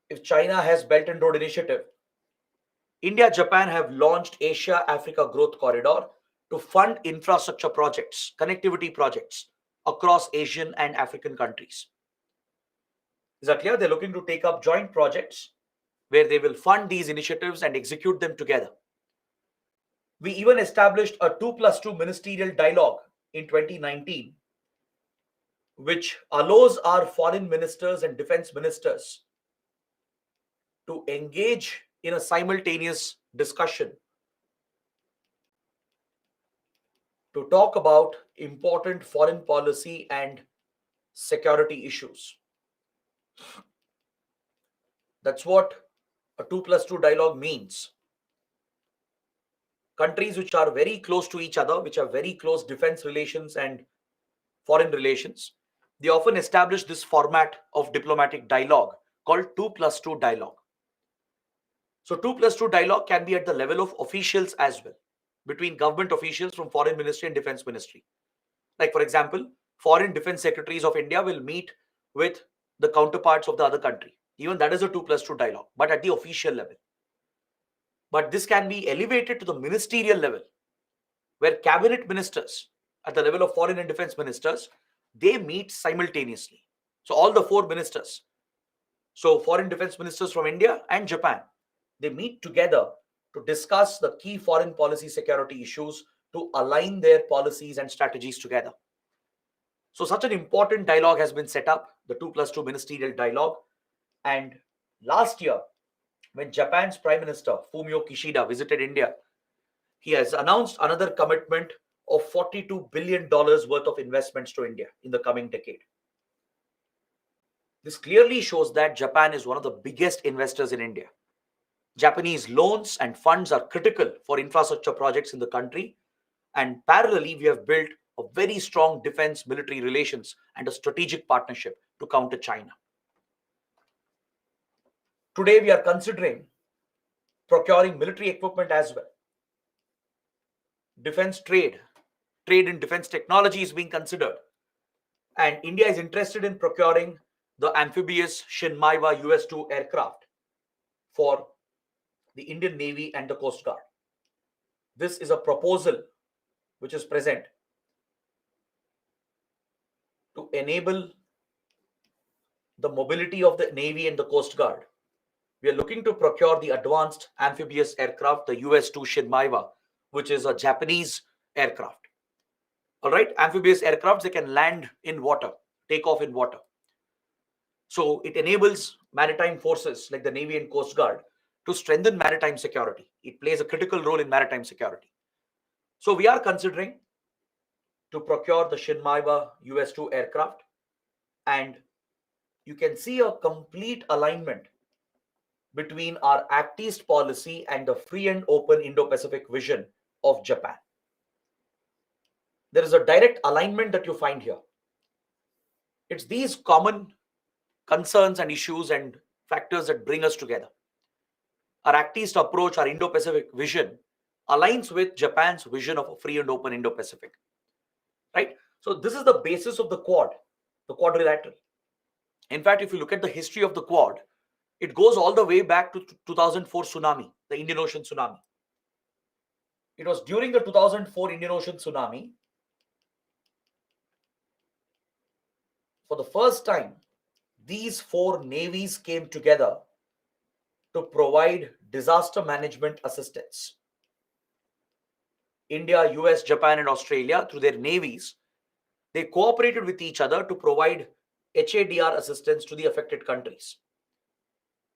Speaker 1: If China has Belt and Road Initiative, India, Japan have launched Asia-Africa Growth Corridor to fund infrastructure projects, connectivity projects across Asian and African countries. Is that clear? They're looking to take up joint projects where they will fund these initiatives and execute them together. We even established a 2+2 ministerial dialogue in 2019, which allows our foreign ministers and defense ministers to engage in a simultaneous discussion to talk about important foreign policy and security issues. That's what a 2+2 dialogue means. Countries which are very close to each other, which have very close defense relations and foreign relations, they often establish this format of diplomatic dialogue called 2+2 dialogue. So 2+2 dialogue can be at the level of officials as well, between government officials from foreign ministry and defense ministry. Like, for example, foreign defense secretaries of India will meet with the counterparts of the other country. Even that is a 2+2 dialogue, but at the official level. But this can be elevated to the ministerial level, where cabinet ministers at the level of foreign and defense ministers, they meet simultaneously. So all the four ministers, so foreign defense ministers from India and Japan, they meet together to discuss the key foreign policy security issues, to align their policies and strategies together. So such an important dialogue has been set up, the 2+2 ministerial dialogue. And last year, when Japan's Prime Minister Fumio Kishida visited India, he has announced another commitment of $42 billion worth of investments to India in the coming decade. This clearly shows that Japan is one of the biggest investors in India. Japanese loans and funds are critical for infrastructure projects in the country. And parallelly, we have built a very strong defense military relations and a strategic partnership to counter China. Today, we are considering procuring military equipment as well. Defense trade in defense technology is being considered. And India is interested in procuring the amphibious Shinmaiwa US-2 aircraft for the Indian Navy and the Coast Guard. This is a proposal which is present to enable the mobility of the Navy and the Coast Guard. We are looking to procure the advanced amphibious aircraft, the US-2 Shinmaiwa, which is a Japanese aircraft. All right, amphibious aircrafts, they can land in water, take off in water. So it enables maritime forces like the Navy and Coast Guard to strengthen maritime security. It plays a critical role in maritime security. So we are considering to procure the Shinmaiwa US-2 aircraft, and you can see a complete alignment between our Act East policy and the free and open Indo-Pacific vision of Japan. There is a direct alignment that you find here. It's these common concerns and issues and factors that bring us together. Our Act East approach, our Indo-Pacific vision, aligns with Japan's vision of a free and open Indo-Pacific. Right? So this is the basis of the Quad, the quadrilateral. In fact, if you look at the history of the Quad, it goes all the way back to 2004 tsunami, the Indian Ocean tsunami. It was during the 2004 Indian Ocean tsunami, for the first time, these four navies came together to provide disaster management assistance. India, US, Japan, and Australia, through their navies, they cooperated with each other to provide HADR assistance to the affected countries.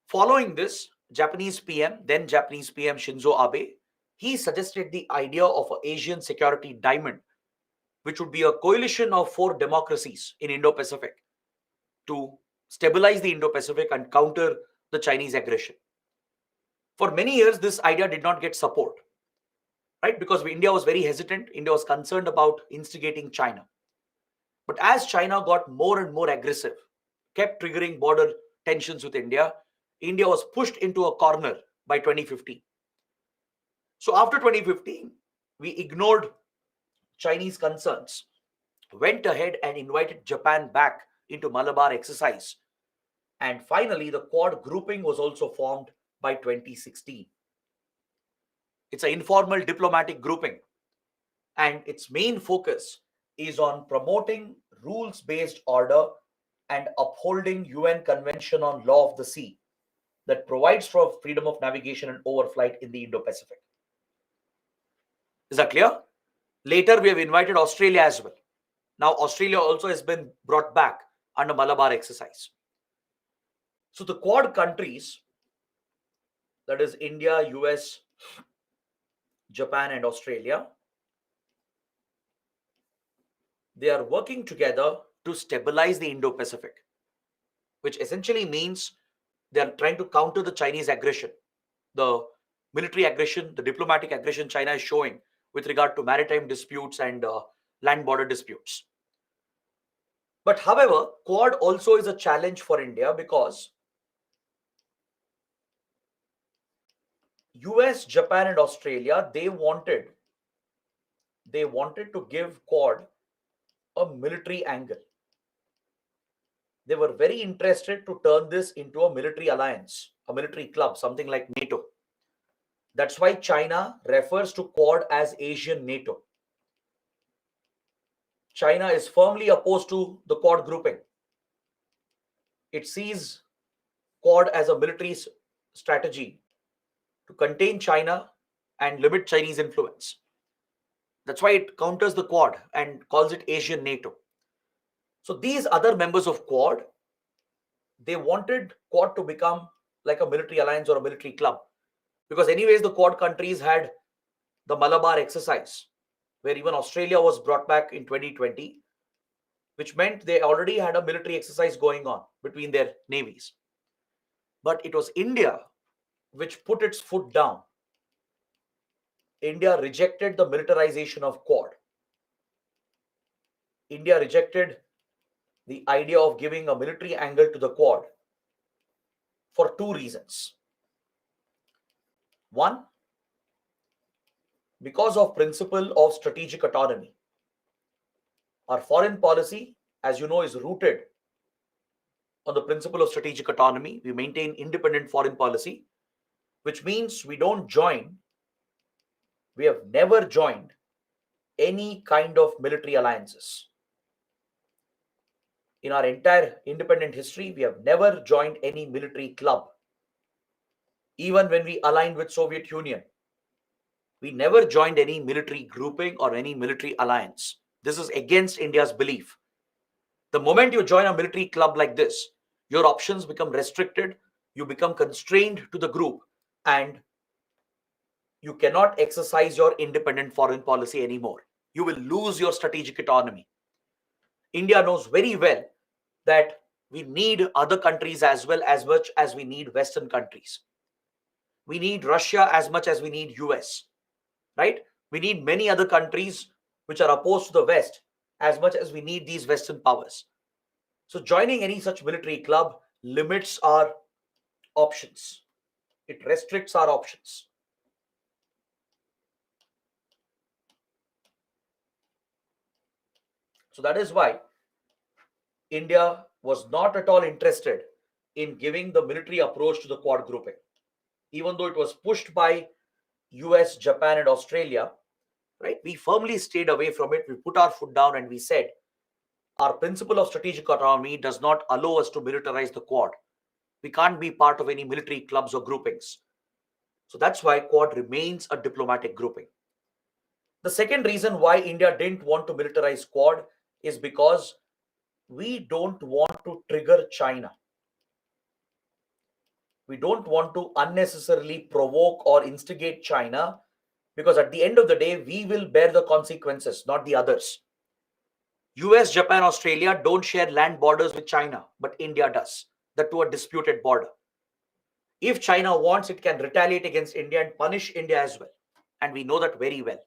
Speaker 1: Following this, then Japanese PM Shinzo Abe, he suggested the idea of an Asian security diamond, which would be a coalition of 4 democracies in Indo-Pacific to stabilize the Indo-Pacific and counter the Chinese aggression. For many years, this idea did not get support, right? Because India was very hesitant. India was concerned about instigating China. But as China got more and more aggressive, kept triggering border tensions with India, India was pushed into a corner by 2015. So after 2015, we ignored Chinese concerns, went ahead and invited Japan back into Malabar exercise. And finally, the Quad grouping was also formed by 2016. It's an informal diplomatic grouping, and its main focus is on promoting rules-based order and upholding UN Convention on Law of the Sea that provides for freedom of navigation and overflight in the Indo-Pacific. Is that clear? Later, we have invited Australia as well. Now, Australia also has been brought back under Malabar exercise. So the Quad countries, that is India, US, Japan, and Australia, they are working together to stabilize the Indo-Pacific, which essentially means they are trying to counter the Chinese aggression, the military aggression, the diplomatic aggression China is showing with regard to maritime disputes and land border disputes. But however, Quad also is a challenge for India because US, Japan, and Australia, they wanted to give Quad a military angle. They were very interested to turn this into a military alliance, a military club, something like NATO. That's why China refers to Quad as Asian NATO. China is firmly opposed to the Quad grouping. It sees Quad as a military strategy to contain China and limit Chinese influence. That's why it counters the Quad and calls it Asian NATO. So these other members of Quad, they wanted Quad to become like a military alliance or a military club. Because anyways, the Quad countries had the Malabar exercise, where even Australia was brought back in 2020, which meant they already had a military exercise going on between their navies. But it was India which put its foot down. India rejected the militarization of Quad. India rejected the idea of giving a military angle to the Quad for two reasons. One, because of principle of strategic autonomy. Our foreign policy, as you know, is rooted on the principle of strategic autonomy. We maintain independent foreign policy, which means we have never joined any kind of military alliances. In our entire independent history, we have never joined any military club. Even when we aligned with Soviet Union, we never joined any military grouping or any military alliance. This is against India's belief. The moment you join a military club like this, your options become restricted, you become constrained to the group, and you cannot exercise your independent foreign policy anymore. You will lose your strategic autonomy. India knows very well that we need other countries as well as much as we need Western countries. We need Russia as much as we need US, right? We need many other countries which are opposed to the West as much as we need these Western powers. So joining any such military club limits our options. It restricts our options. So that is why India was not at all interested in giving the military approach to the Quad grouping. Even though it was pushed by US, Japan, and Australia, right? We firmly stayed away from it. We put our foot down and we said, our principle of strategic autonomy does not allow us to militarize the Quad. We can't be part of any military clubs or groupings. So that's why Quad remains a diplomatic grouping. The second reason why India didn't want to militarize Quad is because we don't want to trigger China. We don't want to unnecessarily provoke or instigate China, because at the end of the day, we will bear the consequences, not the others. US, Japan, Australia don't share land borders with China, but India does. That to a disputed border. If China wants, it can retaliate against India and punish India as well. And we know that very well.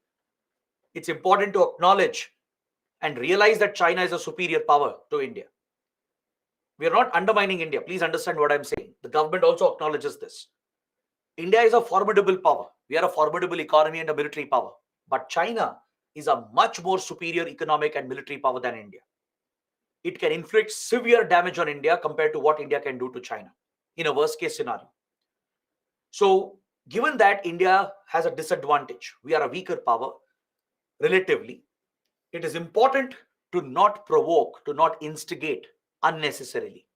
Speaker 1: It's important to acknowledge and realize that China is a superior power to India. We are not undermining India. Please understand what I'm saying. The government also acknowledges this. India is a formidable power. We are a formidable economy and a military power. But China is a much more superior economic and military power than India. It can inflict severe damage on India compared to what India can do to China in a worst case scenario. So, given that India has a disadvantage, we are a weaker power relatively, it is important to not provoke, to not instigate unnecessarily.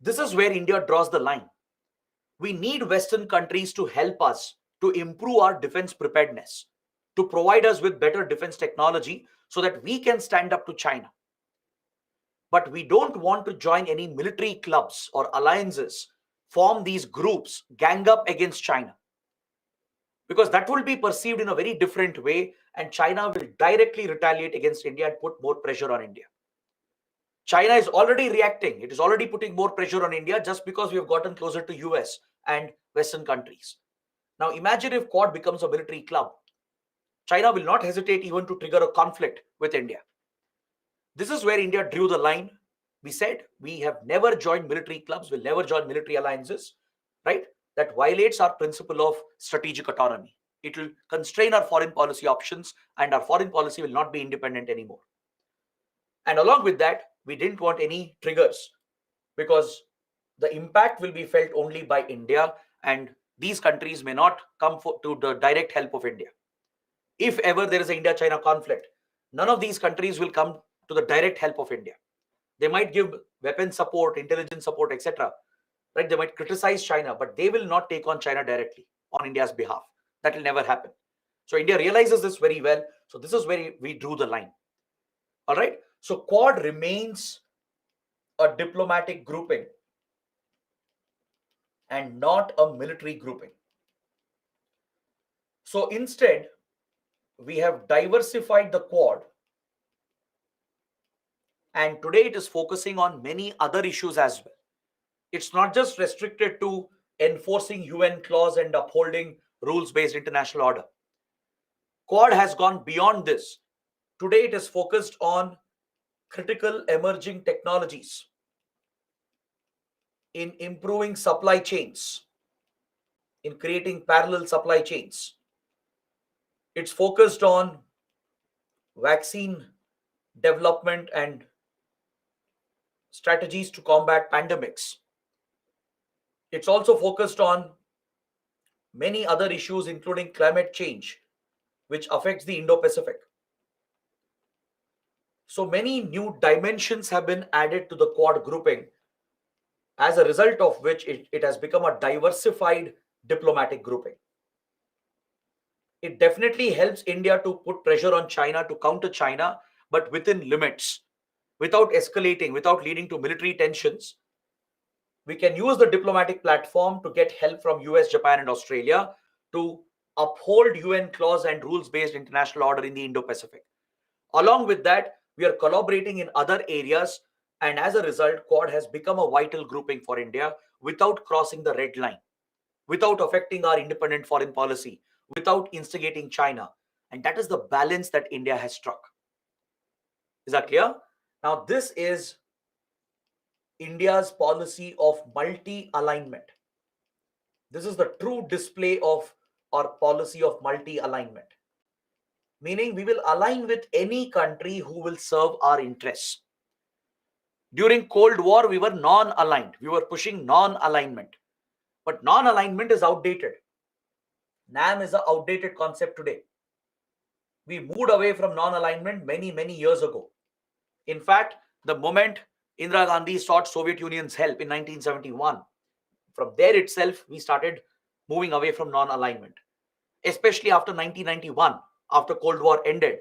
Speaker 1: This is where India draws the line. We need Western countries to help us to improve our defense preparedness, to provide us with better defense technology so that we can stand up to China. But we don't want to join any military clubs or alliances, form these groups, gang up against China. Because that will be perceived in a very different way, and China will directly retaliate against India and put more pressure on India. China is already reacting. It is already putting more pressure on India just because we have gotten closer to US and Western countries. Now imagine if Quad becomes a military club. China will not hesitate even to trigger a conflict with India. This is where India drew the line. We said we have never joined military clubs, will never join military alliances, right? That violates our principle of strategic autonomy. It will constrain our foreign policy options, and our foreign policy will not be independent anymore. And along with that, we didn't want any triggers because the impact will be felt only by India, and these countries may not come to the direct help of India. If ever there is an India-China conflict, none of these countries will come to the direct help of India. They might give weapon support, intelligence support, etc. Right? They might criticize China, but they will not take on China directly on India's behalf. That will never happen. So India realizes this very well. So this is where we drew the line. All right. So Quad remains a diplomatic grouping and not a military grouping. So instead, we have diversified the Quad, and today it is focusing on many other issues as well. It's not just restricted to enforcing UN clause and upholding rules-based international order. Quad has gone beyond this. Today it is focused on critical emerging technologies, in improving supply chains, in creating parallel supply chains. It's focused on vaccine development and strategies to combat pandemics. It's also focused on many other issues, including climate change, which affects the Indo-Pacific. So many new dimensions have been added to the Quad grouping, as a result of which it has become a diversified diplomatic grouping. It definitely helps India to put pressure on China, to counter China, but within limits, without escalating, without leading to military tensions. We can use the diplomatic platform to get help from US, Japan, and Australia to uphold UN clause and rules-based international order in the Indo-Pacific. Along with that, we are collaborating in other areas, and as a result, Quad has become a vital grouping for India without crossing the red line, without affecting our independent foreign policy, without instigating China. And that is the balance that India has struck. Is that clear? Now, this is India's policy of multi-alignment. This is the true display of our policy of multi-alignment. Meaning we will align with any country who will serve our interests. During Cold War, we were non-aligned. We were pushing non-alignment. But non-alignment is outdated. NAM is an outdated concept today. We moved away from non-alignment many, many years ago. In fact, the moment Indira Gandhi sought Soviet Union's help in 1971, from there itself, we started moving away from non-alignment. Especially after 1991, after Cold War ended,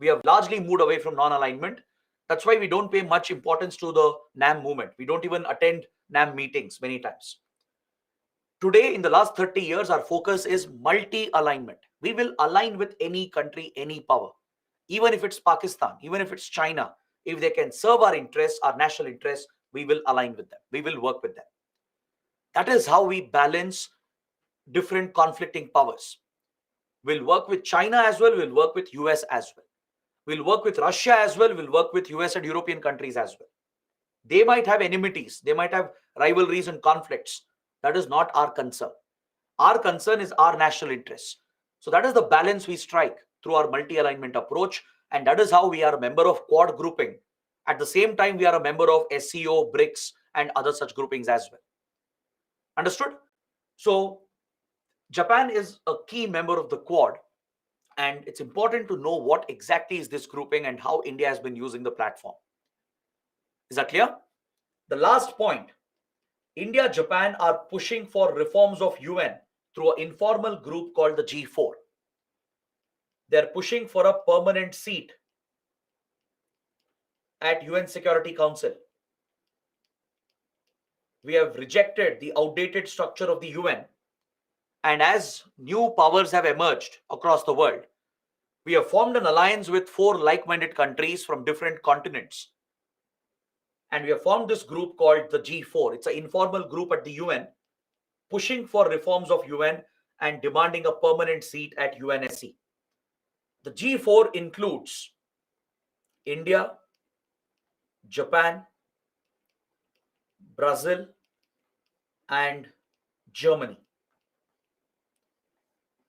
Speaker 1: we have largely moved away from non-alignment. That's why we don't pay much importance to the NAM movement. We don't even attend NAM meetings many times. Today, in the last 30 years, our focus is multi-alignment. We will align with any country, any power. even if it's Pakistan, even if it's China, if they can serve our interests, our national interests, we will align with them. We will work with them. That is how we balance different conflicting powers. We'll work with China as well. We'll work with US as well. We'll work with Russia as well. We'll work with US and European countries as well. They might have enmities. They might have rivalries and conflicts. That is not our concern. Our concern is our national interests. So that is the balance we strike through our multi-alignment approach. And that is how we are a member of Quad grouping. At the same time, we are a member of SCO, BRICS, and other such groupings as well. Understood? So Japan is a key member of the Quad. And it's important to know what exactly is this grouping and how India has been using the platform. Is that clear? The last point, India, Japan are pushing for reforms of UN through an informal group called the G4. They're pushing for a permanent seat at UN Security Council. We have rejected the outdated structure of the UN. And as new powers have emerged across the world, we have formed an alliance with 4 like-minded countries from different continents. And we have formed this group called the G4. It's an informal group at the UN pushing for reforms of UN and demanding a permanent seat at UNSC. The G4 includes India, Japan, Brazil, and Germany.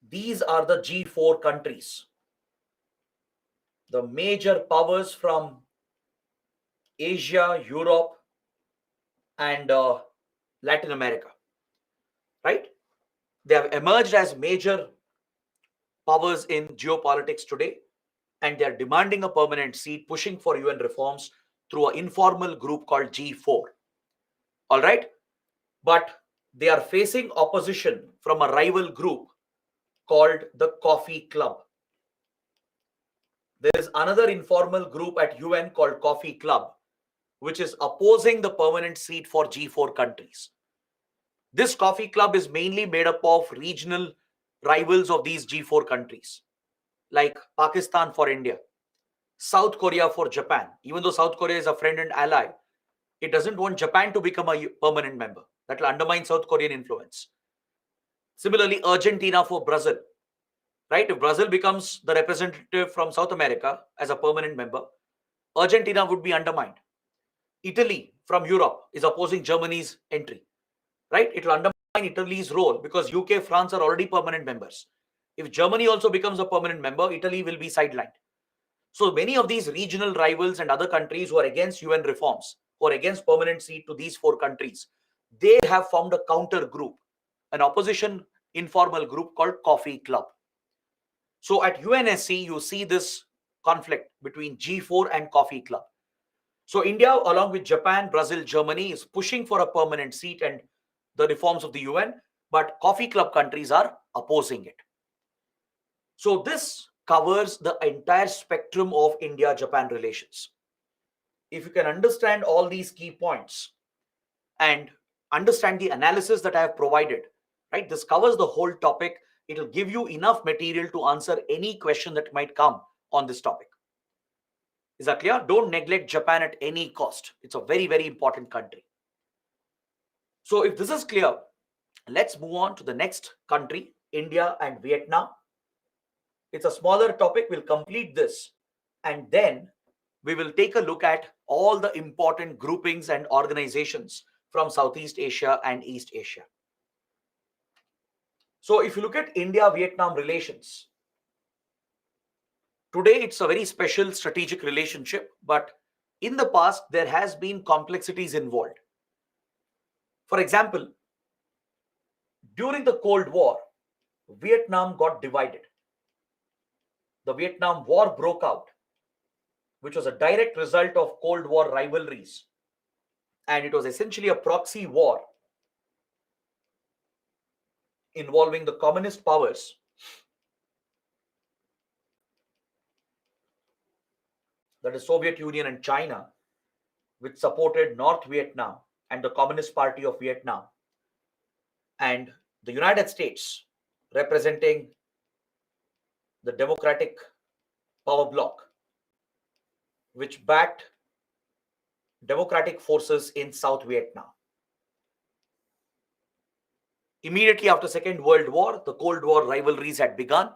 Speaker 1: These are the G4 countries. The major powers from Asia, Europe, and Latin America, right? They have emerged as major powers in geopolitics today, and they are demanding a permanent seat, pushing for UN reforms through an informal group called G4. All right? But they are facing opposition from a rival group called the Coffee Club. There is another informal group at UN called Coffee Club, which is opposing the permanent seat for G4 countries. This Coffee Club is mainly made up of regional rivals of these G4 countries, like Pakistan for India, South Korea for Japan. Even though South Korea is a friend and ally, it doesn't want Japan to become a permanent member. That will undermine South Korean influence. Similarly, Argentina for Brazil, right? If Brazil becomes the representative from South America as a permanent member, Argentina would be undermined. Italy from Europe is opposing Germany's entry, right? It will undermine Italy's role because UK, France are already permanent members. If Germany also becomes a permanent member, Italy will be sidelined. So many of these regional rivals and other countries who are against UN reforms, who are against permanent seat to these 4 countries, they have formed a counter group, an opposition informal group called Coffee Club. So at UNSC, you see this conflict between G4 and Coffee Club. So India, along with Japan, Brazil, Germany, is pushing for a permanent seat and the reforms of the UN, but Coffee Club countries are opposing it. So this covers the entire spectrum of India-Japan relations. If you can understand all these key points and understand the analysis that I have provided, right, this covers the whole topic. It will give you enough material to answer any question that might come on this topic. Is that clear? Don't neglect Japan at any cost. It's a very, very important country. So if this is clear, let's move on to the next country, India and Vietnam. It's a smaller topic. We'll complete this. And then we will take a look at all the important groupings and organizations from Southeast Asia and East Asia. So if you look at India-Vietnam relations, today it's a very special strategic relationship, but in the past, there has been complexities involved. For example, during the Cold War, Vietnam got divided. The Vietnam War broke out, which was a direct result of Cold War rivalries. And it was essentially a proxy war involving the communist powers that is Soviet Union and China, which supported North Vietnam and the Communist Party of Vietnam, and the United States representing the Democratic Power Bloc. which backed democratic forces in South Vietnam. Immediately after Second World War, the Cold War rivalries had begun,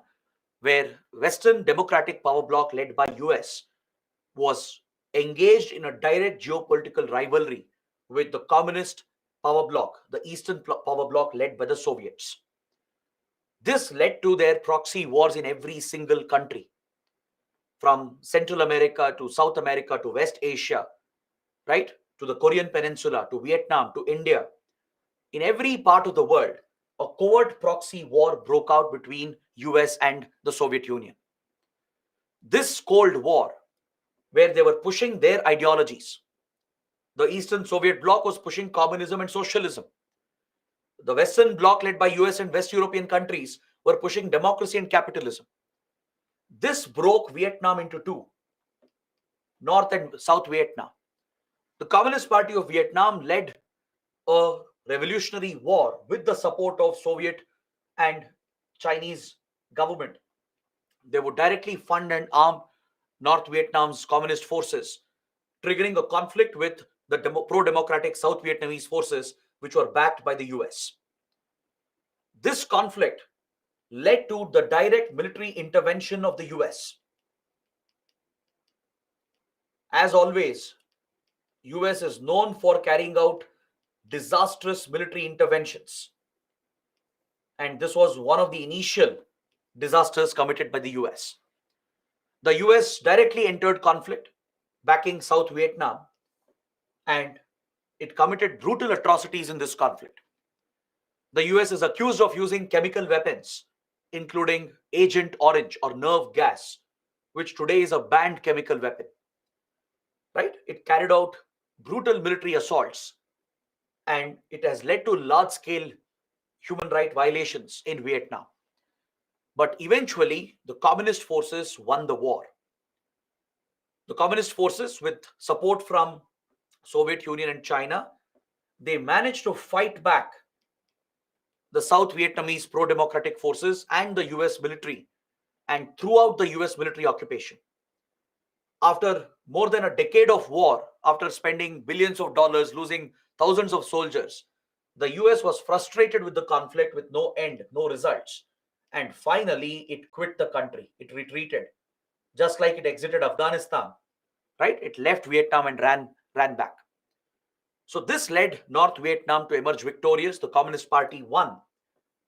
Speaker 1: where Western democratic power bloc led by US was engaged in a direct geopolitical rivalry with the communist power bloc, the Eastern power bloc led by the Soviets. This led to their proxy wars in every single country, from Central America to South America to West Asia, right? To the Korean Peninsula, to Vietnam, to India. In every part of the world, a covert proxy war broke out between US and the Soviet Union. This Cold War, where they were pushing their ideologies, the Eastern Soviet bloc was pushing communism and socialism. The Western bloc led by US and West European countries were pushing democracy and capitalism. This broke Vietnam into two, North and South Vietnam. The Communist Party of Vietnam led a revolutionary war with the support of Soviet and Chinese government. They would directly fund and arm North Vietnam's communist forces, triggering a conflict with the pro-democratic South Vietnamese forces, which were backed by the US. This conflict led to the direct military intervention of the US. As always, US is known for carrying out disastrous military interventions. And this was one of the initial disasters committed by the US. The US directly entered conflict, backing South Vietnam, and it committed brutal atrocities in this conflict. The US is accused of using chemical weapons, including Agent Orange or nerve gas, which today is a banned chemical weapon. Right? It carried out brutal military assaults, and it has led to large-scale human rights violations in Vietnam. But eventually, the communist forces won the war. The communist forces, with support from Soviet Union and China, they managed to fight back the South Vietnamese pro-democratic forces and the US military, and throughout the US military occupation. After more than a decade of war, after spending billions of dollars, losing thousands of soldiers, the US was frustrated with the conflict with no end, no results. And finally, it quit the country. It retreated, just like it exited Afghanistan, right? It left Vietnam and ran back. So this led North Vietnam to emerge victorious. The Communist Party won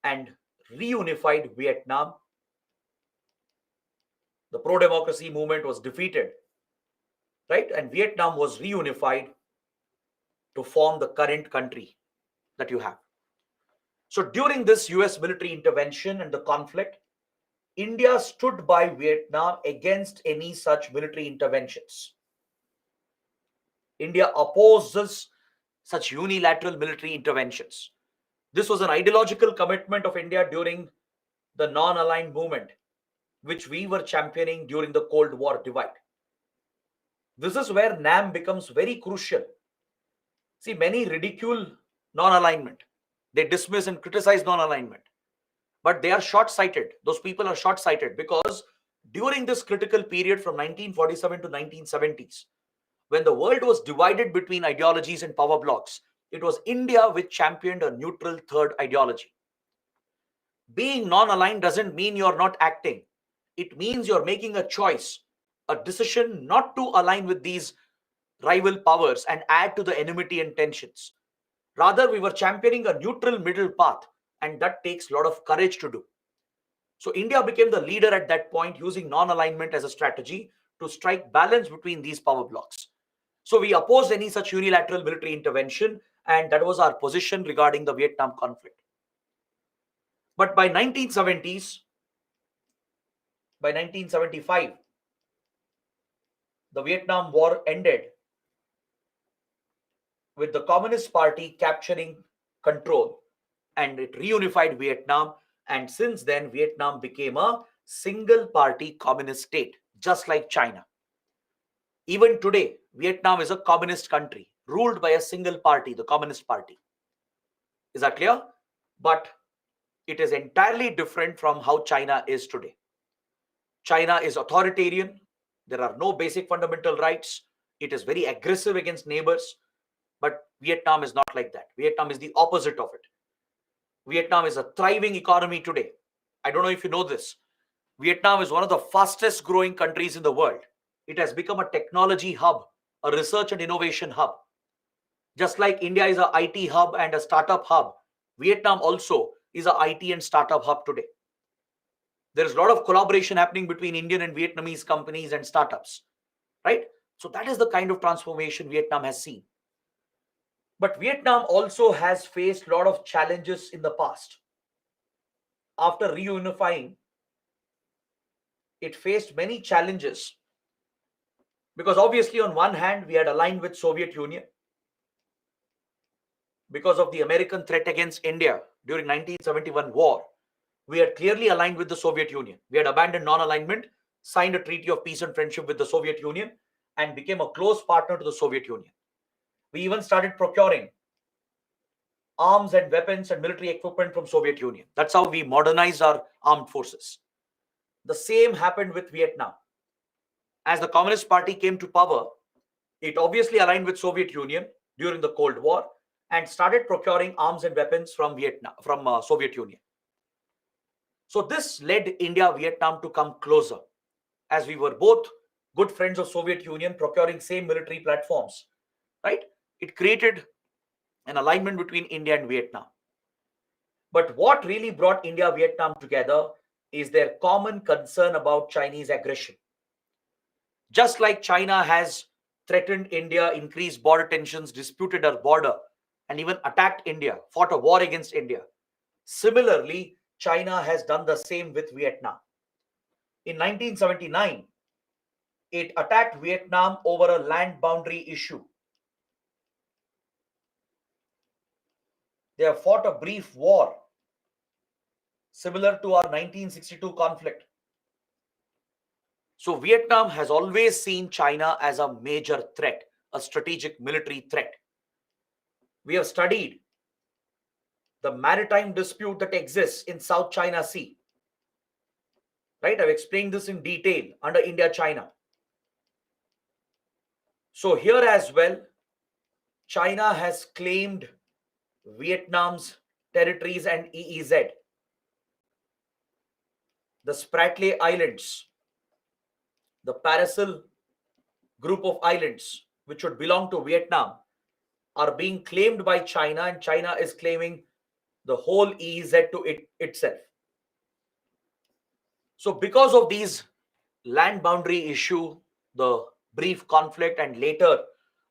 Speaker 1: and reunified Vietnam. The pro-democracy movement was defeated, right? And Vietnam was reunified to form the current country that you have. So during this US military intervention and the conflict, India stood by Vietnam against any such military interventions. India opposes such unilateral military interventions. This was an ideological commitment of India during the non-aligned movement, which we were championing during the Cold War divide. This is where NAM becomes very crucial. See, many ridicule non-alignment. They dismiss and criticize non-alignment. But they are short-sighted. Those people are short-sighted because during this critical period from 1947 to 1970s, when the world was divided between ideologies and power blocks, it was India which championed a neutral third ideology. Being non-aligned doesn't mean you're not acting. It means you're making a choice, a decision not to align with these rival powers and add to the enmity and tensions. Rather, we were championing a neutral middle path, and that takes a lot of courage to do. So India became the leader at that point, using non-alignment as a strategy to strike balance between these power blocks. So we opposed any such unilateral military intervention, and that was our position regarding the Vietnam conflict. But by 1970s, by 1975, the Vietnam War ended with the Communist Party capturing control, and it reunified Vietnam. And since then, Vietnam became a single party communist state, just like China. Even today, Vietnam is a communist country ruled by a single party, the Communist Party. Is that clear? But it is entirely different from how China is today. China is authoritarian. There are no basic fundamental rights. It is very aggressive against neighbors. But Vietnam is not like that. Vietnam is the opposite of it. Vietnam is a thriving economy today. I don't know if you know this. Vietnam is one of the fastest growing countries in the world. It has become a technology hub, a research and innovation hub. Just like India is a IT hub and a startup hub, Vietnam also is a IT and startup hub today. There is a lot of collaboration happening between Indian and Vietnamese companies and startups, right? So that is the kind of transformation Vietnam has seen. But Vietnam also has faced a lot of challenges in the past. After reunifying, it faced many challenges because obviously on one hand we had aligned with Soviet Union because of the American threat against India during 1971 war. We had clearly aligned with the Soviet Union. We had abandoned non-alignment, signed a treaty of peace and friendship with the Soviet Union, and became a close partner to the Soviet Union. We even started procuring arms and weapons and military equipment from Soviet Union. That's how we modernized our armed forces. The same happened with Vietnam. As the Communist Party came to power, it obviously aligned with Soviet Union during the Cold War and started procuring arms and weapons from Soviet Union. So this led India Vietnam to come closer, as we were both good friends of Soviet Union, procuring same military platforms, right? It created an alignment between India and Vietnam. But what really brought India Vietnam together is their common concern about Chinese aggression. Just like China has threatened India, increased border tensions, disputed our border, and even attacked India, fought a war against India. Similarly, China has done the same with Vietnam. In 1979, it attacked Vietnam over a land boundary issue. They have fought a brief war similar to our 1962 conflict. So Vietnam has always seen China as a major threat, a strategic military threat. We have studied the maritime dispute that exists in South China Sea. Right? I've explained this in detail under India-China. So here as well, China has claimed Vietnam's territories and EEZ. The Spratly Islands, the Paracel group of islands, which would belong to Vietnam, are being claimed by China, and China is claiming the whole EEZ to itself. So because of these land boundary issue, the brief conflict, and later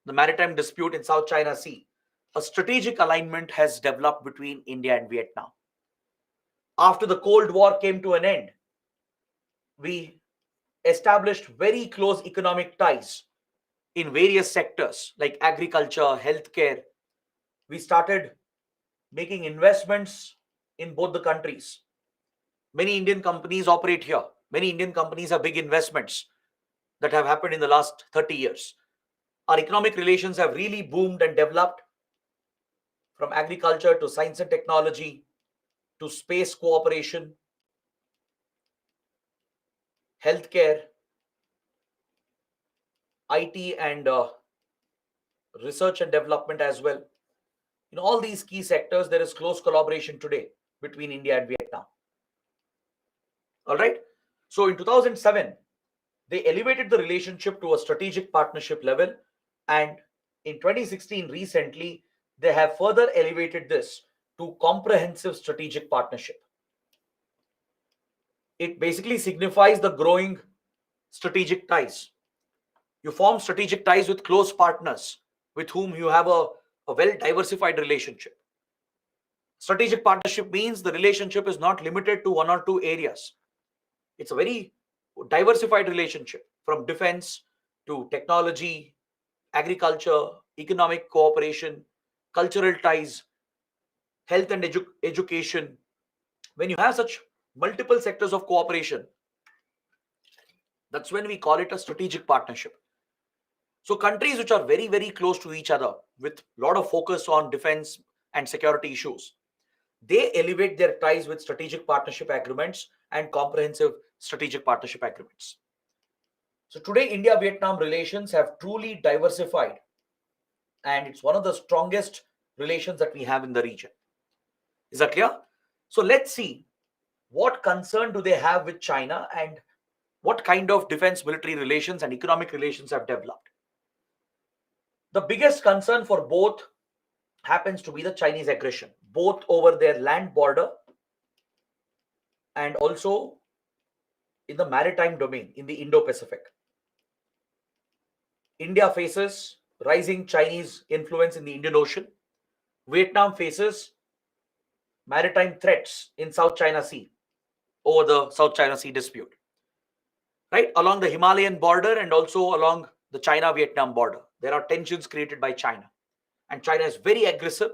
Speaker 1: the maritime dispute in South China Sea, a strategic alignment has developed between India and Vietnam. After the Cold War came to an end, we established very close economic ties in various sectors like agriculture, healthcare. We started making investments in both the countries. Many Indian companies operate here. Many Indian companies have big investments that have happened in the last 30 years. Our economic relations have really boomed and developed, from agriculture to science and technology to space cooperation, healthcare, IT, and research and development as well. In all these key sectors, there is close collaboration today between India and Vietnam. All right. So in 2007, they elevated the relationship to a strategic partnership level. And in 2016, recently, they have further elevated this to comprehensive strategic partnership. It basically signifies the growing strategic ties. You form strategic ties with close partners with whom you have a well diversified relationship. Strategic partnership means the relationship is not limited to one or two areas. It's a very diversified relationship, from defense to technology, agriculture, economic cooperation, cultural ties, health and education. When you have such multiple sectors of cooperation, that's when we call it a strategic partnership. So countries which are very, very close to each other with a lot of focus on defense and security issues, they elevate their ties with strategic partnership agreements and comprehensive strategic partnership agreements. So today, India-Vietnam relations have truly diversified, and it's one of the strongest relations that we have in the region. Is that clear? So let's see what concern do they have with China and what kind of defense military relations and economic relations have developed. The biggest concern for both happens to be the Chinese aggression, both over their land border and also in the maritime domain in the Indo-Pacific. India faces rising Chinese influence in the Indian Ocean. Vietnam faces maritime threats in South China Sea over the South China Sea dispute, right? Along the Himalayan border and also along the China-Vietnam border, there are tensions created by China. And China is very aggressive.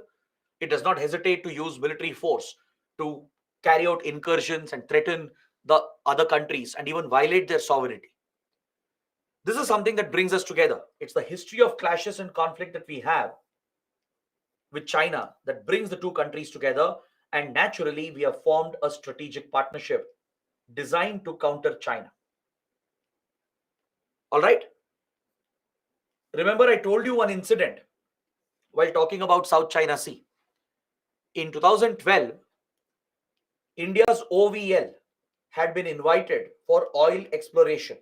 Speaker 1: It does not hesitate to use military force to carry out incursions and threaten the other countries and even violate their sovereignty. This is something that brings us together. It's the history of clashes and conflict that we have with China that brings the two countries together. And naturally, we have formed a strategic partnership designed to counter China. All right. Remember, I told you one incident while talking about South China Sea. In 2012, India's OVL had been invited for oil exploration.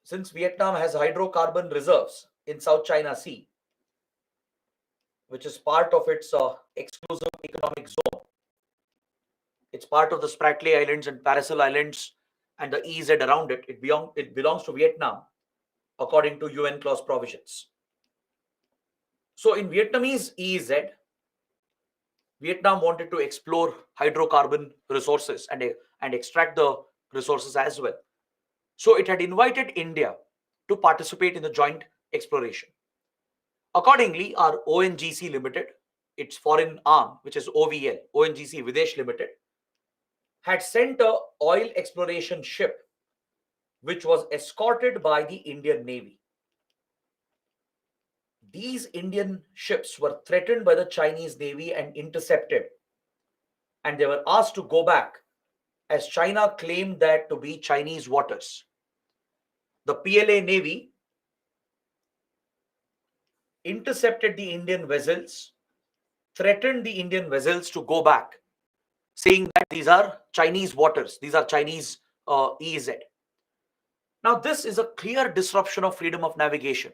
Speaker 1: Since Vietnam has hydrocarbon reserves in South China Sea, which is part of its exclusive economic zone, it's part of the Spratly Islands and Paracel Islands and the EEZ around it. It belongs to Vietnam according to UN clause provisions. So in Vietnamese EEZ, Vietnam wanted to explore hydrocarbon resources and extract the resources as well. So it had invited India to participate in the joint exploration. Accordingly, our ONGC Limited, its foreign arm, which is OVL, ONGC Videsh Limited, had sent a oil exploration ship which was escorted by the Indian Navy. These Indian ships were threatened by the Chinese Navy and intercepted, and they were asked to go back as China claimed that to be Chinese waters. The PLA Navy intercepted the Indian vessels, threatened the Indian vessels to go back, saying that these are Chinese waters, these are Chinese EEZ. Now, this is a clear disruption of freedom of navigation.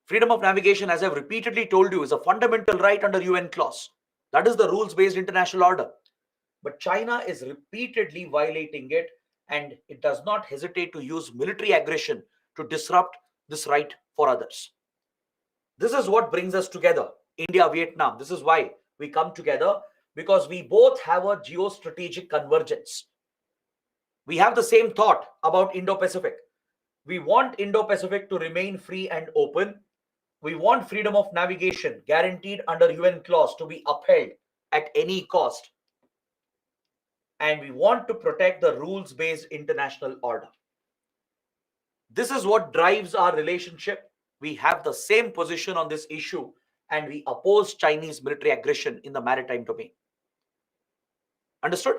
Speaker 1: Freedom of navigation, as I've repeatedly told you, is a fundamental right under UN clause. That is the rules-based international order. But China is repeatedly violating it, and it does not hesitate to use military aggression to disrupt this right for others. This is what brings us together, India, Vietnam. This is why we come together, because we both have a geostrategic convergence. We have the same thought about Indo-Pacific. We want Indo-Pacific to remain free and open. We want freedom of navigation guaranteed under UN clause to be upheld at any cost. And we want to protect the rules-based international order. This is what drives our relationship. We have the same position on this issue, and we oppose Chinese military aggression in the maritime domain. Understood?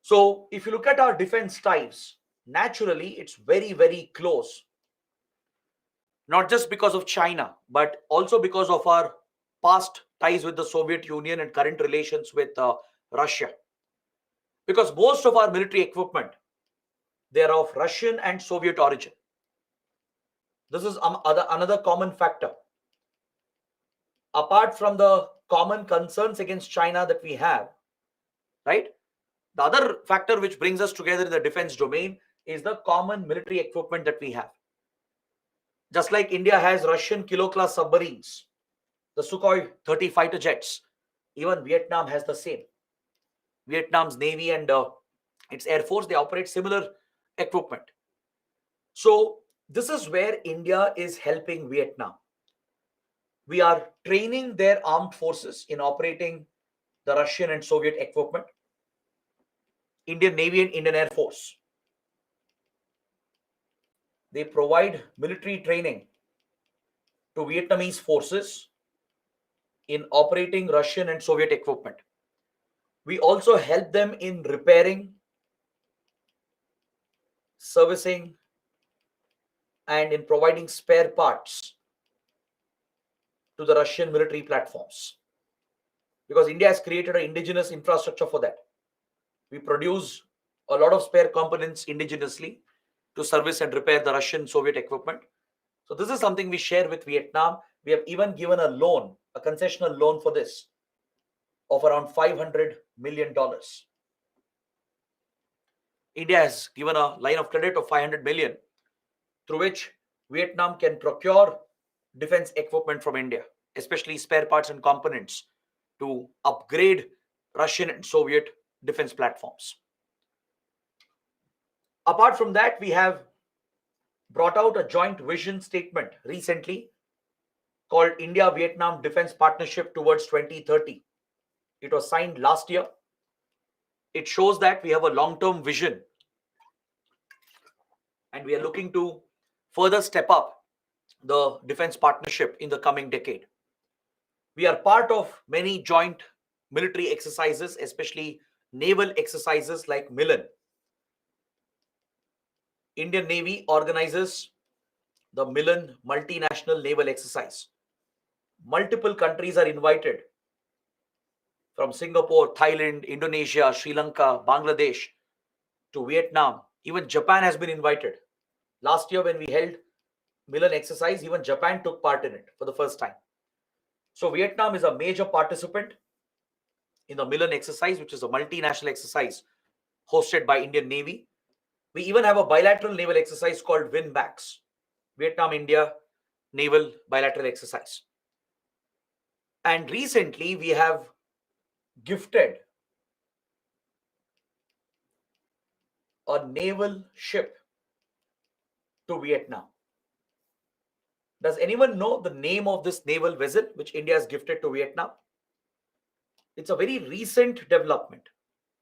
Speaker 1: So if you look at our defense ties, naturally it's very, very close. Not just because of China, but also because of our past ties with the Soviet Union and current relations with Russia. Because most of our military equipment, they are of Russian and Soviet origin. This is another common factor. Apart from the common concerns against China that we have, right? The other factor which brings us together in the defense domain is the common military equipment that we have. Just like India has Russian kilo-class submarines, the Sukhoi 30 fighter jets, even Vietnam has the same. Vietnam's Navy and its Air Force, they operate similar equipment. So this is where India is helping Vietnam. We are training their armed forces in operating the Russian and Soviet equipment. Indian Navy and Indian Air Force, they provide military training to Vietnamese forces in operating Russian and Soviet equipment. We also help them in repairing servicing and in providing spare parts to the Russian military platforms, because India has created an indigenous infrastructure for that. We produce a lot of spare components indigenously to service and repair the Russian Soviet equipment. So this is something we share with Vietnam. We have even given a loan, a concessional loan for this of around $500 million. India has given a line of credit of 500 million through which Vietnam can procure defense equipment from India, especially spare parts and components to upgrade Russian and Soviet defense platforms. Apart from that, we have brought out a joint vision statement recently called India-Vietnam Defense Partnership Towards 2030. It was signed last year. It shows that we have a long-term vision and we are looking to further step up the defense partnership in the coming decade. We are part of many joint military exercises, especially naval exercises like Milan. Indian Navy organizes the Milan multinational naval exercise. Multiple countries are invited from Singapore, Thailand, Indonesia, Sri Lanka, Bangladesh to Vietnam. Even Japan has been invited. Last year when we held Milan exercise, even Japan took part in it for the first time. So Vietnam is a major participant in the Milan exercise, which is a multinational exercise hosted by Indian Navy. We even have a bilateral naval exercise called WinBAX, Vietnam-India Naval Bilateral Exercise. And recently we have gifted a naval ship to Vietnam. Does anyone know the name of this naval vessel which India has gifted to Vietnam? It's a very recent development.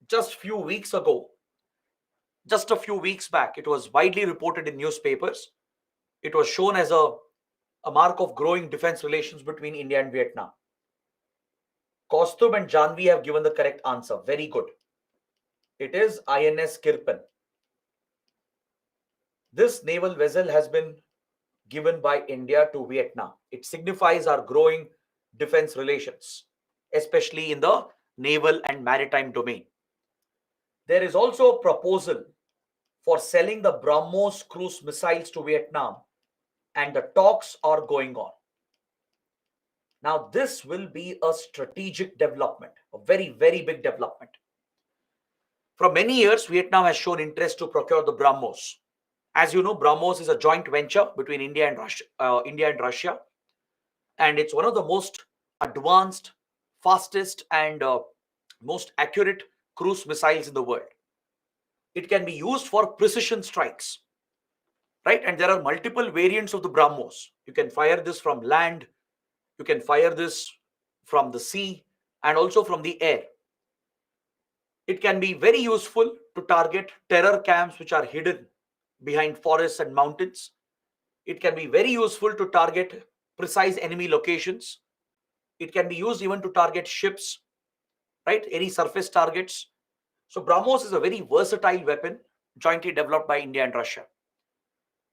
Speaker 1: Just a few weeks back, it was widely reported in newspapers. It was shown as a mark of growing defense relations between India and Vietnam. Kaustubh and Janvi have given the correct answer. Very good. It is INS Kirpan. This naval vessel has been given by India to Vietnam. It signifies our growing defense relations, especially in the naval and maritime domain. There is also a proposal for selling the BrahMos cruise missiles to Vietnam, and the talks are going on. Now, this will be a strategic development, a very, very big development. For many years, Vietnam has shown interest to procure the BrahMos. As you know, BrahMos is a joint venture between India and Russia, and it's one of the most advanced, fastest, and most accurate cruise missiles in the world. It can be used for precision strikes, right? And there are multiple variants of the BrahMos. You can fire this from land, you can fire this from the sea, and also from the air. It can be very useful to target terror camps which are hidden behind forests and mountains. It can be very useful to target precise enemy locations. It can be used even to target ships, right? Any surface targets. So BrahMos is a very versatile weapon jointly developed by India and Russia.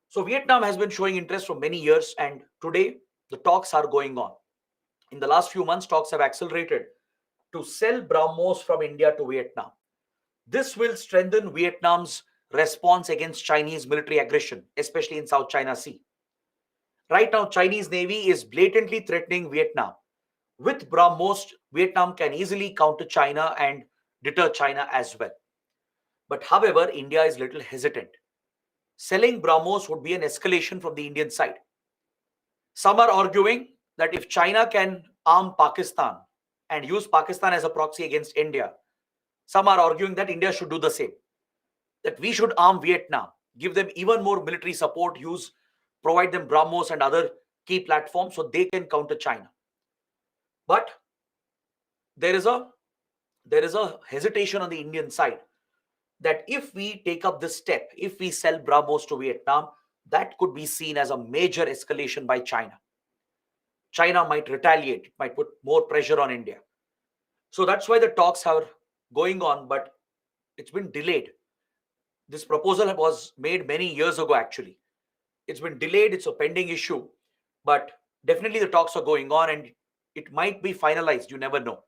Speaker 1: So Vietnam has been showing interest for many years, and today the talks are going on. In the last few months, talks have accelerated to sell BrahMos from India to Vietnam. This will strengthen Vietnam's response against Chinese military aggression, especially in South China Sea. Right now, Chinese Navy is blatantly threatening Vietnam. With BrahMos, Vietnam can easily counter China and deter China as well. But however, India is little hesitant. Selling BrahMos would be an escalation from the Indian side. Some are arguing that if China can arm Pakistan and use Pakistan as a proxy against India, some are arguing that India should do the same. That we should arm Vietnam, give them even more military support, provide them BrahMos and other key platforms so they can counter China. But there is a hesitation on the Indian side that if we take up this step, if we sell BrahMos to Vietnam, that could be seen as a major escalation by China. China might retaliate, might put more pressure on India. So that's why the talks are going on, but it's been delayed. This proposal was made many years ago, actually. It's been delayed, it's a pending issue, but definitely the talks are going on and it might be finalized. You never know.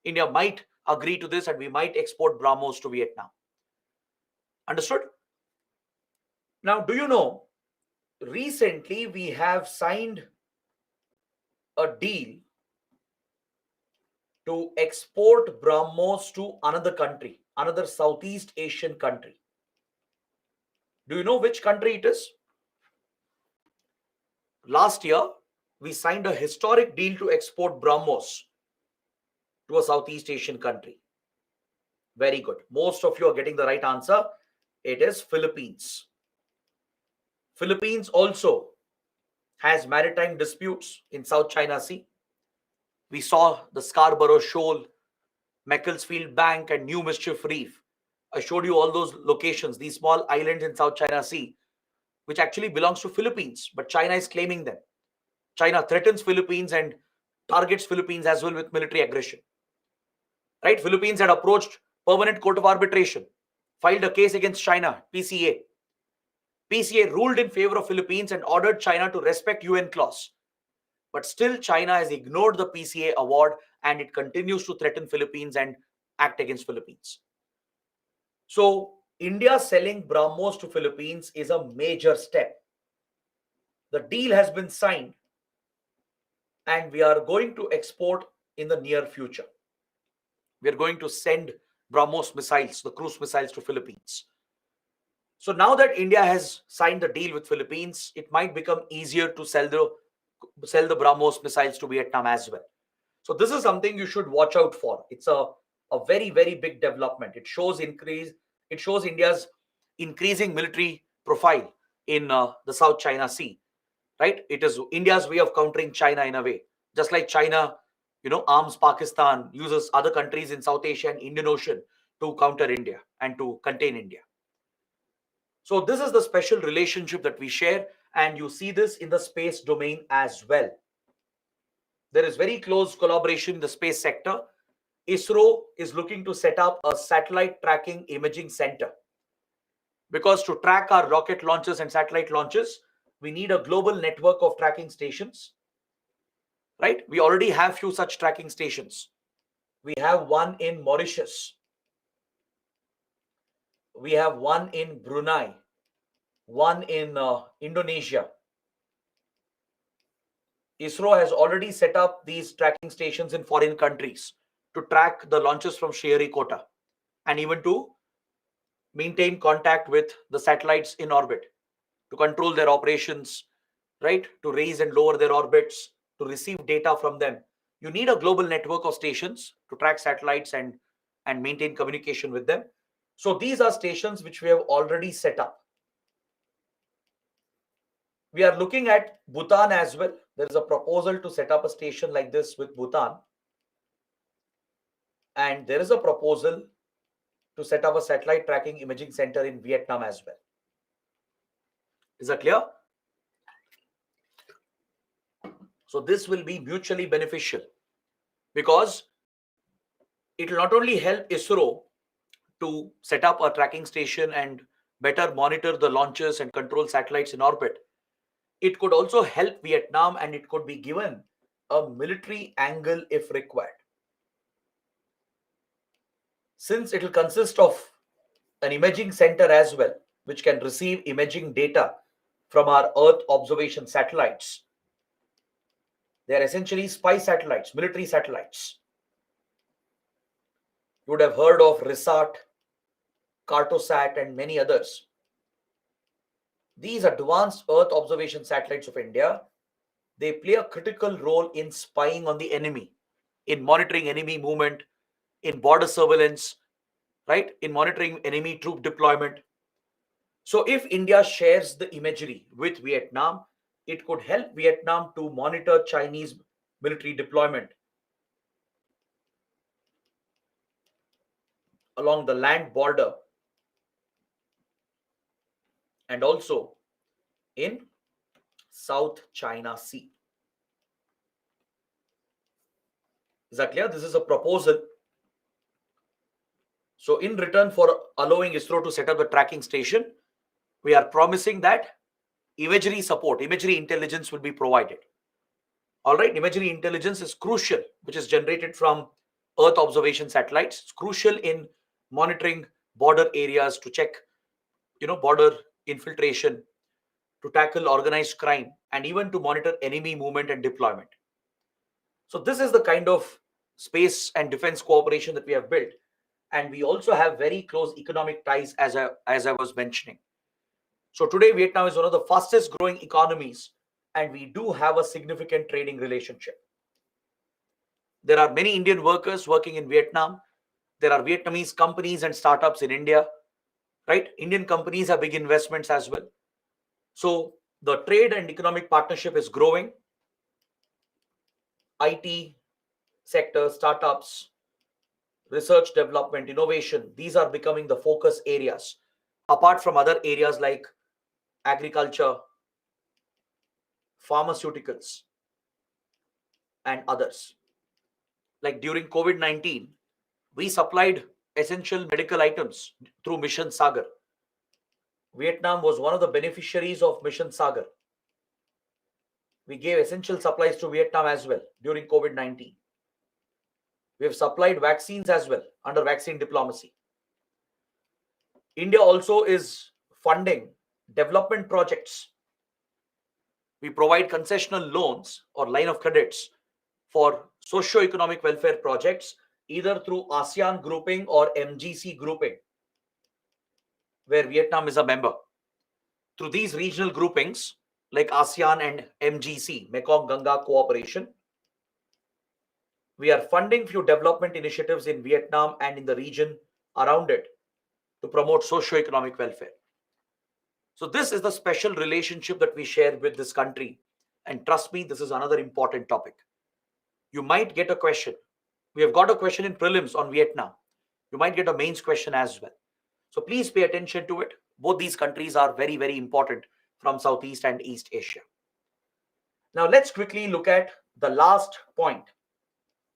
Speaker 1: India might agree to this and we might export BrahMos to Vietnam. Understood? Now, do you know, recently we have signed a deal to export BrahMos to another country, another Southeast Asian country. Do you know which country it is? Last year, we signed a historic deal to export BrahMos to a Southeast Asian country. Very good. Most of you are getting the right answer. It is Philippines. Philippines also has maritime disputes in South China Sea. We saw the Scarborough Shoal, Macclesfield Bank, and New Mischief Reef. I showed you all those locations, these small islands in South China Sea, which actually belongs to Philippines, but China is claiming them. China threatens Philippines and targets Philippines as well with military aggression. Right? Philippines had approached Permanent Court of Arbitration, filed a case against China, PCA. PCA ruled in favor of Philippines and ordered China to respect UN clause. But still, China has ignored the PCA award and it continues to threaten Philippines and act against Philippines. So, India selling BrahMos to Philippines is a major step. The deal has been signed and we are going to export in the near future. We are going to send BrahMos missiles, the cruise missiles, to Philippines. So now that India has signed the deal with Philippines, it might become easier to sell the BrahMos missiles to Vietnam as well. So this is something you should watch out for. It's a very, very big development. It shows India's increasing military profile in the South China Sea. Right? It is India's way of countering China in a way. Just like China, arms Pakistan, uses other countries in South Asia and Indian Ocean to counter India and to contain India. So this is the special relationship that we share, and you see this in the space domain as well. There is very close collaboration in the space sector. ISRO is looking to set up a satellite tracking imaging center, because to track our rocket launches and satellite launches, we need a global network of tracking stations. Right? We already have few such tracking stations. We have one in Mauritius. We have one in Brunei, one in Indonesia. ISRO has already set up these tracking stations in foreign countries to track the launches from Sriharikota and even to maintain contact with the satellites in orbit, to control their operations, right? To raise and lower their orbits, to receive data from them. You need a global network of stations to track satellites and maintain communication with them. So these are stations which we have already set up. We are looking at Bhutan as well. There is a proposal to set up a station like this with Bhutan. And there is a proposal to set up a satellite tracking imaging center in Vietnam as well. Is that clear? So this will be mutually beneficial, because it will not only help ISRO to set up a tracking station and better monitor the launches and control satellites in orbit. It could also help Vietnam, and it could be given a military angle if required. Since it will consist of an imaging center as well, which can receive imaging data from our Earth observation satellites. They are essentially spy satellites, military satellites. You would have heard of RISAT, Cartosat, and many others. These advanced Earth observation satellites of India, they play a critical role in spying on the enemy, in monitoring enemy movement, in border surveillance, right? In monitoring enemy troop deployment. So if India shares the imagery with Vietnam, it could help Vietnam to monitor Chinese military deployment along the land border and also in South China Sea. Is that clear? This is a proposal. So in return for allowing ISRO to set up the tracking station, we are promising that imagery support, imagery intelligence will be provided. All right, imagery intelligence is crucial, which is generated from Earth observation satellites. It's crucial in monitoring border areas to check, border infiltration, to tackle organized crime, and even to monitor enemy movement and deployment. So this is the kind of space and defense cooperation that we have built. And we also have very close economic ties, as I was mentioning. So today, Vietnam is one of the fastest growing economies, and we do have a significant trading relationship. There are many Indian workers working in Vietnam. There are Vietnamese companies and startups in India, right? Indian companies have big investments as well. So the trade and economic partnership is growing. IT sector, startups, research, development, innovation, these are becoming the focus areas, apart from other areas like agriculture, pharmaceuticals, and others. Like during COVID-19, we supplied essential medical items through Mission Sagar. Vietnam was one of the beneficiaries of Mission Sagar. We gave essential supplies to Vietnam as well during COVID-19. We have supplied vaccines as well under vaccine diplomacy. India also is funding development projects. We provide concessional loans or line of credits for socio-economic welfare projects, either through ASEAN grouping or MGC grouping, where Vietnam is a member. Through these regional groupings like ASEAN and MGC, Mekong Ganga Cooperation, we are funding few development initiatives in Vietnam and in the region around it to promote socio-economic welfare. So this is the special relationship that we share with this country. And trust me, this is another important topic. You might get a question. We have got a question in prelims on Vietnam. You might get a mains question as well. So please pay attention to it. Both these countries are very, very important from Southeast and East Asia. Now let's quickly look at the last point.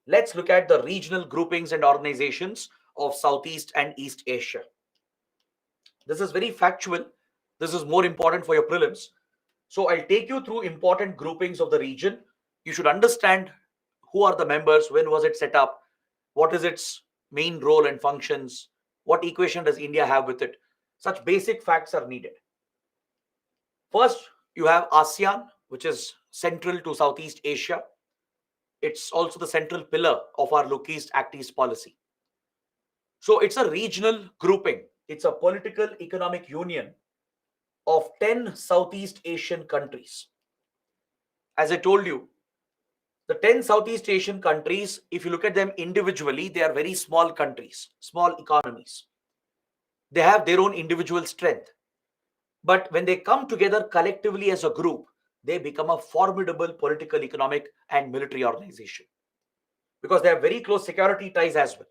Speaker 1: Let's look at the regional groupings and organizations of Southeast and East Asia. This is very factual. This is more important for your prelims. So I'll take you through important groupings of the region. You should understand who are the members, when was it set up, what is its main role and functions, what equation does India have with it. Such basic facts are needed. First, you have ASEAN, which is central to Southeast Asia. It's also the central pillar of our Look East, Act East policy. So it's a regional grouping. It's a political economic union of 10 Southeast Asian countries. As I told you, the 10 Southeast Asian countries, if you look at them individually, they are very small countries, small economies. They have their own individual strength. But when they come together collectively as a group, they become a formidable political, economic, and military organization. Because they have very close security ties as well.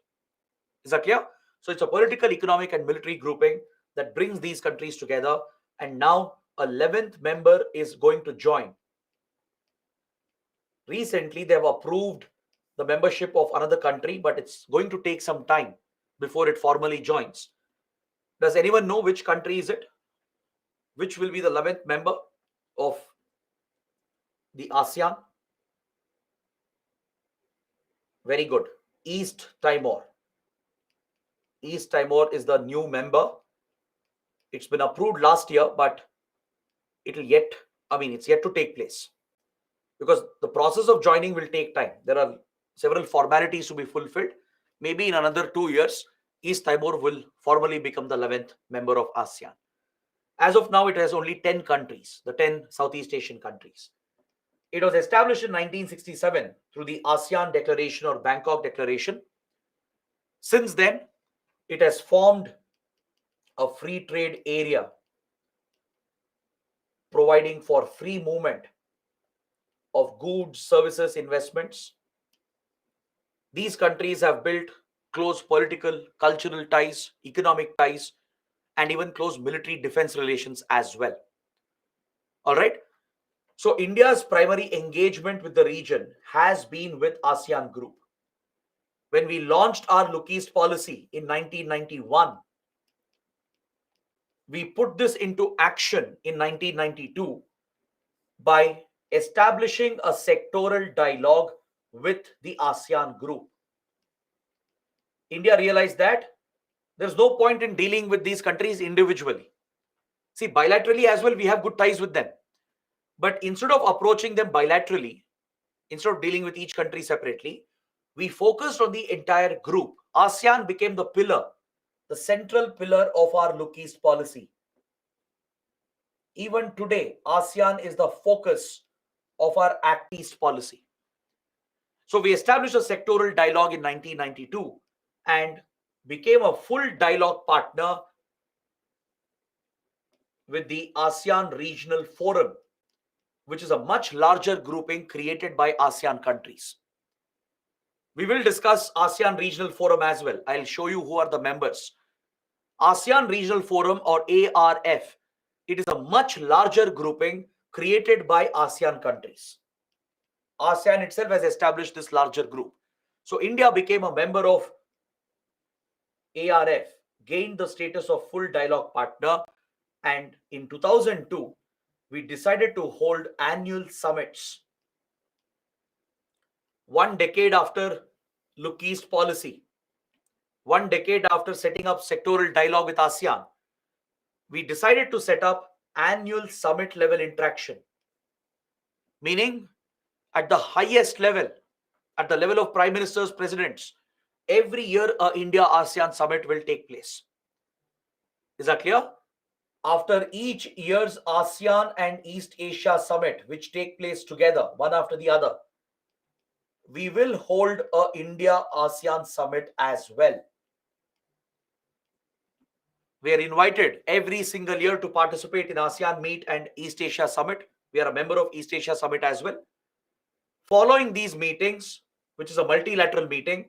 Speaker 1: Is that clear? So it's a political, economic, and military grouping that brings these countries together. And now a 11th member is going to join. Recently, they have approved the membership of another country, but it's going to take some time before it formally joins. Does anyone know which country is it? Which will be the 11th member of the ASEAN? Very good. East Timor. East Timor is the new member. It's been approved last year, but it's yet to take place. Because the process of joining will take time. There are several formalities to be fulfilled. Maybe in another 2 years, East Timor will formally become the 11th member of ASEAN. As of now, it has only 10 countries, the 10 Southeast Asian countries. It was established in 1967 through the ASEAN Declaration or Bangkok Declaration. Since then, it has formed a free trade area providing for free movement of goods, services, investments. These countries have built close political, cultural ties, economic ties, and even close military defense relations as well. All right. So India's primary engagement with the region has been with ASEAN Group. when we launched our Look East policy in 1991, we put this into action in 1992 by establishing a sectoral dialogue with the ASEAN group. India realized that there's no point in dealing with these countries individually. See, bilaterally as well, we have good ties with them. But instead of approaching them bilaterally, instead of dealing with each country separately, we focused on the entire group. ASEAN became the pillar, the central pillar of our Look East policy. Even today, ASEAN is the focus of our Act East policy. So we established a sectoral dialogue in 1992 and became a full dialogue partner with the ASEAN Regional Forum, which is a much larger grouping created by ASEAN countries. We will discuss ASEAN Regional Forum as well. I'll show you who are the members. ASEAN Regional Forum, or ARF, it is a much larger grouping created by ASEAN countries. ASEAN itself has established this larger group. So India became a member of ARF, gained the status of full dialogue partner, and in 2002, we decided to hold annual summits. 1 decade after Look East policy, 1 decade after setting up sectoral dialogue with ASEAN, we decided to set up annual summit level interaction, meaning at the highest level, at the level of prime ministers, presidents, every year a India-ASEAN summit will take place. Is that clear? After each year's ASEAN and East Asia summit, which take place together, one after the other, we will hold a India-ASEAN summit as well. We are invited every single year to participate in ASEAN Meet and East Asia Summit. We are a member of East Asia Summit as well. Following these meetings, which is a multilateral meeting,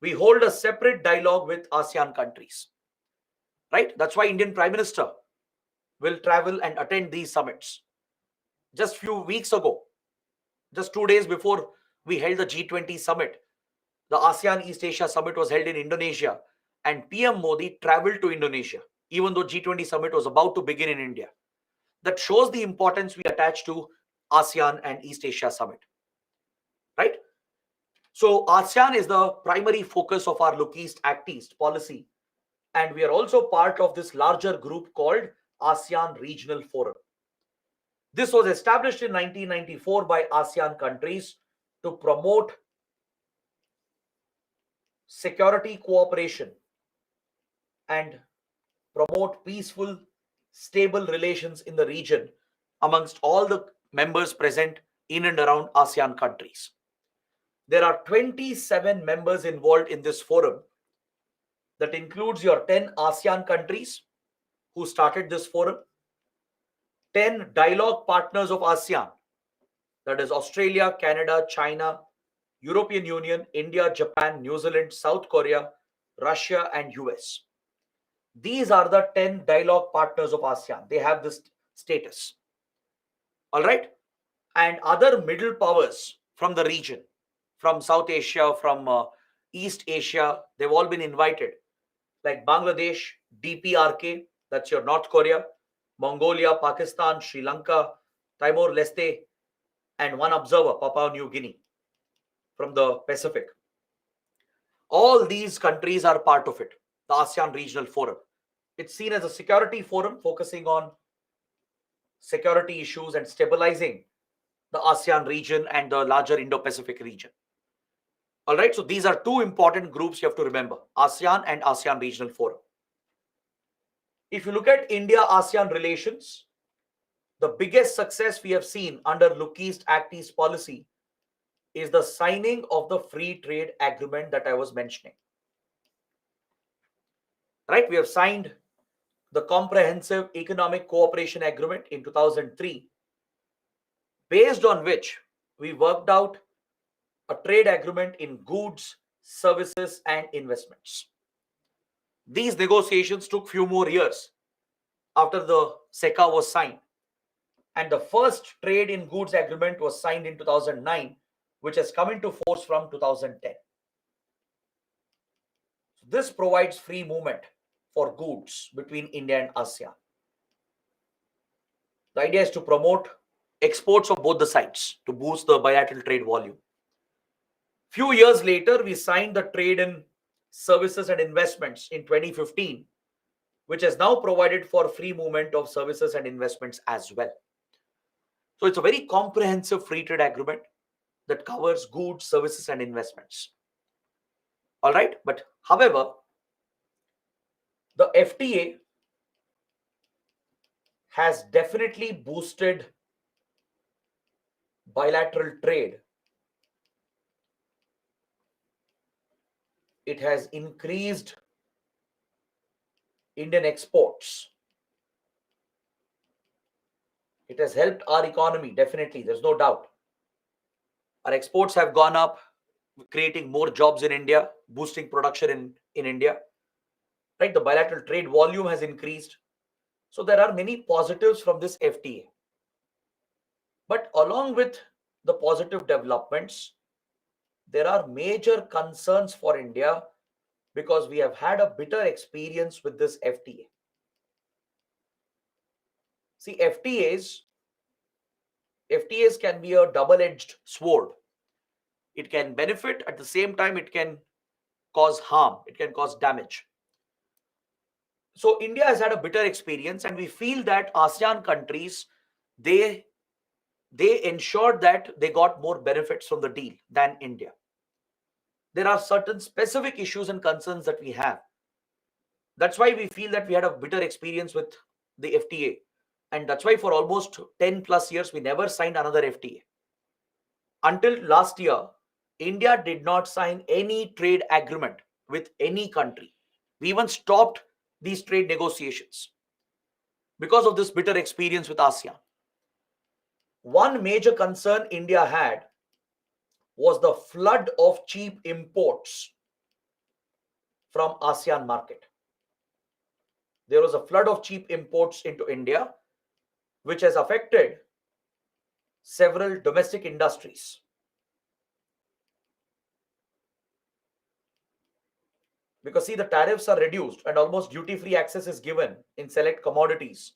Speaker 1: we hold a separate dialogue with ASEAN countries. Right? That's why Indian Prime Minister will travel and attend these summits. Just few weeks ago, just 2 days before we held the G20 summit, the ASEAN East Asia Summit was held in Indonesia, and PM Modi traveled to Indonesia, even though G20 summit was about to begin in India. That shows the importance we attach to ASEAN and East Asia Summit. Right? So ASEAN is the primary focus of our Look East, Act East policy. And we are also part of this larger group called ASEAN Regional Forum. This was established in 1994 by ASEAN countries to promote security cooperation and promote peaceful, stable relations in the region amongst all the members present in and around ASEAN countries. There are 27 members involved in this forum. That includes your 10 ASEAN countries who started this forum, 10 dialogue partners of ASEAN, that is Australia, Canada, China, European Union, India, Japan, New Zealand, South Korea, Russia, and US. These are the 10 dialogue partners of ASEAN. They have this status. All right? And other middle powers from the region, from South Asia, from East Asia, they've all been invited. Like Bangladesh, DPRK, that's your North Korea, Mongolia, Pakistan, Sri Lanka, Timor-Leste, and one observer, Papua New Guinea, from the Pacific. All these countries are part of it, the ASEAN Regional Forum. It's seen as a security forum focusing on security issues and stabilizing the ASEAN region and the larger Indo-Pacific region. All right, so these are two important groups you have to remember, ASEAN and ASEAN Regional Forum. If you look at India-ASEAN relations, the biggest success we have seen under Look East, Act East policy is the signing of the free trade agreement that I was mentioning. Right, we have signed the Comprehensive Economic Cooperation Agreement in 2003, based on which we worked out a trade agreement in goods, services, and investments. These negotiations took few more years after the CECA was signed. And the first trade in goods agreement was signed in 2009, which has come into force from 2010. this provides free movement for goods between India and ASEAN. The idea is to promote exports of both the sides to boost the bilateral trade volume. Few years later, we signed the Trade in Services and Investments in 2015, which has now provided for free movement of services and investments as well. So it's a very comprehensive free trade agreement that covers goods, services, and investments. All right, but however, the FTA has definitely boosted bilateral trade. It has increased Indian exports. It has helped our economy, definitely, there's no doubt. Our exports have gone up, creating more jobs in India, boosting production in India. Right, the bilateral trade volume has increased. So there are many positives from this FTA. But along with the positive developments, there are major concerns for India because we have had a bitter experience with this FTA. See, FTAs can be a double-edged sword. It can benefit, at the same time it can cause harm, it can cause damage. So India has had a bitter experience, and we feel that ASEAN countries, they ensured that they got more benefits from the deal than India. There are certain specific issues and concerns that we have. That's why we feel that we had a bitter experience with the FTA. And that's why for almost 10 plus years, we never signed another FTA. Until last year, India did not sign any trade agreement with any country. We even stopped these trade negotiations because of this bitter experience with ASEAN. One major concern India had was the flood of cheap imports from ASEAN market. There was a flood of cheap imports into India, which has affected several domestic industries. Because see, the tariffs are reduced and almost duty-free access is given in select commodities.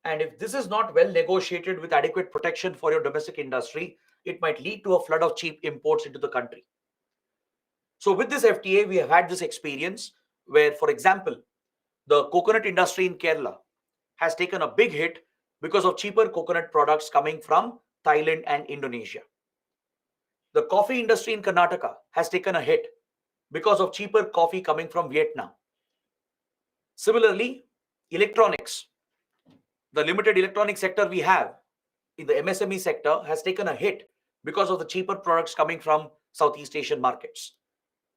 Speaker 1: And if this is not well negotiated with adequate protection for your domestic industry, it might lead to a flood of cheap imports into the country. So with this FTA, we have had this experience where, for example, the coconut industry in Kerala has taken a big hit because of cheaper coconut products coming from Thailand and Indonesia. The coffee industry in Karnataka has taken a hit because of cheaper coffee coming from Vietnam. Similarly, electronics, the limited electronic sector we have in the MSME sector has taken a hit because of the cheaper products coming from Southeast Asian markets.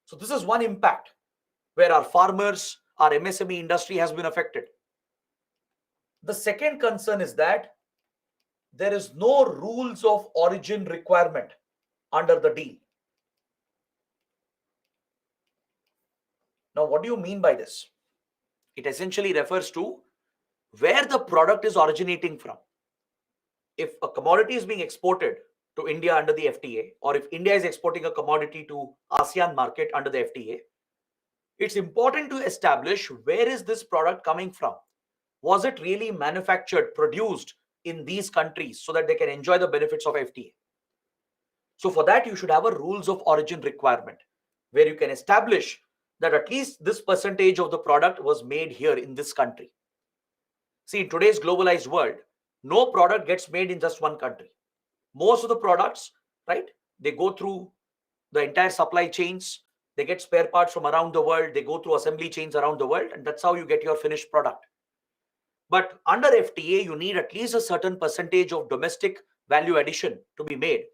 Speaker 1: So this is one impact where our farmers, our MSME industry has been affected. The second concern is that there is no rules of origin requirement under the deal. Now, what do you mean by this? It essentially refers to where the product is originating from. If a commodity is being exported to India under the FTA, or if India is exporting a commodity to ASEAN market under the FTA, it's important to establish where is this product coming from. Was it really manufactured, produced in these countries so that they can enjoy the benefits of FTA? So for that, you should have a rules of origin requirement where you can establish that at least this percentage of the product was made here in this country. See, in today's globalized world, no product gets made in just one country. Most of the products, right, they go through the entire supply chains. They get spare parts from around the world. They go through assembly chains around the world, and that's how you get your finished product. But under FTA, you need at least a certain percentage of domestic value addition to be made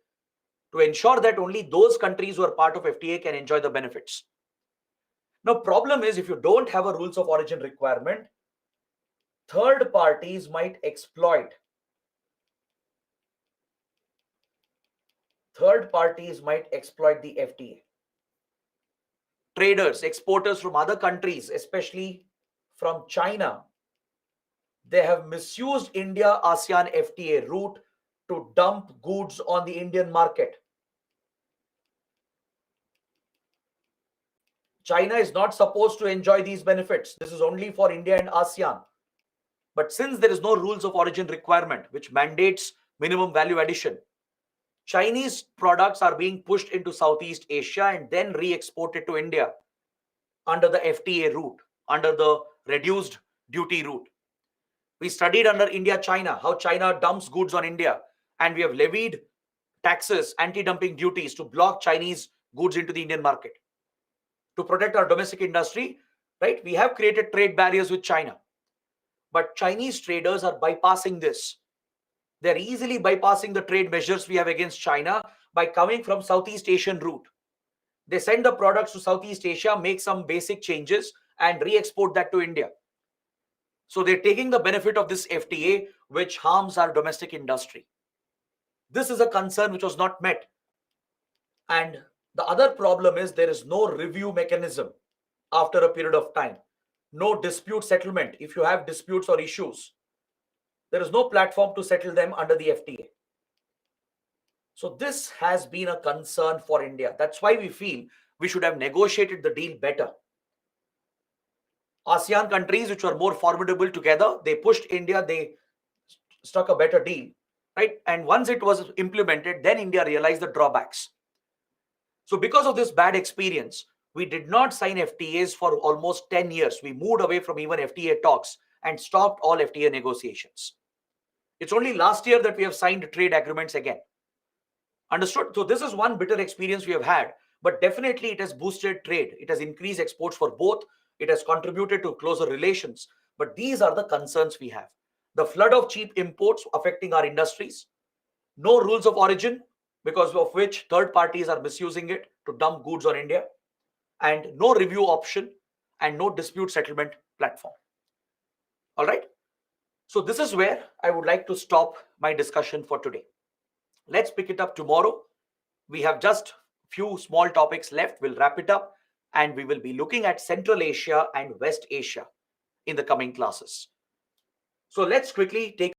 Speaker 1: to ensure that only those countries who are part of FTA can enjoy the benefits. Now, problem is if you don't have a rules of origin requirement, third parties might exploit. Third parties might exploit the FTA. Traders, exporters from other countries, especially from China, they have misused India-ASEAN FTA route to dump goods on the Indian market. China is not supposed to enjoy these benefits. This is only for India and ASEAN. But since there is no rules of origin requirement which mandates minimum value addition, Chinese products are being pushed into Southeast Asia and then re-exported to India under the FTA route, under the reduced duty route. We studied under India-China how China dumps goods on India, and we have levied taxes, anti-dumping duties to block Chinese goods into the Indian market. To protect our domestic industry, right, we have created trade barriers with China. But Chinese traders are bypassing this. They're easily bypassing the trade measures we have against China by coming from Southeast Asian route. They send the products to Southeast Asia, make some basic changes, and re-export that to India. So they're taking the benefit of this FTA, which harms our domestic industry. This is a concern which was not met. And the other problem is there is no review mechanism after a period of time. No dispute settlement. If you have disputes or issues, there is no platform to settle them under the FTA. So this has been a concern for India. That's why we feel we should have negotiated the deal better. ASEAN countries, which were more formidable together, they pushed India, they struck a better deal, right? And once it was implemented, then India realized the drawbacks. So because of this bad experience, we did not sign FTAs for almost 10 years. We moved away from even FTA talks and stopped all FTA negotiations. It's only last year that we have signed trade agreements again. Understood? So this is one bitter experience we have had, but definitely it has boosted trade. It has increased exports for both. It has contributed to closer relations. But these are the concerns we have. The flood of cheap imports affecting our industries. No rules of origin, because of which third parties are misusing it to dump goods on India. And no review option and no dispute settlement platform. All right. So this is where I would like to stop my discussion for today. Let's pick it up tomorrow. We have just few small topics left. We'll wrap it up and we will be looking at Central Asia and West Asia in the coming classes. So let's quickly take